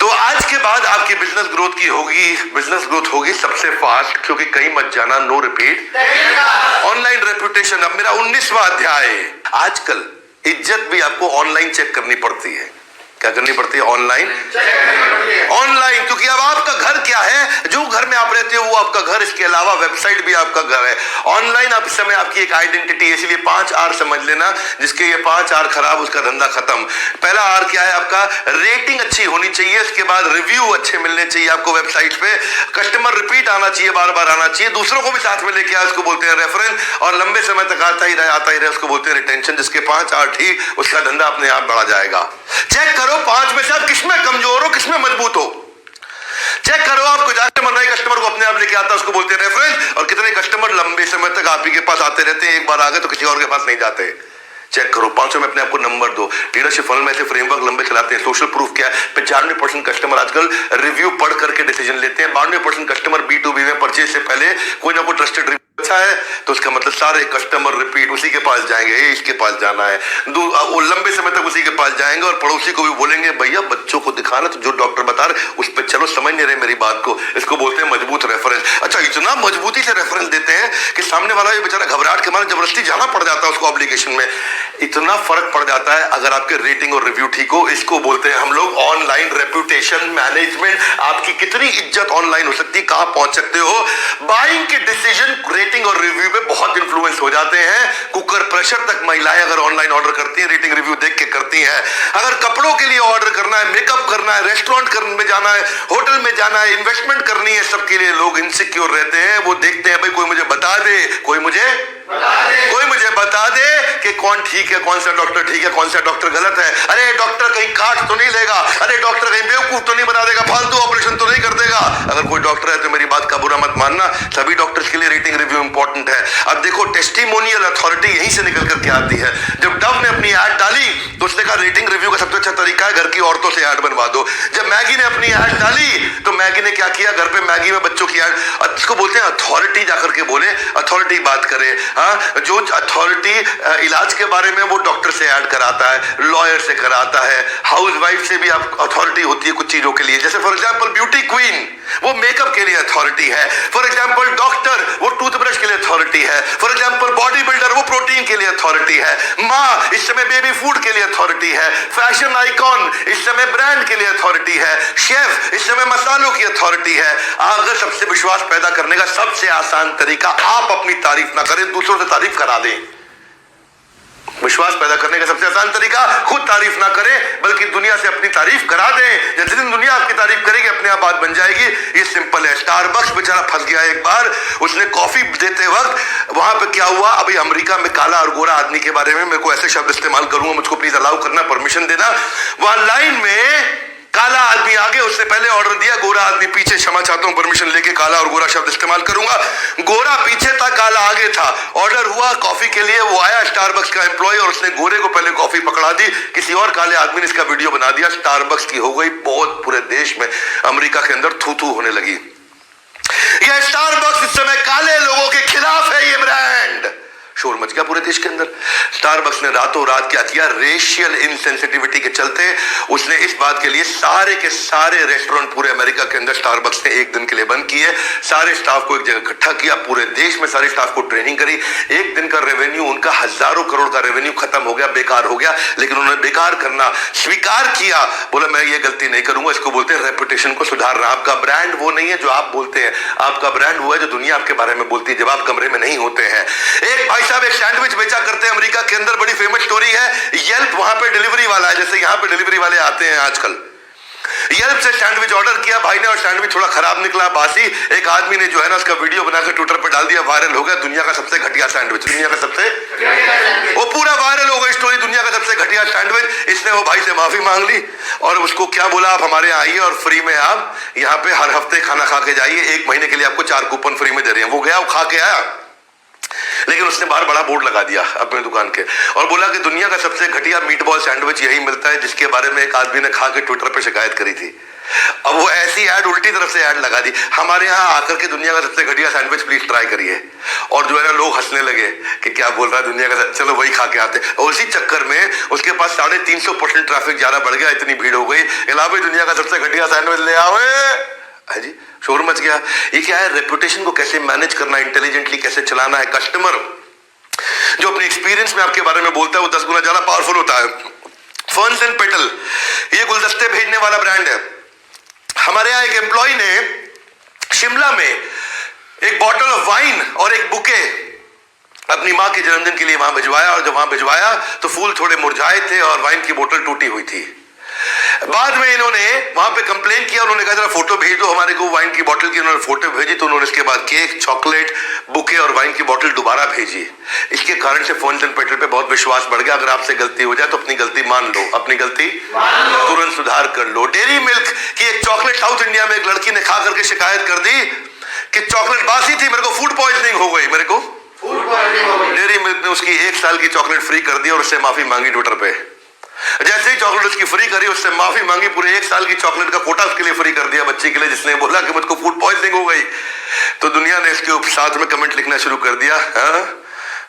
तो आज के बाद आपकी बिजनेस ग्रोथ की होगी, बिजनेस ग्रोथ होगी सबसे फास्ट, क्योंकि कहीं मत जाना, नो रिपीट ऑनलाइन रेपुटेशन। अब मेरा 19वां अध्याय है। आजकल इज्जत भी आपको ऑनलाइन चेक करनी पड़ती है। क्या करनी पड़ती है? ऑनलाइन। क्योंकि अब आपका घर क्या है, जो घर में आप रहते हो वो आपका घर, इसके अलावा वेबसाइट भी आपका घर है। ऑनलाइन आप इस समय आपकी एक आइडेंटिटी है, इसलिए 5 आर समझ लेना। जिसके ये 5 आर खराब, उसका धंधा खत्म। पहला आर क्या है आपका? रेटिंग अच्छी होनी चाहिए, इसके बाद रिव्यू अच्छे मिलने चाहिए आपको वेबसाइट पे, कस्टमर रिपीट आना चाहिए, बार बार आना चाहिए, दूसरों को भी साथ में लेके आए, उसको बोलते हैं रेफरेंस, और लंबे समय तक आता ही रहे, उसको बोलते हैं रिटेंशन। जिसके 5 आर ठीक, उसका धंधा अपने आप बढ़ा जाएगा। चेक करो 5 में से आप किसमें कमजोर हो, किसमें मजबूत हो। चेक करो, आपको कस्टमर नए कस्टमर को अपने आप लेके आता है, उसको बोलते हैं रेफरेंस, और कितने कस्टमर लंबे समय तक आप ही के पास आते रहते हैं, एक बार आ गए तो किसी और के पास नहीं जाते। चेक करो, 500 में अपने आपको नंबर दो। लीडरशिप फनल में ऐसे फ्रेमवर्क लंबे चलाते हैं। सोशल प्रूफ क्या है? 95% कस्टमर आजकल रिव्यू पढ़ करके डिसीजन लेते हैं। 92% कस्टमर B2B में परचेज से पहले कोई ना कोई ट्रस्टेड रिव्यू अच्छा है तो उसका मतलब सारे कस्टमर रिपीट उसी के पास जाएंगे, इसके पास जाना है, वो लंबे समय तक उसी के पास जाएंगे और पड़ोसी को भी बोलेंगे भैया बच्चों को दिखाना तो जो डॉक्टर बता रहे उस पर चलो, समझ नहीं रहे मेरी बात को। इसको बोलते हैं मजबूत रेफरेंस। अच्छा, इतना मजबूती से रेफरेंस देते हैं कि सामने वाला ये बेचारा घबराहट के मारे जबरदस्ती जाना पड़ जाता है उसको ऑब्लिगेशन में। इतना फर्क पड़ जाता है अगर आपके रेटिंग और रिव्यू ठीक हो। इसको बोलते हैं हम लोग ऑनलाइन रेपुटेशन मैनेजमेंट। आपकी कितनी इज्जत ऑनलाइन हो सकती है, कहां पहुंच सकते हो। बाइंग के डिसीजन रेटिंग और रिव्यू पे बहुत इन्फ्लुएंस हो जाते हैं। कुकर प्रेशर तक महिलाएं अगर ऑनलाइन ऑर्डर करती हैं रेटिंग रिव्यू देख के करती हैं। अगर कपड़ों के लिए ऑर्डर करना है, मेकअप करना है, रेस्टोरेंट में जाना है, होटल में जाना है, इन्वेस्टमेंट करनी है, सबके लिए लोग इनसिक्योर रहते हैं। वो देखते हैं भाई कोई मुझे बता दे, कोई मुझे बता दे कि कौन ठीक है, कौन सा डॉक्टर ठीक है, कौन सा डॉक्टर गलत है। अरे डॉक्टर कहीं काट तो नहीं लेगा, अरे डॉक्टर कहीं बेवकूफ तो नहीं बना देगा, फालतू ऑपरेशन तो नहीं कर देगा। अगर कोई डॉक्टर है तो मेरी बात का बुरा मत मानना, सभी डॉक्टर्स के लिए रेटिंग रिव्यू इंपॉर्टेंट है। अब देखो टेस्टिमोनियल अथॉरिटी यहीं से निकल कर के आती है। जब डव ने अपनी ऐड डाली तो उसने कहा रेटिंग रिव्यू का सबसे अच्छा तरीका है घर की औरतों से ऐड बनवा दो। जब मैगी ने अपनी ऐड डाली तो मैगी ने क्या किया, घर पे मैगी में बच्चों की ऐड, इसको बोलते हैं अथॉरिटी। जाकर के बोले अथॉरिटी बात करे। हाँ, जो अथॉरिटी इलाज के बारे में वो डॉक्टर से ऐड कराता है, लॉयर से कराता है, हाउस वाइफ से भी आप अथॉरिटी होती है कुछ चीजों के लिए। जैसे फॉर एग्जांपल ब्यूटी क्वीन वो मेकअप के लिए अथॉरिटी है। फॉर एग्जांपल डॉक्टर वो टूथब्रश के लिए अथॉरिटी है। फॉर एग्जांपल बॉडी बिल्डर वो प्रोटीन के लिए अथॉरिटी है। माँ इस समय बेबी फूड के लिए अथॉरिटी है। फैशन आइकॉन इस समय ब्रांड के लिए अथॉरिटी है। शेफ इस समय मसालों की अथॉरिटी है। अगर सबसे विश्वास पैदा करने का सबसे आसान तरीका, आप अपनी तारीफ ना करें, दूसरों से तारीफ करा दें। विश्वास पैदा करने का सबसे आसान तरीका, खुद तारीफ ना करें बल्कि दुनिया से अपनी तारीफ करा दें। जिस दिन दुनिया आपकी तारीफ करेगी अपने आप बात बन जाएगी। ये सिंपल है। स्टारबक्स बेचारा फंस गया एक बार। उसने कॉफी देते वक्त वहां पे क्या हुआ, अभी अमेरिका में काला और गोरा आदमी के बारे में मेरे को ऐसे शब्द इस्तेमाल करूंगा, मुझको प्लीज अलाउ करना, परमिशन देना। वहां लाइन में काला आदमी आगे, उससे पहले ऑर्डर दिया, गोरा आदमी पीछे, क्षमा चाहता हूं परमिशन लेके काला और गोरा शब्द इस्तेमाल करूंगा। गोरा पीछे था, काला आगे था। ऑर्डर हुआ कॉफी के लिए, वो आया स्टारबक्स का एम्प्लॉय और उसने गोरे को पहले कॉफी पकड़ा दी। किसी और काले आदमी ने इसका वीडियो बना दिया, स्टारबक्स की हो गई बहुत, पूरे देश में अमेरिका के अंदर थू थू होने लगी। यह स्टारबक्स इस समय काले लोगों के खिलाफ है। ये ब्रांड शोर मच गया पूरे देश के अंदर। स्टारबक्स ने रातों रात क्या किया, रेशियल इनसेंसिटिविटी के चलते उसने इस बात के लिए सारे के सारे रेस्टोरेंट पूरे अमेरिका के अंदर स्टारबक्स ने एक दिन के लिए बंद किए। सारे स्टाफ को एक जगह इकट्ठा किया, पूरे देश में सारे स्टाफ को ट्रेनिंग करी। एक दिन का रेवेन्यू उनका हजारों करोड़ का रेवेन्यू खत्म हो गया, बेकार हो गया। लेकिन उन्होंने बेकार करना स्वीकार किया, बोला मैं ये गलती नहीं करूंगा। इसको बोलते हैं रेपुटेशन को सुधारना। आपका ब्रांड वो नहीं है जो आप बोलते हैं, आपका ब्रांड वो है जो दुनिया आपके बारे में बोलती है जब आप कमरे में नहीं होते हैं। एक भाई साहब एक सैंडविच बेचा करते हैं अमेरिका के अंदर, बड़ी फेमस स्टोरी है। येल्प वहां पे डिलीवरी वाला है, जैसे यहां पे डिलीवरी वाले आते हैं आजकल। येल्प से सैंडविच ऑर्डर किया भाई ने और सैंडविच थोड़ा खराब निकला, बासी। एक आदमी ने जो है ना उसका वीडियो बनाकर ट्विटर पर डाल दिया, वायरल हो गया। दुनिया का सबसे घटिया सैंडविच, दुनिया का सबसे, वो पूरा वायरल हो गई स्टोरी, दुनिया का सबसे घटिया सैंडविच। इसने वो भाई से माफी मांग ली और उसको क्या बोला, आप हमारे यहाँ आइए और फ्री में आप यहाँ पे हर हफ्ते खाना खा के जाइए, 1 महीने के लिए आपको 4 कूपन फ्री में दे रहे हैं। वो गया, वो खा के आया, लेकिन उसने बाहर बड़ा बोर्ड लगा दिया अपने दुकान के और बोला कि दुनिया का सबसे घटिया मीटबॉल सैंडविच यही मिलता है, जिसके बारे में एक आदमी ने खा के ट्विटर पे शिकायत करी थी। अब वो ऐसी ऐड उल्टी तरफ से ऐड लगा दी, हमारे यहाँ आकर के दुनिया का सबसे घटिया सैंडविच प्लीज ट्राई करिए। और जो है ना लोग हंसने लगे कि क्या बोल रहा है दुनिया का, चलो वही खा के आते। और उसी चक्कर में उसके पास 350% ट्रैफिक ज्यादा बढ़ गया, इतनी भीड़ हो गई, इलाहाबाद दुनिया का सबसे घटिया सैंडविच ले आओ जी, शोर मच गया। ये क्या है, रेपुटेशन को कैसे मैनेज करना, इंटेलिजेंटली कैसे चलाना है। कस्टमर जो अपने एक्सपीरियंस में आपके बारे में बोलता है वो 10 गुना ज्यादा पावरफुल होता है। फर्न्स एंड पेटल ये गुलदस्ते भेजने वाला ब्रांड है। हमारे यहाँ एक एम्प्लॉय ने शिमला में एक बॉटल ऑफ वाइन और एक बुके अपनी माँ के जन्मदिन के लिए वहां भिजवाया, और जब वहां भिजवाया तो फूल थोड़े मुरझाए थे और वाइन की बोतल टूटी हुई थी। बाद में इन्होंने वहां पे कंप्लेन किया, उन्होंने कहा जरा फोटो भेज दो हमारे को वाइन की बोतल की। उन्होंने फोटो भेजी तो उन्होंने इसके बाद केक, चॉकलेट, बुके और वाइन की बोतल दोबारा भेजी। इसके कारण से फर्न्स एंड पेटल पे बहुत विश्वास बढ़ गया। अगर आपसे गलती हो जाए तो अपनी गलती मान लो, अपनी गलती तुरंत सुधार कर लो। डेयरी मिल्क की एक चॉकलेट साउथ इंडिया में एक लड़की ने खा करके शिकायत कर दी कि चॉकलेट बासी थी, मेरे को फूड पॉइजनिंग हो गई, मेरे को डेयरी मिल्क ने उसकी 1 साल की चॉकलेट फ्री कर दी और उससे माफी मांगी ट्विटर पे। जैसे ही चॉकलेट उसकी फ्री करी, उससे माफी मांगी, पूरे 1 साल की चॉकलेट का कोटा उसके लिए फ्री कर दिया बच्चे के लिए, जिसने बोला कि मुझको फूड पॉइजनिंग हो गई। तो दुनिया ने इसके साथ में कमेंट लिखना शुरू कर दिया, हाँ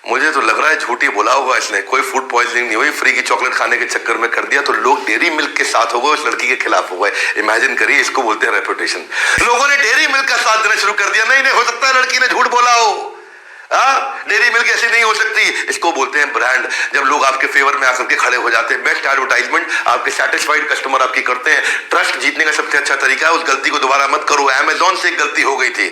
मुझे तो लग रहा है झूठी बोला होगा इसने, कोई फूड पॉइजनिंग नहीं हुई, फ्री की चॉकलेट खाने के चक्कर में कर दिया। तो लोग डेयरी मिल्क के साथ हो गए, उस लड़की के खिलाफ हो गए। इमेजिन करिए, इसको बोलते हैं रेपुटेशन। लोगों ने डेयरी मिल्क का साथ देना शुरू कर दिया। नहीं नहीं हो सकता है लड़की ने झूठ बोला हो, डेयरी मिल्क ऐसी नहीं हो सकती, इसको बोलते हैं ब्रांड। जब लोग आपके फेवर में आकर के खड़े हो जाते हैं, बेस्ट एडवर्टाइजमेंट, आपके सेटिस्फाइड कस्टमर आपकी करते हैं। ट्रस्ट जीतने का सबसे अच्छा तरीका है उस गलती को दोबारा मत करो। अमेजॉन से एक गलती हो गई थी।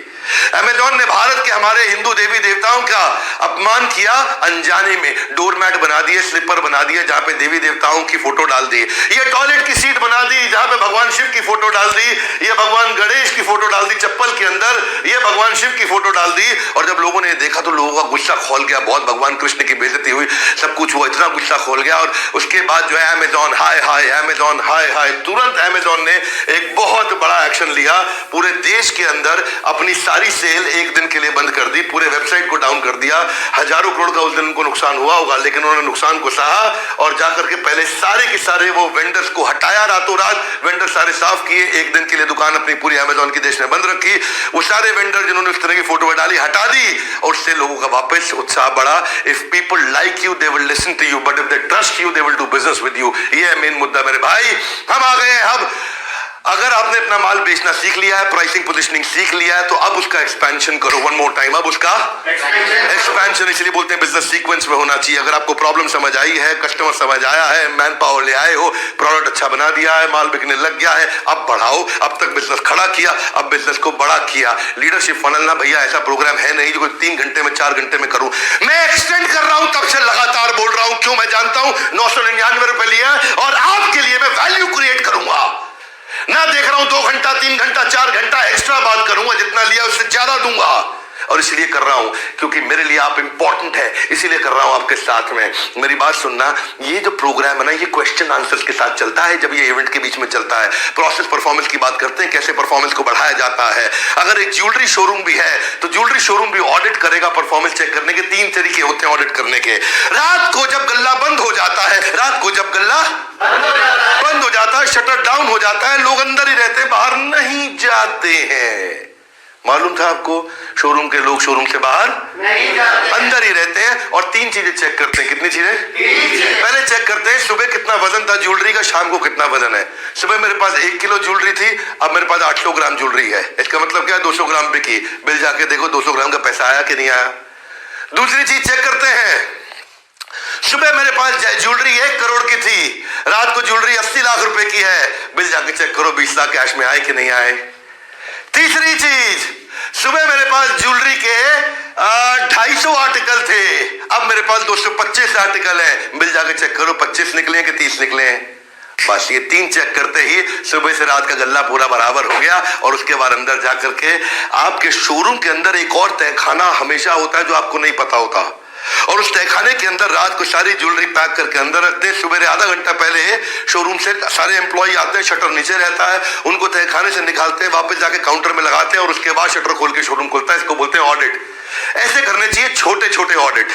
अमेजॉन ने भारत के हमारे हिंदू देवी देवताओं का अपमान किया अनजाने में। डोरमैट बना दिए, स्लीपर बना दिए जहां पे देवी देवताओं की फोटो डाल दी, ये टॉयलेट की सीट बना दी जहां पे भगवान शिव की फोटो डाल दी, ये भगवान गणेश की फोटो डाल दी चप्पल के अंदर, ये भगवान शिव की फोटो डाल दी। और जब लोगों ने देखा तो लोगों का गुस्सा खोल गया, बहुत भगवान कृष्ण की बेइज्जती हुई, सब कुछ हुआ, इतना गुस्सा खोल गया। और उसके बाद जो है अमेजॉन हाय हाय, अमेजॉन हाय हाय, तुरंत अमेजॉन ने एक बहुत बड़ा एक्शन लिया। पूरे देश के अंदर अपनी सारी सेल एक दिन के लिए बंद कर दी, पूरे वेबसाइट को डाउन कर दिया। हजारों करोड़ का उस दिन उनको नुकसान हुआ होगा, लेकिन उन्होंने नुकसान को सहा और जाकर के पहले सारे के सारे वो वेंडर्स को हटाया, रातों रात वेंडर सारे साफ किए। एक दिन के लिए दुकान अपनी पूरी अमेजॉन की देश में बंद रखी। वो सारे वेंडर जिन्होंने उस तरह की फोटो डाली हटा दी और उससे लोगों का वापस उत्साह बढ़ा। If people like you they will listen to you, but if they trust you they will do business with you. ये है मेन मुद्दा मेरे भाई। हम आ गए हैं अब। अगर आपने अपना माल बेचना सीख लिया है, प्राइसिंग पोजीशनिंग सीख लिया है, तो अब उसका एक्सपेंशन करो। वन मोर टाइम, अब उसका एक्सपेंशन, इसलिए बोलते हैं बिजनेस सीक्वेंस में होना चाहिए। अगर आपको प्रॉब्लम समझ आई है, कस्टमर समझ आया है, मैन पावर ले आए हो, प्रोडक्ट अच्छा बना दिया है, माल बिकने लग गया है, अब बढ़ाओ। अब तक बिजनेस खड़ा किया, अब बिजनेस को बड़ा किया। लीडरशिप फनल ना भैया ऐसा प्रोग्राम है नहीं जो 3 घंटे में 4 घंटे में करूं। मैं एक्सटेंड कर रहा हूं, तब से लगातार बोल रहा हूं। क्यों? मैं जानता हूं 999 रुपए लिया और आपके लिए मैं वैल्यू क्रिएट करूंगा। ना देख रहा हूं 2 घंटा 3 घंटा 4 घंटा एक्स्ट्रा बात करूंगा, जितना लिया उससे ज्यादा दूंगा। और इसलिए कर रहा हूं क्योंकि मेरे लिए आप इंपॉर्टेंट है, इसीलिए कर रहा हूं आपके साथ में। मेरी बात सुनना, ये जो प्रोग्राम है ना, ये क्वेश्चन आंसर्स के साथ चलता है। जब ये इवेंट के बीच में चलता है, प्रोसेस परफॉर्मेंस की बात करते हैं, कैसे परफॉर्मेंस को बढ़ाया जाता है। अगर एक ज्वेलरी शोरूम भी है तो ज्वेलरी शोरूम भी ऑडिट करेगा परफॉर्मेंस चेक करने के। 3 तरीके होते हैं ऑडिट करने के। रात को जब गल्ला बंद हो जाता है, रात को जब गल्ला बंद हो जाता है, शटर डाउन हो जाता है, लोग अंदर ही रहते हैं, बाहर नहीं जाते हैं। मालूम था आपको? शोरूम के लोग शोरूम से बाहर नहीं जाते, अंदर ही रहते हैं। और 3 चीजें चेक करते हैं। कितनी चीजें? पहले चेक करते हैं सुबह कितना वजन था ज्वेलरी का, शाम को कितना वजन है। सुबह मेरे पास 1 किलो ज्वेलरी थी, अब मेरे पास 800 ग्राम ज्वेलरी है। इसका मतलब क्या है? 200 ग्राम बिकी। बिल जाके देखो 200 ग्राम का पैसा आया कि नहीं आया। दूसरी चीज चेक करते हैं, सुबह मेरे पास ज्वेलरी 1 करोड़ की थी, रात को ज्वेलरी 80 लाख रुपए की है। बिल जाके चेक करो 20 लाख कैश में आए कि नहीं आए। तीसरी चीज, सुबह मेरे पास ज्वेलरी के 250 आर्टिकल थे, अब मेरे पास 225 आर्टिकल है। बिल जाके चेक करो 25 निकले कि 30 निकले। बस ये 3 चेक करते ही सुबह से रात का गल्ला पूरा बराबर हो गया। और उसके बाद अंदर जाकर के आपके शोरूम के अंदर एक और तहखाना हमेशा होता है जो आपको नहीं पता होता। और उस तहखाने के अंदर रात को सारी ज्वेलरी पैक करके अंदर रखते हैं। सुबह आधा घंटा पहले शोरूम से सारे एम्प्लॉय आते हैं, शटर नीचे रहता है, उनको तहखाने से निकालते हैं, वापस जाके काउंटर में लगाते हैं और उसके बाद शटर खोल के शोरूम खुलता है। इसको बोलते हैं ऑडिट। ऐसे करने चाहिए छोटे छोटे ऑडिट।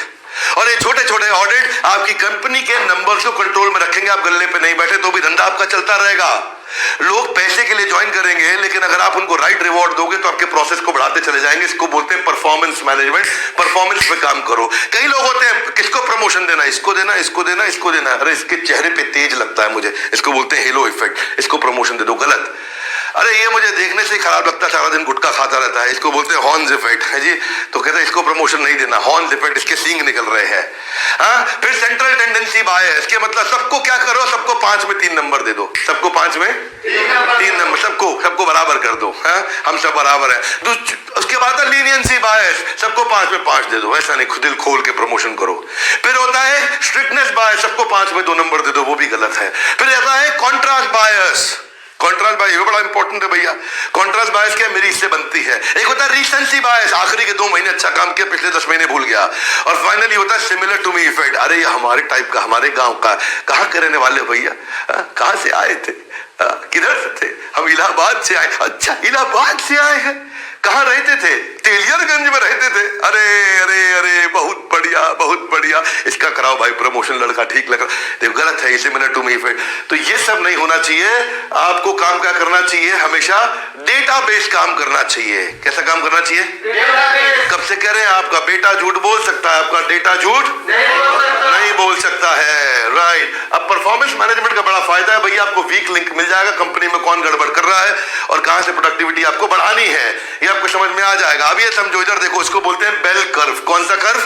और ये छोटे छोटे ऑडिट आपकी कंपनी के नंबर्स को कंट्रोल में रखेंगे। आप गल्ले पे नहीं बैठे तो भी धंधा आपका चलता रहेगा। लोग पैसे के लिए ज्वाइन करेंगे, लेकिन अगर आप उनको राइट रिवॉर्ड दोगे तो आपके प्रोसेस को बढ़ाते चले जाएंगे। इसको बोलते हैं परफॉर्मेंस मैनेजमेंट। परफॉर्मेंस पे काम करो। कई लोग होते हैं, किसको प्रमोशन देना, इसको देना, इसको देना, इसको देना। अरे इसके चेहरे पे तेज लगता है मुझे, इसको बोलते हैं हेलो इफेक्ट, इसको प्रमोशन दे दो। गलत। अरे ये मुझे देखने से खराब लगता है, सारा दिन गुटखा खाता रहता है, इसको बोलते हैं हॉर्न्स इफेक्ट है जी। तो कहते हैं इसको प्रमोशन नहीं देना, हॉर्न्स इफेक्ट, इसके सींग निकल रहे हैं। फिर सेंट्रल टेंडेंसी बायस, इसके मतलब सबको क्या करो, सबको 5 में 3 नंबर दे दो, सबको 5 में 3 नंबर, सबको बराबर कर दो। हम सब बराबर है। उसके बाद लीनियंसी बायस, सबको 5 में 5 दे दो, ऐसा नहीं, खुद दिल खोल के प्रमोशन करो। फिर होता है स्ट्रिक्टनेस बायस, सबको 5 में 2 नंबर दे दो, वो भी गलत है। फिर आता है कॉन्ट्रास्ट बायस। कॉन्ट्रास्ट बायस ये बड़ा इंपॉर्टेंट है भैया। कॉन्ट्रास्ट बायस क्या, मेरी इससे बनती है। एक होता है रीसेंसी बायस, आखिरी के 2 महीने अच्छा काम किया, पिछले 10 महीने भूल गया। और फाइनली होता है सिमिलर टू मी इफेक्ट। अरे ये हमारे टाइप का, हमारे गांव का, कहाँ के रहने वाले भैया, कहाँ से आए थे, किधर से थे, हम इलाहाबाद से आए। अच्छा इलाहाबाद से आए हैं, कहाँ रहते थे, तेलियरगंज में रहते थे। अरे अरे अरे बहुत बढ़िया बहुत बढ़िया, इसका कराओ भाई प्रमोशन, लड़का ठीक लग रहा। देखो गलत है, इसे मिनट टू मी फिट। तो ये सब नहीं होना चाहिए। आपको काम क्या करना चाहिए? हमेशा डेटाबेस काम करना चाहिए। कैसा काम करना चाहिए? कब से कह रहे हैं? आपका बेटा झूठ बोल सकता है, आपका डेटा झूठ नहीं बोल सकता है। राइट। अब परफॉर्मेंस मैनेजमेंट का बड़ा फायदा है भैया, आपको वीक लिंक मिल जाएगा, कंपनी में कौन गड़बड़ कर रहा है और कहां से प्रोडक्टिविटी आपको बढ़ानी है, ये आपको समझ में आ जाएगा। अब ये समझो, इधर देखो, इसको बोलते हैं बेल कर्व। कौन सा कर्व?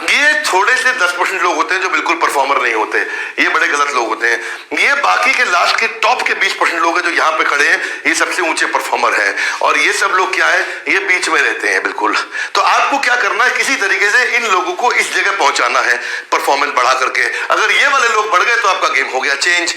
ये थोड़े से 10% लोग होते हैं जो बिल्कुल परफॉर्मर नहीं होते, ये बड़े गलत लोग होते हैं। ये बाकी के लास्ट के टॉप के 20% लोग हैं जो यहाँ पे खड़े हैं, ये सबसे ऊंचे परफॉर्मर हैं। और ये सब लोग क्या है? ये बीच में रहते हैं बिल्कुल। तो आपको क्या करना है? किसी तरीके से इन लोगों को इस जगह पहुंचाना है परफॉर्मेंस बढ़ा करके। अगर ये वाले लोग बढ़ गए तो आपका गेम हो गया चेंज।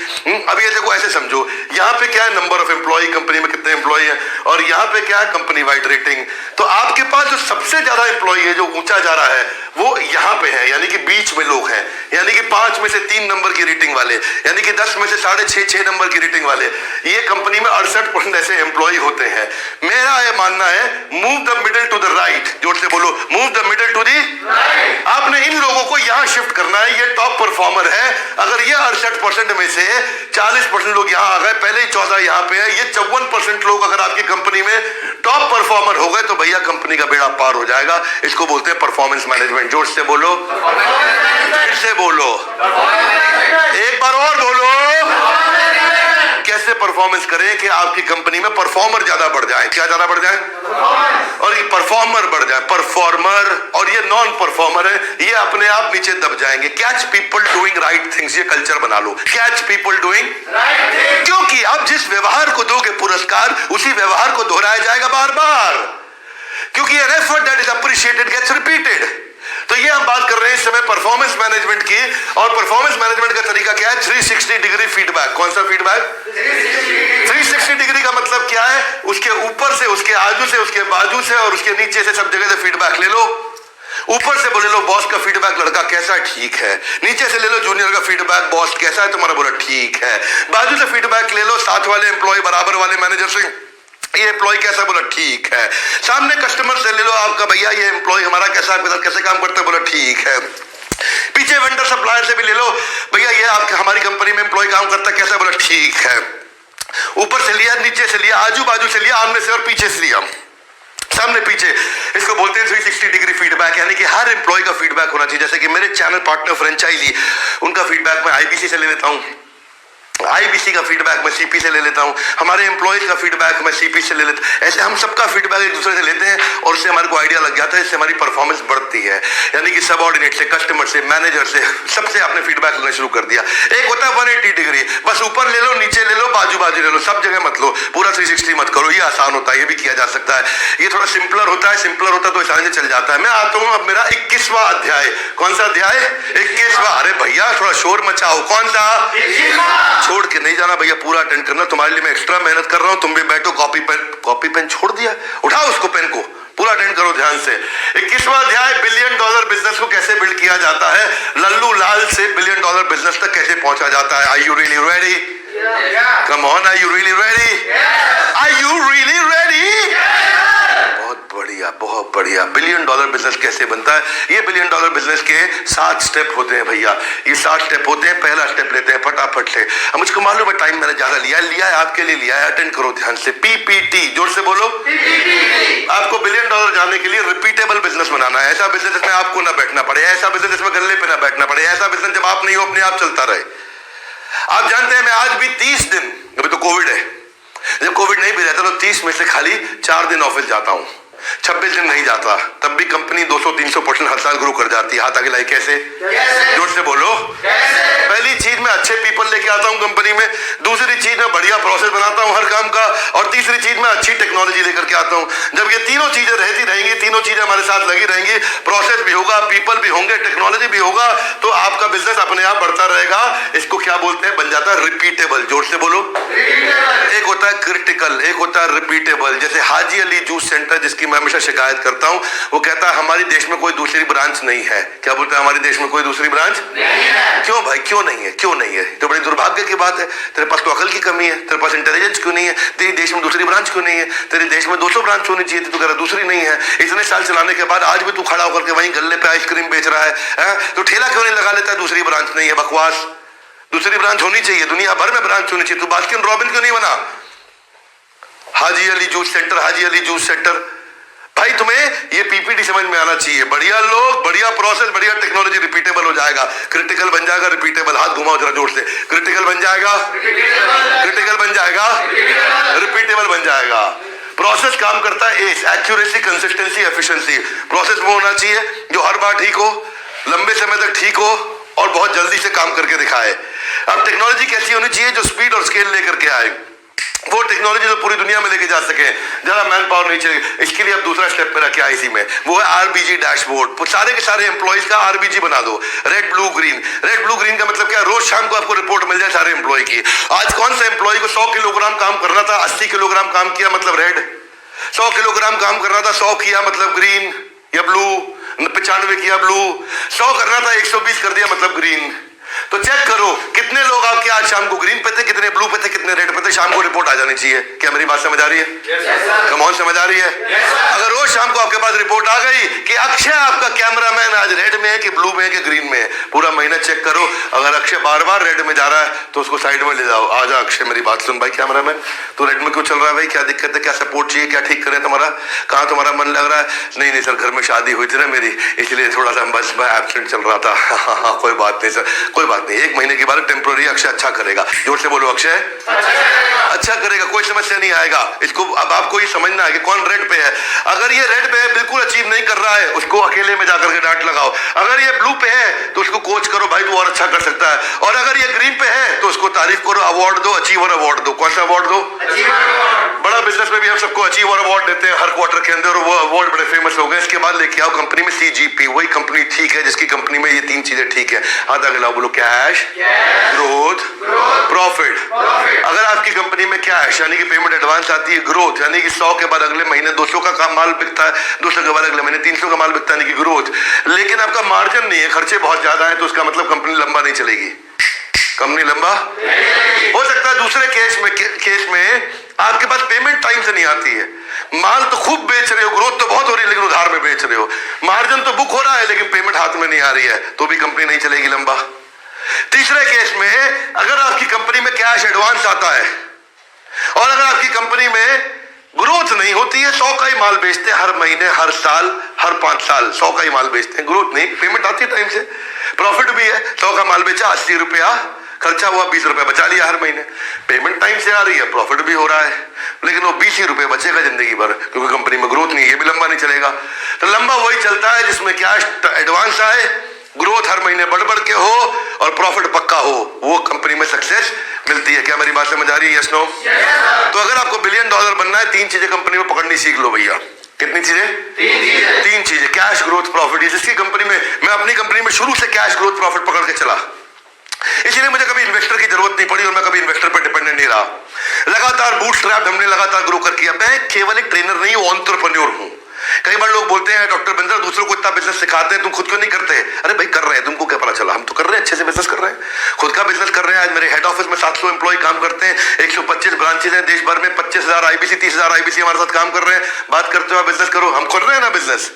अब ये देखो, ऐसे समझो, यहाँ पे क्या है? नंबर ऑफ एम्प्लॉय, कंपनी में कितने एम्प्लॉय हैं, और यहाँ पे क्या है? Company wide rating. तो आपके पास जो सबसे ज्यादा एम्प्लॉय है, जो ऊंचा जा रहा है, वो यहाँ पे है, यानी कि बीच में लोग हैं, यानी कि 5 में से 3 नंबर की रेटिंग वाले, यानी कि 10 में से 6.5 नंबर की रेटिंग वाले। ये कंपनी में 68% ऐसे एम्प्लॉय होते हैं। मेरा ये मानना है, move the middle to the right. जोर से बोलो, move the middle to the right. आपने इन लोगों को यहाँ शिफ्ट करना है। ये टॉप परफॉर्मर है। अगर ये 68% में से 40% लोग यहाँ आ गए, पहले ही 14 यहाँ पे है, ये 54% लोग अगर आपकी कंपनी में टॉप परफॉर्मर हो गए तो भैया कंपनी का बेड़ा पार हो जाएगा। इसको बोलते हैं परफॉर्मेंस मैनेजमेंट। जोर से बोलो, फिर से बोलो, एक बार और बोलो। कैसे परफॉर्मेंस करें कि आपकी कंपनी में परफॉर्मर ज्यादा बढ़ जाए? क्या ज्यादा बढ़ जाए? और ये परफॉर्मर बढ़ जाए। परफॉर्मर और ये नॉन परफॉर्मर है, ये अपने आप नीचे दब जाएंगे। Catch people doing right things, ये कल्चर बना लो। Catch people doing right things, क्योंकि आप जिस व्यवहार को दोगे पुरस्कार, उसी व्यवहार को दोहराया जाएगा बार बार, क्योंकि an effort that is appreciated gets repeated. तो ये हम बात कर रहे हैं इस समय परफॉर्मेंस मैनेजमेंट की। और परफॉर्मेंस मैनेजमेंट का तरीका क्या है? 360 डिग्री फीडबैक। कौन सा फीडबैक? 360 डिग्री का मतलब क्या है? उसके ऊपर से, उसके आजू से, उसके बाजू से और उसके नीचे से, सब जगह से फीडबैक ले लो। ऊपर से बोले लो बॉस का फीडबैक, लड़का कैसा है? ठीक है। नीचे से ले लो जूनियर का फीडबैक, बॉस कैसा है तुम्हारा? बोला ठीक है। बाजू से फीडबैक ले लो साथ वाले एम्प्लॉय, बराबर वाले मैनेजर से, ये एम्प्लॉय कैसा? बोला ठीक है। सामने कस्टमर से ले लो आपका, भैया ये एम्प्लॉय हमारा कैसा है, कैसे काम करता है? बोला ठीक है। पीछे वेंडर सप्लायर से भी ले लो, भैया ये आपके हमारी कंपनी में एम्प्लॉय काम करता है कैसा? बोला ठीक है। ऊपर से लिया, नीचे से लिया, आजू बाजू से लिया, आमने से और पीछे से लिया, सामने पीछे। इसको बोलते हैं 360 डिग्री फीडबैक, यानी कि हर एम्प्लॉय का फीडबैक होना चाहिए। जैसे कि मेरे चैनल पार्टनर फ्रेंचाइजी, उनका फीडबैक मैं आईबीसी से ले लेता हूँ, आईबीसी का फीडबैक मैं सीपी से ले लेता हूं, हमारे एम्प्लॉयज का फीडबैक मैं सीपी से ले लेता हूं। ऐसे हम सबका फीडबैक एक दूसरे से लेते हैं और उससे हमारे को आइडिया लग जाता है, इससे हमारी परफॉर्मेंस बढ़ती है। यानी कि सबऑर्डिनेट से, कस्टमर से, मैनेजर से, सबसे आपने फीडबैक लेना शुरू कर दिया। एक होता है 180 डिग्री, बस ऊपर ले लो, नीचे ले लो, बाजू बाजू ले लो, सब जगह मत लो, पूरा 360 मत करो। ये आसान होता है, ये भी किया जा सकता है। ये थोड़ा सिंपलर होता है, सिंपलर होता है तो आसानी से चल जाता है। मैं आता हूं अब मेरा 21वां अध्याय। कौन सा अध्याय? 21वां। अरे भैया थोड़ा शोर मचाओ। कौन सा? 21वां। छोड़ के नहीं जाना भैया, पूरा अटेंड करना। तुम्हारे लिए मैं एक्स्ट्रा मेहनत कर रहा हूं, तुम भी बैठो। कॉपी पेन छोड़ दिया? उठाओ उसको, पेन को, पूरा अटेंड करो ध्यान से। 21वां अध्याय, $1 बिलियन बिजनेस को कैसे बिल्ड किया जाता है, लल्लू लाल से $1 बिलियन बिजनेस तक कैसे पहुंचा जाता है। Are you really ready? Come on, are you really ready? Are you really ready? बहुत बढ़िया। $1 बिलियन बिजनेस कैसे बनता है? ये $1 बिलियन बिजनेस के 7 स्टेप होते हैं भैया। ये 7 स्टेप होते हैं। पहला स्टेप लेते हैं फटाफट से। अब मुझको मालूम है टाइम मैंने ज्यादा लिया है, आपके लिए लिया है, अटेंड करो ध्यान से। पीपीटी, जोर से बोलो। पीपीटी। आपको $1 बिलियन जाने के लिए रिपीटेबल बिजनेस बनाना है। ऐसा बिजनेस जिसमें आपको ना बैठना पड़े, ऐसा बिजनेस जिसमें गल्ले पे ना बैठना पड़े, ऐसा बिजनेस जब आप नहीं हो अपने आप चलता रहे। आप जानते हैं मैं आज भी 30 दिन, अभी तो कोविड है, जब कोविड नहीं भी रहता तो 30 में से खाली 4 दिन ऑफिस जाता हूं, 26 दिन नहीं जाता, तब भी कंपनी 200-300% हर साल ग्रो कर जाती है। हाथ आगे लाई। कैसे? जोर से बोलो। पहली चीज मैं अच्छे पीपल लेके आता हूं कंपनी में, दूसरी चीज मैं बढ़िया प्रोसेस बनाता हूं हर काम का, और तीसरी चीज मैं अच्छी टेक्नोलॉजी लेकर के आता हूं। जब ये तीनों चीजें रहती रहेंगी रहेंगी, तीनों चीजें हमारे साथ लगी रहेंगी, प्रोसेस भी होगा, पीपल भी होंगे, टेक्नोलॉजी भी होगा, तो आपका बिजनेस अपने आप बढ़ता रहेगा। इसको क्या बोलते हैं? बन जाता है रिपीटेबल। जोर से बोलो। एक होता है क्रिटिकल, एक होता है रिपीटेबल। जैसे हाजी अली जूस सेंटर, जिसकी मैं हमेशा शिकायत करता हूं, वो कहता है हमारे देश में कोई दूसरी ब्रांच नहीं है। क्या बोलता है? हमारे देश में कोई दूसरी ब्रांच नहीं है। क्यों भाई, क्यों नहीं है? क्यों नहीं है? तो बड़ी दुर्भाग्य की बात है। तेरे पास तो अकल की कमी है, तेरे पास इंटेलिजेंस क्यों नहीं है? तेरे देश में दूसरी ब्रांच क्यों नहीं है? तेरे देश में 200 ब्रांच होनी चाहिए थी, तो कह रहा दूसरी नहीं है। इतने साल चलाने के बाद आज भी तू खड़ा होकर के वहीं गल्ले पे आइसक्रीम बेच रहा है? तो ठेला क्यों नहीं लगा लेता? दूसरी ब्रांच नहीं है, बकवास। दूसरी ब्रांच होनी चाहिए, दुनिया भर में ब्रांच होनी चाहिए। तू बास्किन रॉबिन क्यों नहीं बना? Haji Ali juice centre, Haji Ali juice centre. भाई तुम्हें ये पीपीटी समझ में आना चाहिए। बढ़िया लोग, बढ़िया प्रोसेस, बढ़िया टेक्नोलॉजी, रिपीटेबल हो जाएगा। क्रिटिकल बन जाएगा, रिपीटेबल। हाथ घुमाओ जरा जोर से। क्रिटिकल बन जाएगा, क्रिटिकल बन जाएगा, रिपीटेबल बन जाएगा। प्रोसेस काम करता है एक्यूरेसी, कंसिस्टेंसी, एफिशिएंसी। प्रोसेस वो होना चाहिए जो हर बार ठीक हो, लंबे समय तक ठीक हो और बहुत जल्दी से काम करके दिखाए। अब टेक्नोलॉजी कैसी होनी चाहिए? जो स्पीड और स्केल लेकर के आए। वो टेक्नोलॉजी जो पूरी दुनिया में लेके जा सके, जरा मैन पावर नहीं चाहिए। इसके लिए अब दूसरा स्टेप पे रखे आईसी में, वो है आरबीजी डैशबोर्ड। सारे के सारे एम्प्लॉइज का आरबीजी बना दो, red blue green. Red blue green का मतलब क्या? रोज शाम को आपको रिपोर्ट मिल जाए सारे एम्प्लॉय की। आज कौन सा एम्प्लॉय को 100 किलोग्राम काम करना था, 80 किलोग्राम काम किया मतलब रेड। 100 किलोग्राम काम करना था, 100 किया मतलब ग्रीन या ब्लू। 95 किया ब्लू। 100 करना था, 120 कर दिया मतलब ग्रीन। तो चेक करो कितने लोग आपके आज शाम को ग्रीन पे थे, कितने ब्लू पे थे, कितने रेड पे थे। शाम को रिपोर्ट आ जानी चाहिए। क्या मेरी बात समझ आ रही है? कमॉन, समझ आ रही है? अगर रोज शाम को आपके पास रिपोर्ट आ गई कि अक्षय आपका कैमरामैन आज रेड में है कि ब्लू में है कि ग्रीन में है, पूरा महीना चेक करो। अगर अक्षय बार बार रेड में जा रहा है तो उसको साइड में ले जाओ। आजा अक्षय, मेरी बात सुन भाई कैमरामैन, तो रेड में क्यों चल रहा है भाई? क्या दिक्कत है? क्या सपोर्ट चाहिए? क्या ठीक करें तुम्हारा? कहाँ तुम्हारा मन लग रहा है? नहीं नहीं सर, घर में शादी हुई थी ना मेरी, इसलिए थोड़ा सा बस एब्सेंट चल रहा था। हाँ, कोई बात नहीं सर, कोई बात नहीं। 1 महीने के बाद टेम्पोररी अक्षय अच्छा करेगा। जोर से बोलो, अक्षय अच्छा करेगा, कोई समस्या नहीं आएगा। इसको अब आपको ये समझना है कि कौन रेड पे है। अगर ये रेड पे है, बिल्कुल अचीव नहीं कर रहा है, उसको अकेले में जाकर के डांट लगाओ। अगर ये ब्लू पे है तो उसको कोच करो, भाई तू और अच्छा कर सकता है। और अगर ये ग्रीन पे है तो उसको तारीफ करो, अवार्ड दो, अचीवर अवार्ड दो। कौन सा अवार्ड दो? बड़ा बिजनेस में भी हम सबको अचीवर अवार्ड देते हैं हर क्वार्टर के अंदर, वो अवार्ड बड़े फेमस हो गए। इसके बाद लेके आओ कंपनी में सीजीपी, वही कंपनी ठीक है जिसकी कंपनी में ये 3 चीजें ठीक है। हाथ आगे लाओ, बोलो कैश, ग्रोथ, प्रॉफिट। अगर आपकी कंपनी में कैश यानी कि पेमेंट एडवांस आती है, ग्रोथ यानी कि 100 के बाद अगले महीने 200 का माल बिकता है, 200 के बाद अगले महीने 300 का माल बिकता है, यानी कि ग्रोथ, लेकिन आपका मार्जिन नहीं है, खर्चे बहुत ज्यादा है, तो उसका मतलब कंपनी लंबा नहीं चलेगी। कंपनी लंबा हो सकता है। दूसरे केस में आपके पास पेमेंट टाइम से नहीं आती है, माल तो खूब बेच रहे हो, ग्रोथ तो बहुत हो रही है लेकिन उधार में बेच रहे हो, मार्जिन तो बुक हो रहा है लेकिन पेमेंट हाथ में नहीं आ रही है, तो भी कंपनी नहीं चलेगी लंबा। तीसरे केस में अगर आपकी कंपनी में कैश एडवांस आता है और अगर आपकी कंपनी में ग्रोथ नहीं होती है, 100 का ही माल बेचते हैं हर महीने, हर साल, हर 5 साल 100 का ही माल बेचते हैं, ग्रोथ नहीं, पेमेंट आती है टाइम से, प्रॉफिट भी है, 100 का माल बेचा, 80 रुपया खर्चा हुआ, 20 रुपए बचा लिया हर महीने, पेमेंट टाइम से आ रही है, प्रॉफिट भी हो रहा है, लेकिन वो 20 ही रुपए बचेगा जिंदगी भर, क्योंकि कंपनी में ग्रोथ नहीं है, ये भी लंबा नहीं चलेगा। तो लंबा वही चलता है जिसमें कैश एडवांस आए, ग्रोथ हर महीने बढ़ बढ़ के हो और प्रॉफिट पक्का हो, वो कंपनी में सक्सेस मिलती है। क्या मेरी बात समझ आ रही है? Yes no? तो अगर आपको $1 बिलियन बनना है, 3 चीजें कंपनी में पकड़नी सीख लो भैया। कितनी चीजें? 3 चीजें, कैश, ग्रोथ, प्रॉफिट। जिसकी कंपनी में, मैं अपनी कंपनी में शुरू से कैश, ग्रोथ, प्रॉफिट पकड़ के चला, इसलिए मुझे कभी इन्वेस्टर की जरूरत नहीं पड़ी और मैं कभी इन्वेस्टर पर डिपेंडेंट नहीं रहा। लगातार बूटस्ट्रैप हमने लगातार ग्रो कर किया। मैं केवल एक ट्रेनर नहीं हूं, एंटरप्रेन्योर हूं। कई बार लोग बोलते हैं डॉक्टर बिंदर दूसरों को इतना बिजनेस सिखाते हैं, तुम खुद क्यों नहीं करते? अरे भाई कर रहे हैं, तुमको क्या पता चला? हम तो कर रहे हैं, अच्छे से बिजनेस कर रहे हैं, खुद का बिजनेस कर रहे हैं। आज मेरे हेड ऑफिस में 700 एम्प्लॉय काम करते हैं, 125 ब्रांचेज हैं देश भर में, 25,000 आईबीसी, 30,000 आईबीसी हमारे साथ काम कर रहे हैं। बात करते हो बिजनेस करो, हम कर रहे हैं ना बिजनेस।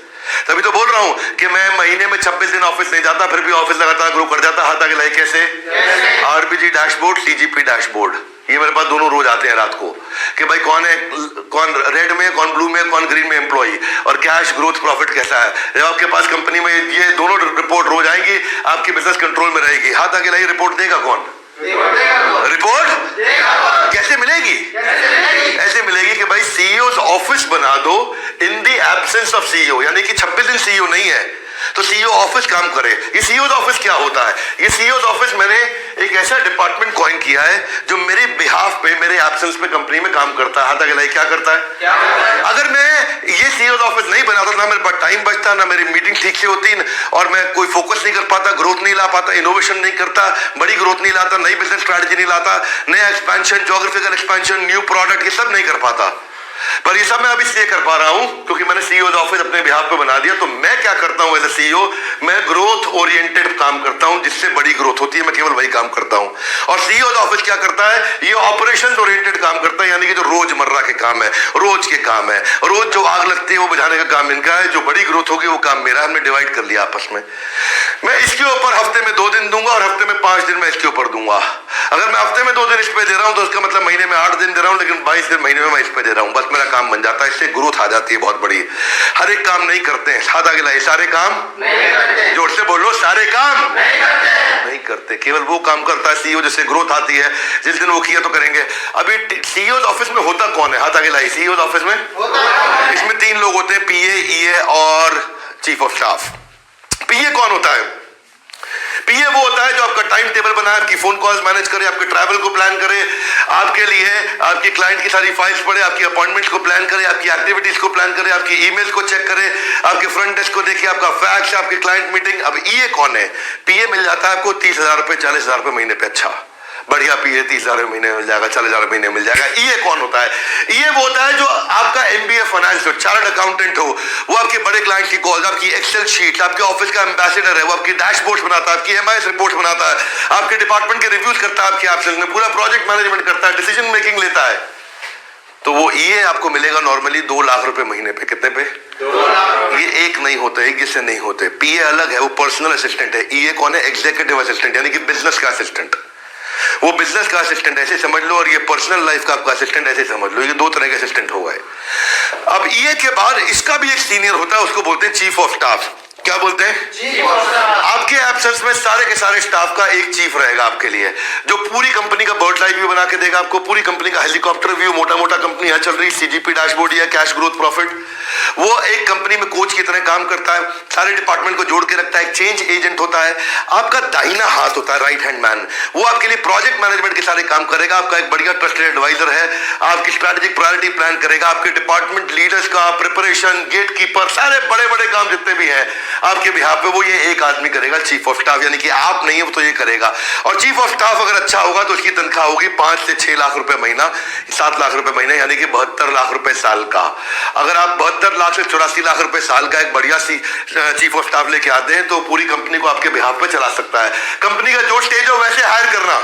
तभी तो बोल रहा हूं कि मैं महीने में 26 दिन ऑफिस नहीं जाता, फिर भी ऑफिस लगातार ग्रो कर जाता। हाथ आगे लाइक कैसे? आरबीजी डैशबोर्ड, सीजीपी डैशबोर्ड, ये मेरे पास दोनों रोज आते हैं रात को कि भाई कौन है, कौन रेड में, कौन ब्लू में, कौन ग्रीन में एम्प्लॉई, और कैश, ग्रोथ, प्रॉफिट कैसा है। जब आपके पास कंपनी में ये दोनों रिपोर्ट रोज आएंगी, आपकी बिजनेस कंट्रोल में रहेगी। हाथ आगे लाइए, रिपोर्ट देगा कौन? रिपोर्ट कैसे मिलेगी? ऐसे मिलेगी कि भाई सीईओ ऑफिस बना दो in the absence of CEO, यानी कि 26 दिन सीईओ नहीं है तो सीईओ ऑफिस काम करे। ये सीईओ ऑफिस क्या होता है? ये सीईओ ऑफिस मैंने एक ऐसा डिपार्टमेंट कॉइन किया है जो मेरे बिहाफ पे, मेरे एब्सेंस पे कंपनी में काम करता है। हाथ आगे लाइए, क्या करता है? अगर मैं ये सीईओ ऑफिस नहीं बनाता, ना मेरे पास टाइम बचता, ना मेरी मीटिंग ठीक से होती, और मैं कोई फोकस नहीं कर पाता, ग्रोथ नहीं ला पाता, इनोवेशन नहीं करता, बड़ी ग्रोथ नहीं लाता, नई बिजनेस स्ट्रैटेजी नहीं लाता, नया expansion, geographical expansion, new product, ये सब नहीं कर पाता। पर ये सब मैं अभी इसलिए कर पा रहा हूं क्योंकि मैंने सीईओ ऑफिस अपने बिहाफ पे बना दिया। तो मैं क्या करता हूं एज ए सीईओ, मैं ग्रोथ ओरिएंटेड काम करता हूं, जिससे बड़ी ग्रोथ होती है, मैं केवल वही काम करता हूं। और सीईओ ऑफिस क्या करता है, ये ऑपरेशंस ओरिएंटेड काम करता है, यानी कि जो रोजमर्रा के काम है, रोज के काम है, रोज जो आग लगती है वो बुझाने का काम इनका है, जो बड़ी ग्रोथ होगी वो काम मेरा। हमने डिवाइड कर लिया आपस में। मैं इसके ऊपर हफ्ते में 2 दिन दूंगा और हफ्ते में 5 दिन मैं इसके ऊपर दूंगा। अगर मैं हफ्ते में 2 दिन इस पे दे रहा हूं तो उसका मतलब महीने में 8 दिन दे रहा हूं, लेकिन 22 दिन महीने में मैं इस पे दे रहा हूं, बस मेरा काम बन जाता है। इससे ग्रोथ आ जाती है बहुत बड़ी। हर एक काम नहीं करते हैं, साथ आगे लाइए, सारे काम नहीं करते। जोर से बोलो, सारे काम नहीं करते। केवल वो काम करता है सीईओ जिससे ग्रोथ आती है। जिस दिन वो किया तो करेंगे। अभी सीईओ ऑफिस में होता कौन है? हाथ आगे लाइए। सीईओ ऑफिस में इसमें 3 लोग होते हैं, पीए, ईए और चीफ ऑफ स्टाफ। पीए कौन होता है? पीए वो होता है जो आपका टाइम टेबल बनाए, आपकी फोन कॉल्स मैनेज करे, आपके ट्रैवल को प्लान करे, आपके लिए आपकी क्लाइंट की सारी फाइल्स पढ़े, आपकी अपॉइंटमेंट्स को प्लान करे, आपकी एक्टिविटीज को प्लान करे, आपकी ईमेल्स को चेक करे, आपके फ्रंट डेस्क को देखे, आपका फैक्स, आपकी क्लाइंट मीटिंग। अब ईए कौन है? पीए मिल जाता है आपको 30,000 रुपए, 40,000 रुपए महीने पे। अच्छा, बढ़िया पीए, 30,000 महीने मिल जाएगा, 40,000 महीने मिल जाएगा। ईए कौन होता है? ईए वो होता है जो आपका एमबीए फाइनेंस हो, चार्टर्ड अकाउंटेंट हो, वो आपके बड़े क्लाइंट की कॉल्स, आपकी एक्सेल शीट, आपके ऑफिस का एम्बेसडर है, वो आपकी डैशबोर्ड बनाता है, आपकी एमआईएस रिपोर्ट बनाता है, आपके डिपार्टमेंट के रिव्यूज करता है, आपके एब्सेंस में पूरा प्रोजेक्ट मैनेजमेंट करता है, डिसीजन मेकिंग लेता है। तो वो ईए आपको मिलेगा नॉर्मली 2 लाख रुपए महीने पे। कितने पे? 2 लाख। ये एक नहीं होते, एक जिससे नहीं होते। पीए अलग है, वो पर्सनल असिस्टेंट है। ईए कौन है? एग्जीक्यूटिव असिस्टेंट, यानी कि बिजनेस का असिस्टेंट। वो बिजनेस का असिस्टेंट ऐसे समझ लो, और ये पर्सनल लाइफ का आपका असिस्टेंट ऐसे समझ लो। ये 2 तरह के असिस्टेंट हो गए। अब ईए के बाद इसका भी एक सीनियर होता है, उसको बोलते हैं चीफ ऑफ स्टाफ। क्या बोलते हैं? Chief of staff. आपके एब्सेंस में सारे के सारे स्टाफ का एक चीफ रहेगा आपके लिए, जो पूरी कंपनी का बर्ड आई व्यू बना के देगा आपको, पूरी कंपनी का हेलीकॉप्टर व्यू, मोटा मोटा कंपनी यहाँ चल रही, सीजीपी डैशबोर्ड या कैश ग्रोथ प्रॉफिट। वो एक कंपनी में कोच की तरह काम करता है, सारे डिपार्टमेंट को जोड़ के रखता है, चेंज एजेंट होता है, आपका दाहिना हाथ होता है, राइट हैंड मैन। वो आपके लिए प्रोजेक्ट मैनेजमेंट के सारे काम करेगा, आपका एक बढ़िया ट्रस्टेड एडवाइजर है, आपकी स्ट्रैटेजिक प्रायोरिटी प्लान करेगा, आपके डिपार्टमेंट लीडर्स का प्रिपरेशन, गेट कीपर, सारे बड़े बड़े काम जितने भी हैं आपके बिहाफ पे, वो ये एक आदमी करेगा, चीफ ऑफ स्टाफ। यानी कि आप नहीं है तो ये करेगा। और चीफ ऑफ स्टाफ अगर अच्छा होगा तो उसकी तनख्वाह होगी 5 से 6 लाख रुपए महीना, 7 लाख रुपए महीना, यानी कि 72 लाख रुपए साल का। अगर आप 72 लाख से 84 लाख रुपए साल का एक बढ़िया सी चीफ ऑफ स्टाफ लेके आते हैं तो पूरी कंपनी को आपके बिहाफ पे चला सकता है। कंपनी का जो स्टेज हो वैसे हायर करना,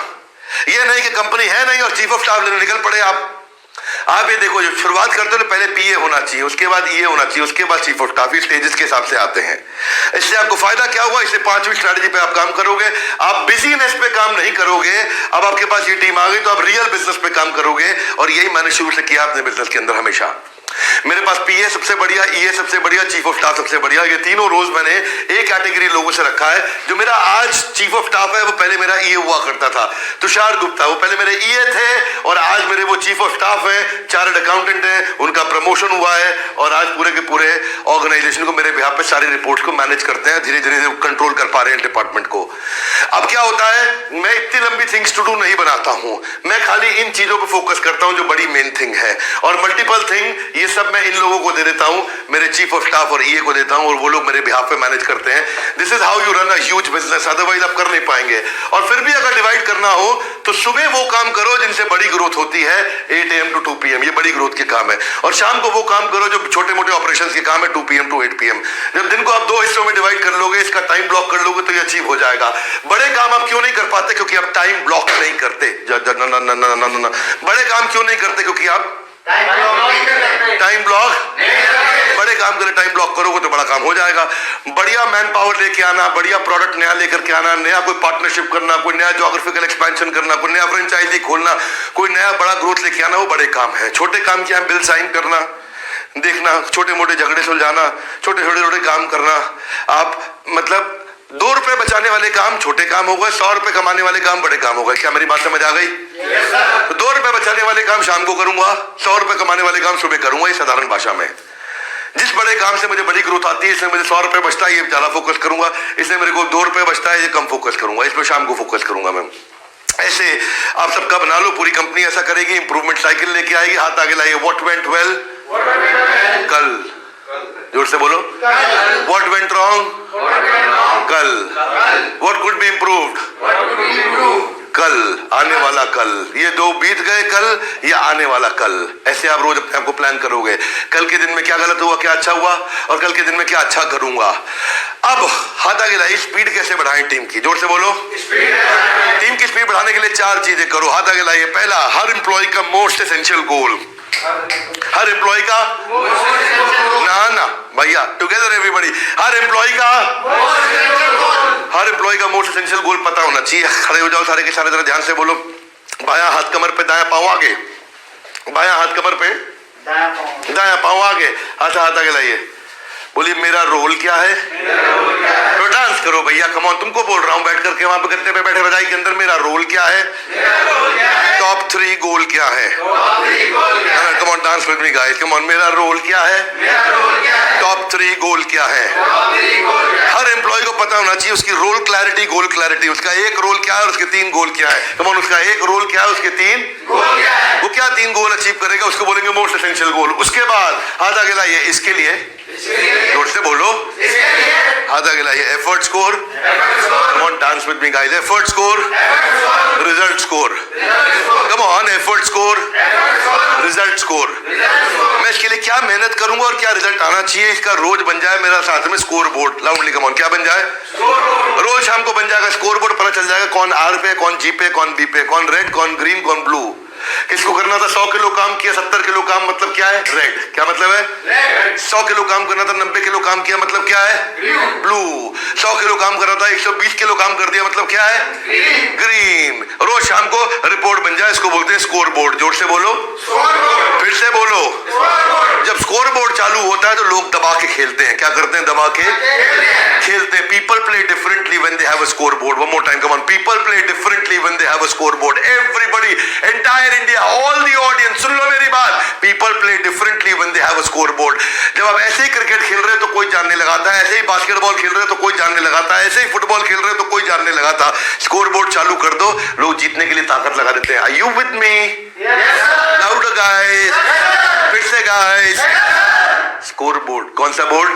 ये नहीं कि कंपनी है नहीं और चीफ ऑफ स्टाफ लेने निकल पड़े आप ये देखो, जो शुरुआत करते हो पहले पीए होना चाहिए, उसके बाद ये होना चाहिए, उसके बाद चीफ ऑफ स्टाफ। स्टेजेस के हिसाब से आते हैं। इससे आपको फायदा क्या हुआ? इससे 5वीं स्ट्रैटेजी पे आप काम करोगे, आप बिजीनेस पे काम नहीं करोगे। अब आपके पास ये टीम आ गई तो आप रियल बिजनेस पे काम करोगे, और यही मैंने शुरू से किया अपने बिजनेस के अंदर हमेशा। मेरे पास पीए सबसे बढ़िया, ईए सबसे बढ़िया, चीफ ऑफ स्टाफ सबसे बढ़िया। ये तीनों रोज मैंने एक कैटेगरी लोगों से रखा है। जो मेरा आज चीफ ऑफ स्टाफ है वो पहले मेरा ईए हुआ करता था, तुषार गुप्ता, वो पहले मेरे ईए थे और आज मेरे वो चीफ ऑफ स्टाफ है, चार्टर्ड अकाउंटेंट है, उनका प्रमोशन हुआ है और आज पूरे के पूरे ऑर्गेनाइजेशन को मेरे बिहाफ पे सारी रिपोर्ट्स को मैनेज करते हैं, धीरे धीरे कंट्रोल कर पा रहे हैं डिपार्टमेंट को। अब क्या होता है, मैं इतनी लंबी थिंग्स टू डू नहीं बनाता हूं, मैं खाली इन चीजों पर फोकस करता हूं जो बड़ी मेन थिंग है, और मल्टीपल थिंग ये सब मैं इन लोगों को दे देता हूं, मेरे चीफ ऑफ स्टाफ और ईए को देता हूं, और वो लोग मेरे बिहाफ पे मैनेज करते हैं। This is how you run a huge business, otherwise आप कर नहीं पाएंगे। और फिर भी अगर डिवाइड करना हो तो सुबह वो काम करो जिनसे बड़ी ग्रोथ होती है, 8 AM to 2 PM, ये बड़ी ग्रोथ के काम है, और शाम को वो काम करो जो छोटे मोटे ऑपरेशंस के काम है, 2 PM to 8 PM। जब दिन को आप 2 हिस्सों में डिवाइड कर लोगे, इसका टाइम ब्लॉक कर लोगे तो ये अचीव हो जाएगा। बड़े काम आप क्यों नहीं कर पाते? क्योंकि आप टाइम ब्लॉक नहीं करते। बड़े काम क्यों नहीं करते? क्योंकि आप टाइम ब्लॉक बड़े काम करें, टाइम ब्लॉक करोगे तो बड़ा काम हो जाएगा। बढ़िया मैन पावर लेके आना, बढ़िया प्रोडक्ट नया लेकर के आना, नया कोई पार्टनरशिप करना, कोई नया ज्योग्राफिकल एक्सपेंशन करना, कोई नया फ्रेंचाइजी खोलना, कोई नया बड़ा ग्रोथ लेके आना, वो बड़े काम है। छोटे काम क्या है? बिल साइन करना, देखना, छोटे मोटे झगड़े सुलझाना, छोटे छोटे काम करना। आप मतलब 2 रुपए बचाने वाले काम छोटे काम हो गए, 100 रुपए कमाने वाले काम बड़े काम हो गए। क्या मेरी बात समझ आ गई? तो 2 रुपए बचाने वाले काम शाम को करूंगा, 100 रुपए कमाने वाले काम सुबह करूंगा। ये साधारण भाषा में, जिस बड़े काम से मुझे बड़ी ग्रोथ आती है, इसमें मुझे 100 रुपए बचता है, ये ज्यादा फोकस करूंगा। इसमें मेरे को 2 रुपए बचता है, ये कम फोकस करूंगा, इस पर शाम को फोकस करूंगा मैं। ऐसे आप सबका बना लो, पूरी कंपनी ऐसा करेगी, इंप्रूवमेंट साइकिल लेके आएगी। हाथ आगे लाइए। What went well? कल। जोर से बोलो। What went wrong? कल। What could be improved? कल, आने वाला कल। ये दो बीत गए कल, या आने वाला कल। ऐसे आप रोज अपने आप को प्लान करोगे, कल के दिन में क्या गलत हुआ, क्या अच्छा हुआ, और कल के दिन में क्या अच्छा करूंगा। अब हाथ आगे लाइए। स्पीड कैसे बढ़ाएं टीम की? जोर से बोलो। टीम की स्पीड बढ़ाने के लिए 4 चीजें करो। हाथ आगे लाइए। पहला, हर एम्प्लॉय का मोस्ट एसेंशियल गोल। हर एम्प्लॉय का ना भैया, टुगेदर एवरीबॉडी, हर एम्प्लॉय का मोस्ट एसेंशियल गोल पता होना चाहिए। खड़े हो जाओ सारे के सारे, जरा ध्यान से बोलो। बायां हाथ कमर पे, दायां पांव आगे। बायां हाथ कमर पे, दायां पांव आगे। हाथ आगे लाइए। बोलिए, मेरा रोल क्या है? तो डांस करो भैया, कमॉन। तुमको बोल रहा हूं बैठ करके वहां पे गद्दे पे बैठे रजाई के अंदर। मेरा रोल क्या है? टॉप 3 गोल क्या है? Come on, dance with me guys, come on. मेरा रोल क्या है? टॉप 3 गोल क्या है? हर एम्प्लॉय को पता होना चाहिए उसकी रोल क्लैरिटी, गोल क्लैरिटी। उसका एक रोल क्या है और उसके 3 गोल क्या है। कमॉन, उसका एक रोल क्या है, उसके 3 गोल क्या है। वो क्या 3 गोल अचीव करेगा, उसको बोलेंगे मोस्ट एसेंशियल गोल। उसके बाद हाथ आगे लाइए। इसके लिए, जोर से बोलो। हाथ आगे लाइए। Effort score. Come on, dance with me guys. Effort score, result score. Come on, effort score, result score. मैं इसके लिए क्या मेहनत करूंगा और क्या रिजल्ट आना चाहिए, इसका रोज बन जाए मेरा साथ में score board. Loudly come on, क्या बन जाए? रोज शाम को बन जाएगा स्कोर बोर्ड। पता चल जाएगा कौन आर पे, कौन जी पे, कौन बी पे, कौन रेड, कौन ग्रीन, कौन ब्लू। किसको करना था 100 किलो काम किया, 70 किलो काम, मतलब क्या है? रेड। क्या मतलब है? 100 किलो काम करना था, 90 किलो काम किया, मतलब क्या है? ब्लू। 100 किलो काम करना था, 120 किलो काम कर दिया, मतलब क्या है? ग्रीन। रोज शाम को रिपोर्ट बन जाए, इसको बोलते हैं स्कोर बोर्ड। जोर से बोलो, फिर से बोलो। जब स्कोर बोर्ड चालू होता है तो लोग दबा के खेलते हैं। क्या करते हैं? दबा के खेलते हैं। People play differently when they have a score board. One more time, come on. People play differently when they have a score board. Everybody, entire India, all the audience, सुन लो मेरी बात। People play differently when they have a score board. जब आप ऐसे ही cricket खेल रहे हो तो कोई जानने लगाता है, ऐसे ही बास्केटबॉल खेल रहे हो तो कोई जानने लगाता है, ऐसे ही फुटबॉल खेल रहे हो तो कोई जानने लगाता। स्कोर बोर्ड चालू कर दो, लोग जीतने के लिए ताकत लगा देते हैं। Are you with me? Louder guys, फिर से गाइस। स्कोर बोर्ड, कौन सा बोर्ड?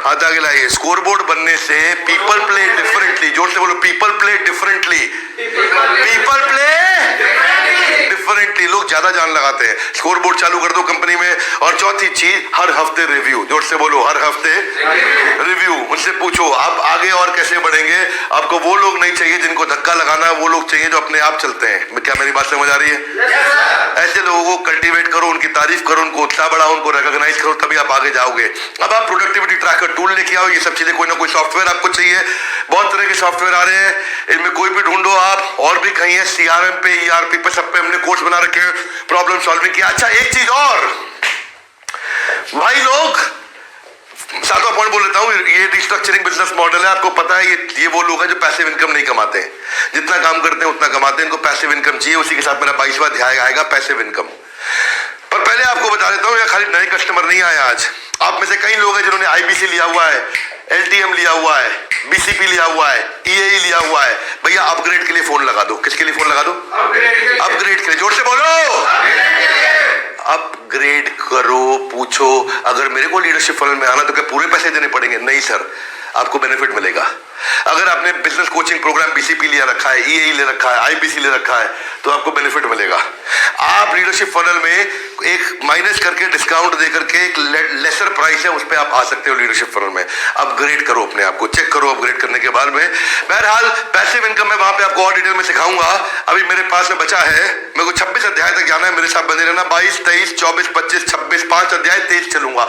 हाथ आगे लाइए। स्कोर बोर्ड बनने से पीपल प्ले डिफरेंटली। जोर से बोलो, people play differently. People play differently. लोग ज्यादा जान लगाते हैं। स्कोर बोर्ड चालू कर दो कंपनी में। और चौथी चीज, हर हफ्ते रिव्यू। जोर से बोलो, हर हफ्ते रिव्यू। उनसे पूछो आप आगे और कैसे बढ़ेंगे। आपको वो लोग नहीं चाहिए जिनको धक्का लगाना है, वो लोग चाहिए जो अपने आप चलते हैं। क्या मेरी बात समझ आ रही है? ऐसे लोगों को कल्टीवेट करो, उनकी तारीफ करो, उनको उत्साह बढ़ाओ, उनको रिकॉग्नाइज करो, तभी आप आगे जाओगे। अब आप प्रोडक्टिविटी ट्रैकर टूल लेके आओ। ये सब चीजें, कोई ना कोई सॉफ्टवेयर आपको चाहिए। बहुत तरह के सॉफ्टवेयर आ रहे हैं, इनमें कोई भी ढूंढो आप। और भी कहीं है, सीआरएम पे, ईआरपी पे, सब पे हमने कोर्स बना रखे हैं, प्रॉब्लम सॉल्विंग किया। अच्छा, एक चीज और भाई, लोग, सातवां पॉइंट बोल लेता हूं। ये रिस्ट्रक्चरिंग बिजनेस मॉडल है। आपको पता है ये वो लोग हैं जो पैसिव इनकम नहीं कमाते हैं। जितना काम करते हैं उतना कमाते हैं, इनको पैसिव इनकम चाहिए। उसी के साथ मेरा 22वां अध्याय आएगा, पैसिव इनकम। पर पहले आपको बता देता हूं, ये खाली नए कस्टमर नहीं आए आज। आप में से कई लोग हैं जिन्होंने आईबीसी लिया हुआ है, एलटीएम लिया हुआ है, बीसीपी लिया हुआ है, ईएई लिया हुआ है। भैया अपग्रेड के लिए फोन लगा दो। किसके लिए फोन लगा दो? अपग्रेड के लिए। जोर से बोलो, अपग्रेड करो। पूछो, अगर मेरे को लीडरशिप फनल में आना तो क्या पूरे पैसे देने पड़ेंगे? नहीं सर, आपको बेनिफिट मिलेगा। अगर आपने बिजनेस कोचिंग प्रोग्राम बीसीपी लिया रखा है, ईएई ले रखा है, आईबीसी ले रखा है, तो आपको बेनिफिट मिलेगा। आप लीडरशिप फनल में एक माइनस करके, डिस्काउंट दे करके, एक लेसर प्राइस है, उस पर आप आ सकते हो लीडरशिप फनल में। अपग्रेड करो अपने आप को, चेक करो अपग्रेड करने के बाद में। बहरहाल पैसिव इनकम में वहां पे आपको और डिटेल में सिखाऊंगा। अभी मेरे पास में बचा है, मेरे को 26 अध्याय तक जाना है। मेरे साथ बने रहना। 22, 23, 24, 25, 26, 5 अध्याय, 23 चलूंगा।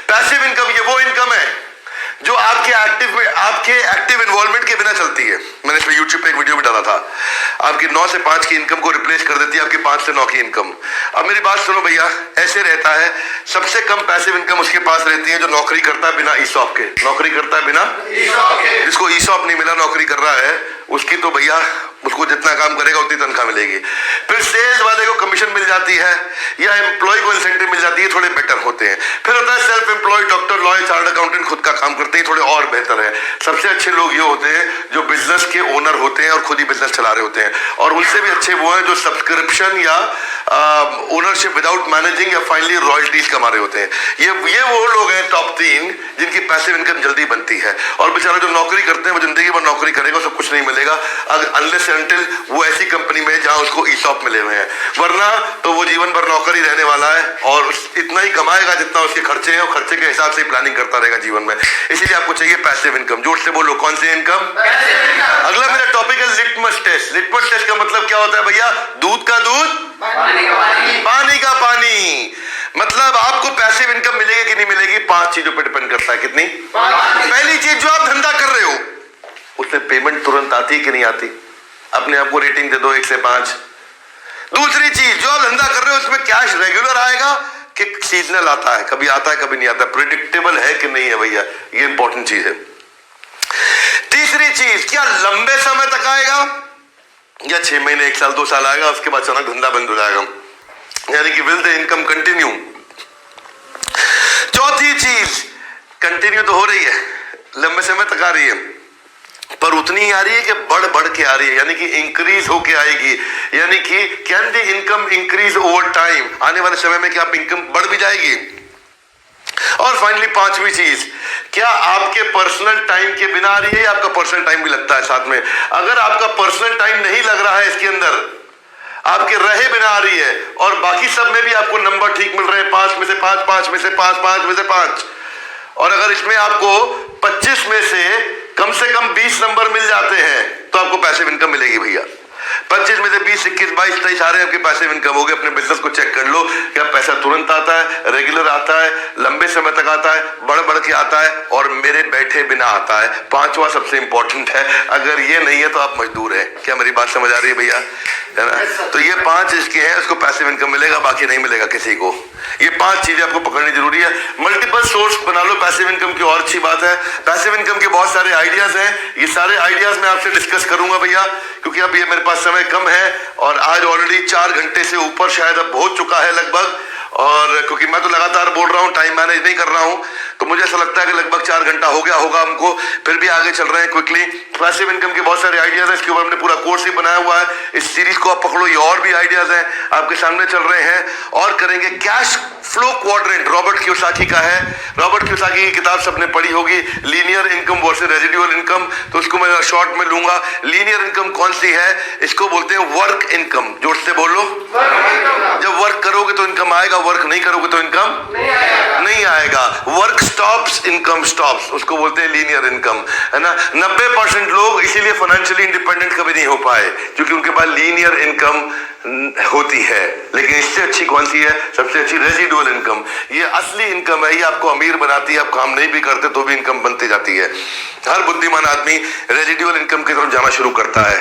पैसिव इनकम ये वो इनकम है जो आपके एक्टिव इन्वॉल्वमेंट के बिना चलती है। मैंने इस पे यूट्यूब पे एक वीडियो भी डाला था। आपकी 9 से 5 की इनकम को रिप्लेस कर देती है आपकी 5 से 9 की इनकम। अब मेरी बात सुनो भैया, ऐसे रहता है। सबसे कम पैसिव इनकम उसके पास रहती है जो नौकरी करता है बिना ईसॉप के। नौकरी करता है बिना ईसॉप के। जिसको ईसॉप नहीं मिला, नौकरी कर रहा है, उसकी तो भैया उसको जितना काम करेगा उतनी तनख्वाह मिलेगी। फिर सेल्स वाले को कमीशन मिल जाती है या एम्प्लॉय को इंसेंटिव मिल जाती है, थोड़े बेटर होते हैं। फिर होता है self employed, doctor, lawyer, chartered accountant, खुद का काम करते हैं, थोड़े और बेहतर है। सबसे अच्छे लोग ये होते हैं जो बिजनेस के ओनर होते हैं और खुद ही बिजनेस चला रहे होते हैं, और उनसे भी अच्छे वो हैं जो सब्सक्रिप्शन या ओनरशिप विदाउट मैनेजिंग या फाइनली रॉयल्टीज कमा रहे होते हैं। ये वो लोग हैं टॉप 3 जिनकी पैसिव इनकम जल्दी बनती है। और बेचारा जो नौकरी करते हैं वो जिंदगी भर नौकरी करेगा, सब कुछ नहीं मिलेगा अनलेस अनटिल वो ऐसी कंपनी में जहां उसको ईसॉप मिले हुए हैं, वरना तो वो जीवन भर नौकरी रहने वाला है और इतना ही कमाएगा जितना उसके खर्चे हैं, और खर्चे के हिसाब से प्लानिंग करता रहेगा जीवन में। इसीलिए आपको चाहिए पैसिव इनकम। जोर से बोलो, कौन सी इनकम? अगला मेरा टॉपिक है लिटमस टेस्ट। लिटमस टेस्ट का मतलब क्या होता है भैया? दूध का दूध, पानी का पानी। मतलब आपको पैसिव इनकम मिलेगी कि नहीं मिलेगी, 5 चीजों पर डिपेंड करता है। कितनी? पहली चीज, जो आप धंधा कर रहे हो उसमें पेमेंट तुरंत आती है कि नहीं आती? अपने आप को रेटिंग दे दो 1 से 5। दूसरी चीज, जो आप धंधा कर रहे हो उसमें कैश रेगुलर आएगा कि सीजनल आता है, कभी आता है कभी नहीं आता, प्रिडिक्टेबल है कि नहीं है भैया, ये इंपॉर्टेंट चीज है। तीसरी चीज, क्या लंबे समय तक आएगा या 6 महीने, 1 साल, 2 साल आएगा, उसके बाद अचानक धंधा बंद हो जाएगा, यानी कि विल द इनकम कंटिन्यू। चौथी चीज, कंटिन्यू तो हो रही है, लंबे समय तक आ रही है, पर उतनी आ रही है कि बढ़ बढ़ के आ रही है, यानी कि इंक्रीज होके आएगी, यानी कि can the income increase over time, आने वाले समय में क्या आप इनकम बढ़ भी जाएगी। और फाइनली 5वीं चीज, क्या आपके पर्सनल टाइम के बिना आ रही है या आपका पर्सनल टाइम भी लगता है साथ में? अगर आपका पर्सनल टाइम नहीं लग रहा है इसके अंदर, आपके रहे बिना आ रही है और बाकी सब में भी आपको नंबर ठीक मिल रहे हैं, 5 में से 5, 5 में से 5, 5 में से 5, और अगर इसमें आपको 25 में से कम 20 नंबर मिल जाते हैं तो आपको पैसिव इनकम मिलेगी भैया। 25 में से 20, 21, 22, 23 सारे आपके पैसिव इनकम हो गए। अपने बिजनेस को चेक कर लो, क्या पैसा तुरंत आता है, रेगुलर आता है, लंबे समय तक आता है, बढ़ बढ़ के आता है, और मेरे बैठे बिना आता है। 5वां सबसे इंपॉर्टेंट है, अगर ये नहीं है तो आप मजदूर हैं। क्या मेरी बात समझ आ रही है भैया? है ना? तो ये 5 इसके हैं, उसको पैसिव इनकम मिलेगा, बाकी नहीं मिलेगा किसी को। ये 5 चीजें आपको पकड़नी जरूरी है। मल्टीपल सोर्स बना लो पैसिव इनकम की, और अच्छी बात है। पैसिव इनकम के बहुत सारे आइडियाज हैं, ये सारे आइडियाज मैं आपसे डिस्कस करूंगा भैया, क्योंकि अब ये मेरे पास समय कम है और आज ऑलरेडी 4 घंटे से ऊपर शायद अब हो चुका है लगभग, और क्योंकि मैं तो लगातार बोल रहा हूँ, टाइम मैनेज नहीं कर रहा हूँ, तो मुझे ऐसा लगता है कि लगभग 4 घंटा हो गया होगा हमको, फिर भी आगे चल रहे हैं क्विकली। पैसिव इनकम के बहुत सारे आइडियाज हैं, इसके ऊपर हमने पूरा कोर्स ही बनाया हुआ है। इस सीरीज को आप पकड़ो, ये और भी आइडियाज हैं आपके सामने चल रहे हैं, और करेंगे। Cash flow quadrant Robert Kiyosaki का है। रॉबर्ट कियोसाकी की किताब सबने पढ़ी होगी, linear income versus residual income, तो उसको मैं शॉर्ट में लूंगा। लीनियर इनकम कौन सी है? इसको बोलते हैं वर्क इनकम। जोर से बोलो, जब वर्क करोगे तो इनकम आएगा, वर्क नहीं करोगे तो इनकम नहीं आएगा। वर्क स्टॉप्स, इनकम स्टॉप्स, उसको बोलते हैं लीनियर इनकम, है ना। 90% लोग इसीलिए फाइनेंशियली इंडिपेंडेंट कभी नहीं हो पाए, क्योंकि उनके पास लीनियर इनकम होती है। लेकिन इससे अच्छी कौन सी है? सबसे अच्छी रेजिडुअल इनकम। ये असली इनकम है, ये आपको अमीर बनाती है। आप काम नहीं भी करते तो भी इनकम बनती जाती है। हर बुद्धिमान आदमी रेजिडुअल इनकम की तरफ जाना शुरू करता है।